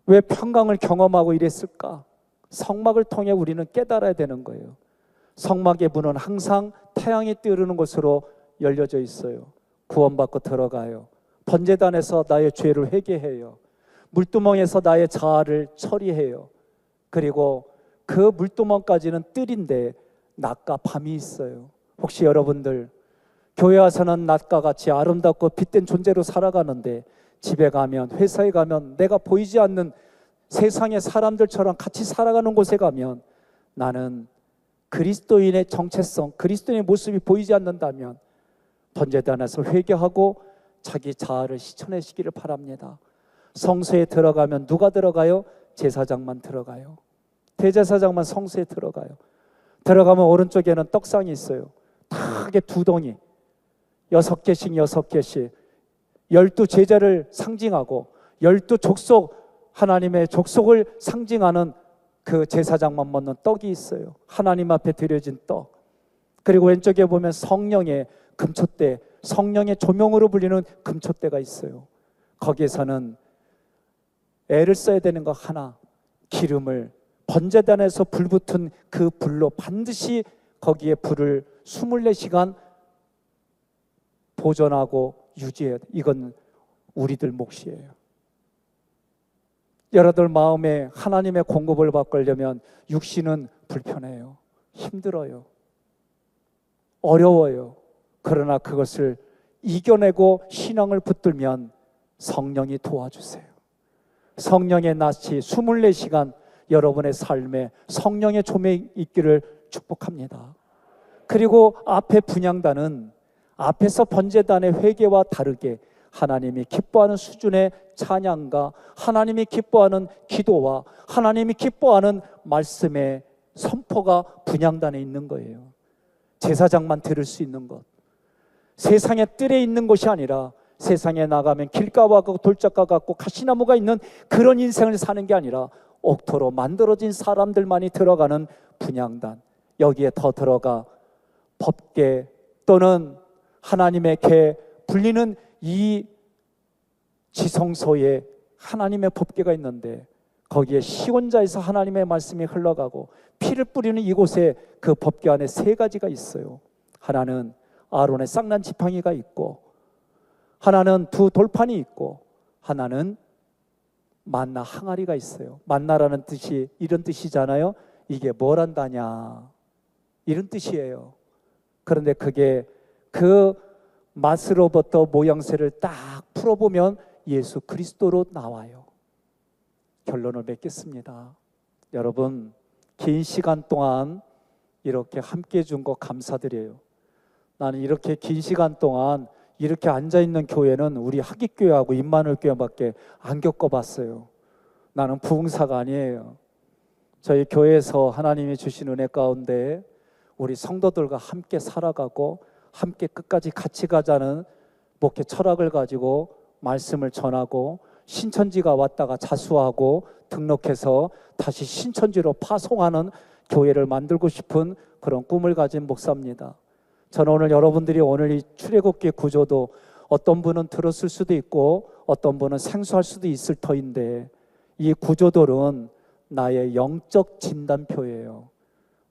왜 평강을 경험하고 이랬을까? 성막을 통해 우리는 깨달아야 되는 거예요. 성막의 문은 항상 태양이 뜨는 곳으로 열려져 있어요. 구원받고 들어가요. 번제단에서 나의 죄를 회개해요. 물두멍에서 나의 자아를 처리해요. 그리고 그 물두멍까지는 뜰인데 낮과 밤이 있어요. 혹시 여러분들 교회 와서는 낮과 같이 아름답고 빛된 존재로 살아가는데 집에 가면, 회사에 가면 내가 보이지 않는 세상의 사람들처럼 같이 살아가는 곳에 가면 나는 그리스도인의 정체성, 그리스도인의 모습이 보이지 않는다면 번제단에서 회개하고 자기 자아를 씻어내시기를 바랍니다. 성소에 들어가면 누가 들어가요? 제사장만 들어가요. 대제사장만 성소에 들어가요. 들어가면 오른쪽에는 떡상이 있어요. 크게 두 덩이, 6개씩 12 제자를 상징하고 12 족속, 하나님의 족속을 상징하는 그 제사장만 먹는 떡이 있어요. 하나님 앞에 드려진 떡. 그리고 왼쪽에 보면 성령의 금촛대, 성령의 조명으로 불리는 금촛대가 있어요. 거기에서는 애를 써야 되는 거 하나, 기름을 번제단에서 불 붙은 그 불로 반드시 거기에 불을 24시간 보존하고 유지해야 돼. 이건 우리들 몫이에요. 여러분들 마음에 하나님의 공급을 받으려면 육신은 불편해요. 힘들어요. 어려워요. 그러나 그것을 이겨내고 신앙을 붙들면 성령이 도와주세요. 성령의 낯이 24시간 여러분의 삶에 성령의 조명이 있기를 축복합니다. 그리고 앞에 분향단은 앞에서 번제단의 회개와 다르게 하나님이 기뻐하는 수준의 찬양과 하나님이 기뻐하는 기도와 하나님이 기뻐하는 말씀의 선포가 분향단에 있는 거예요. 제사장만 들을 수 있는 것. 세상의 뜰에 있는 것이 아니라 세상에 나가면 길가와 같고 돌짝과 같고 가시나무가 있는 그런 인생을 사는 게 아니라 옥토로 만들어진 사람들만이 들어가는 분향단. 여기에 더 들어가 법궤 또는 하나님의 궤 불리는 이 지성소에 하나님의 법궤가 있는데 거기에 시온자에서 하나님의 말씀이 흘러가고 피를 뿌리는 이곳에 그 법궤 안에 3가지가 있어요. 하나는 아론의 쌍난 지팡이가 있고, 하나는 2 돌판이 있고, 하나는 만나 항아리가 있어요. 만나라는 뜻이 이런 뜻이잖아요. 이게 뭘 한다냐 이런 뜻이에요. 그런데 그게 그 맛으로부터 모양새를 딱 풀어보면 예수 그리스도로 나와요. 결론을 맺겠습니다. 여러분, 긴 시간 동안 이렇게 함께 해준 거 감사드려요. 나는 이렇게 긴 시간 동안 이렇게 앉아있는 교회는 우리 하깃교회하고 임마누엘교회밖에 안 겪어봤어요. 나는 부흥사가 아니에요. 저희 교회에서 하나님이 주신 은혜 가운데 우리 성도들과 함께 살아가고 함께 끝까지 같이 가자는 목회 철학을 가지고 말씀을 전하고 신천지가 왔다가 자수하고 등록해서 다시 신천지로 파송하는 교회를 만들고 싶은 그런 꿈을 가진 목사입니다. 저는 오늘 여러분들이 오늘 이 출애굽기 구조도 어떤 분은 들었을 수도 있고 어떤 분은 생소할 수도 있을 터인데 이 구조들은 나의 영적 진단표예요.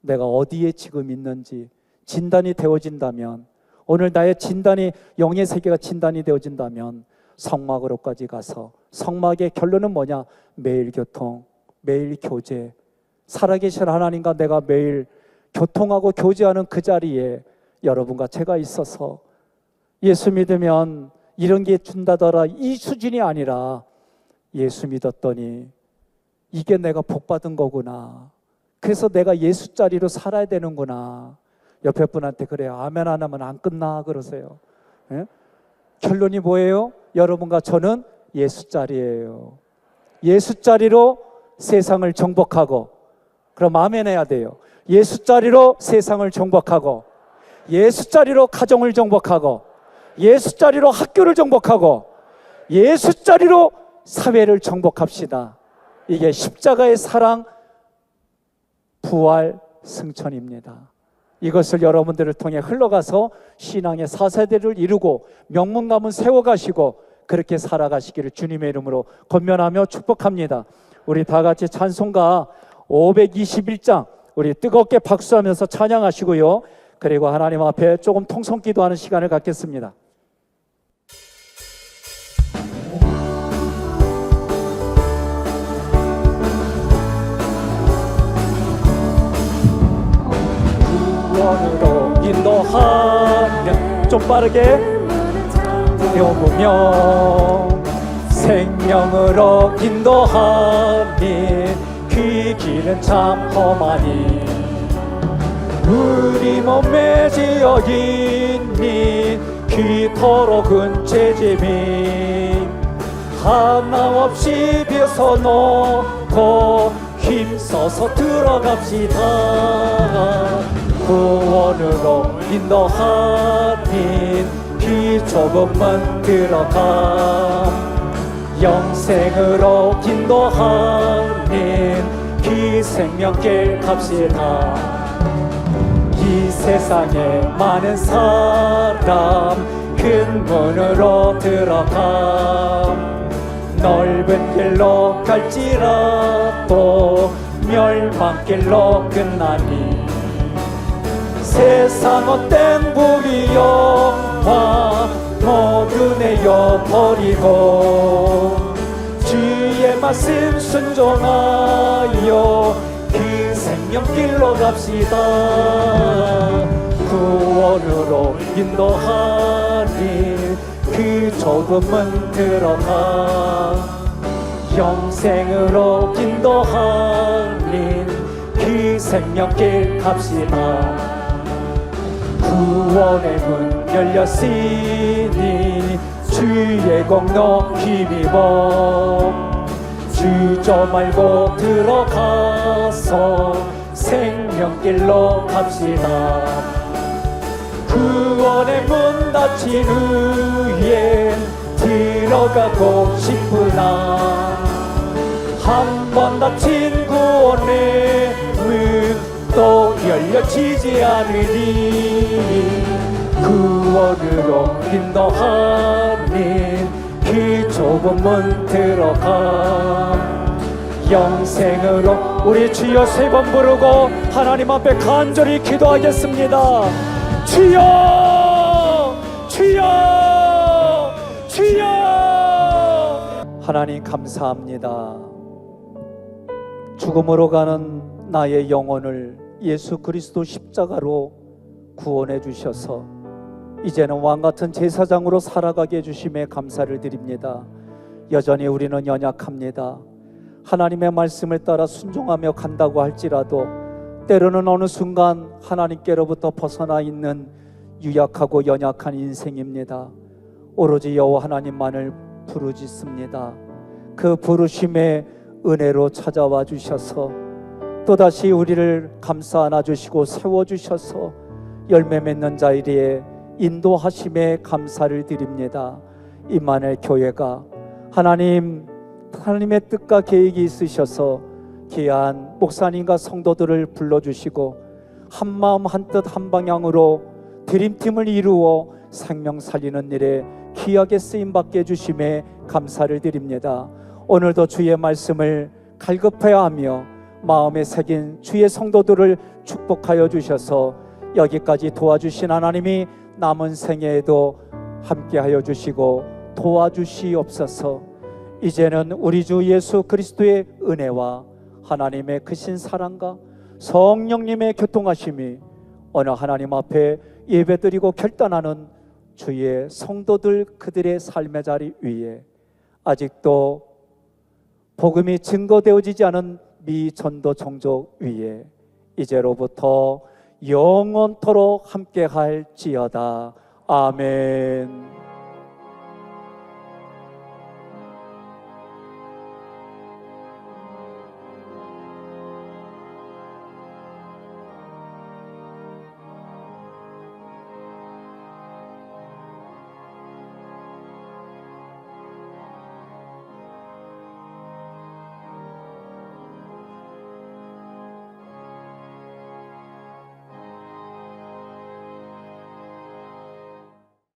내가 어디에 지금 있는지 진단이 되어진다면, 오늘 나의 진단이 영의 세계가 진단이 되어진다면 성막으로까지 가서 성막의 결론은 뭐냐? 매일 교통, 매일 교제. 살아계신 하나님과 내가 매일 교통하고 교제하는 그 자리에 여러분과 제가 있어서 예수 믿으면 이런 게 준다더라 이 수준이 아니라 예수 믿었더니 이게 내가 복받은 거구나. 그래서 내가 예수 자리로 살아야 되는구나. 옆에 분한테 그래요. 아멘 안 하면 안 끝나 그러세요. 예? 결론이 뭐예요? 여러분과 저는 예수 자리예요. 예수 자리로 세상을 정복하고, 그럼 아멘 해야 돼요. 예수 자리로 세상을 정복하고, 예수 자리로 가정을 정복하고, 예수 자리로 학교를 정복하고, 예수 자리로 사회를 정복합시다. 이게 십자가의 사랑, 부활, 승천입니다. 이것을 여러분들을 통해 흘러가서 신앙의 4세대를 이루고 명문가문 세워가시고 그렇게 살아가시기를 주님의 이름으로 권면하며 축복합니다. 우리 다 같이 찬송가 521장 우리 뜨겁게 박수하면서 찬양하시고요. 그리고 하나님 앞에 조금 통성기도하는 시간을 갖겠습니다. 구원으로 인도하며 좀 빠르게 배워보며 생명으로 인도하니 그 길은 참 험하니 우리 몸에 지어있니 그토록 큰 죄짐이 하나 없이 비워놓고 힘써서 들어갑시다. 구원으로 인도하니 그 조금만 들어가 영생으로 인도하니 그 그 생명길 갑시다. 이 세상에 많은 사람 큰 문으로 들어가 넓은 길로 갈지라도 멸망길로 끝나니 세상 헛된 부귀영화 모두 내어버리고 주의 말씀 순종하여 그 생명길로 갑시다. 구원으로 인도하니 그 좁은 들어가 영생으로 인도하니 그 생명길 갑시다. 구원의 문 열렸으니 주의 공로 힘입어 주저 말고 들어가서 생명길로 갑시다. 구원의 문 닫힌 후에 들어가고 싶으나 한 번 닫힌 구원의 문 또 열려지지 않으니 구원으로 인도하니 그 좁은 문 들어가 영생으로 우리 주여 세 번 부르고 하나님 앞에 간절히 기도하겠습니다. 주여 주여 주여. 하나님 감사합니다. 죽음으로 가는 나의 영혼을 예수 그리스도 십자가로 구원해 주셔서 이제는 왕같은 제사장으로 살아가게 해주심에 감사를 드립니다. 여전히 우리는 연약합니다. 하나님의 말씀을 따라 순종하며 간다고 할지라도 때로는 어느 순간 하나님께로부터 벗어나 있는 유약하고 연약한 인생입니다. 오로지 여호와 하나님만을 부르짖습니다. 그 부르심의 은혜로 찾아와 주셔서 또다시 우리를 감싸 안아주시고 세워주셔서 열매 맺는 자리에 인도하심에 감사를 드립니다. 임마누엘 교회가 하나님의 뜻과 계획이 있으셔서 귀한 목사님과 성도들을 불러주시고 한마음 한뜻 한방향으로 드림팀을 이루어 생명 살리는 일에 귀하게 쓰임받게 해주심에 감사를 드립니다. 오늘도 주의 말씀을 갈급해야 하며 마음에 새긴 주의 성도들을 축복하여 주셔서 여기까지 도와주신 하나님이 남은 생애에도 함께하여 주시고 도와주시옵소서. 이제는 우리 주 예수 그리스도의 은혜와 하나님의 크신 사랑과 성령님의 교통하심이 어느 하나님 앞에 예배드리고 결단하는 주의 성도들 그들의 삶의 자리 위에 아직도 복음이 증거되어지지 않은 미전도 종족 위에 이제로부터 영원토록 함께할지어다. 아멘.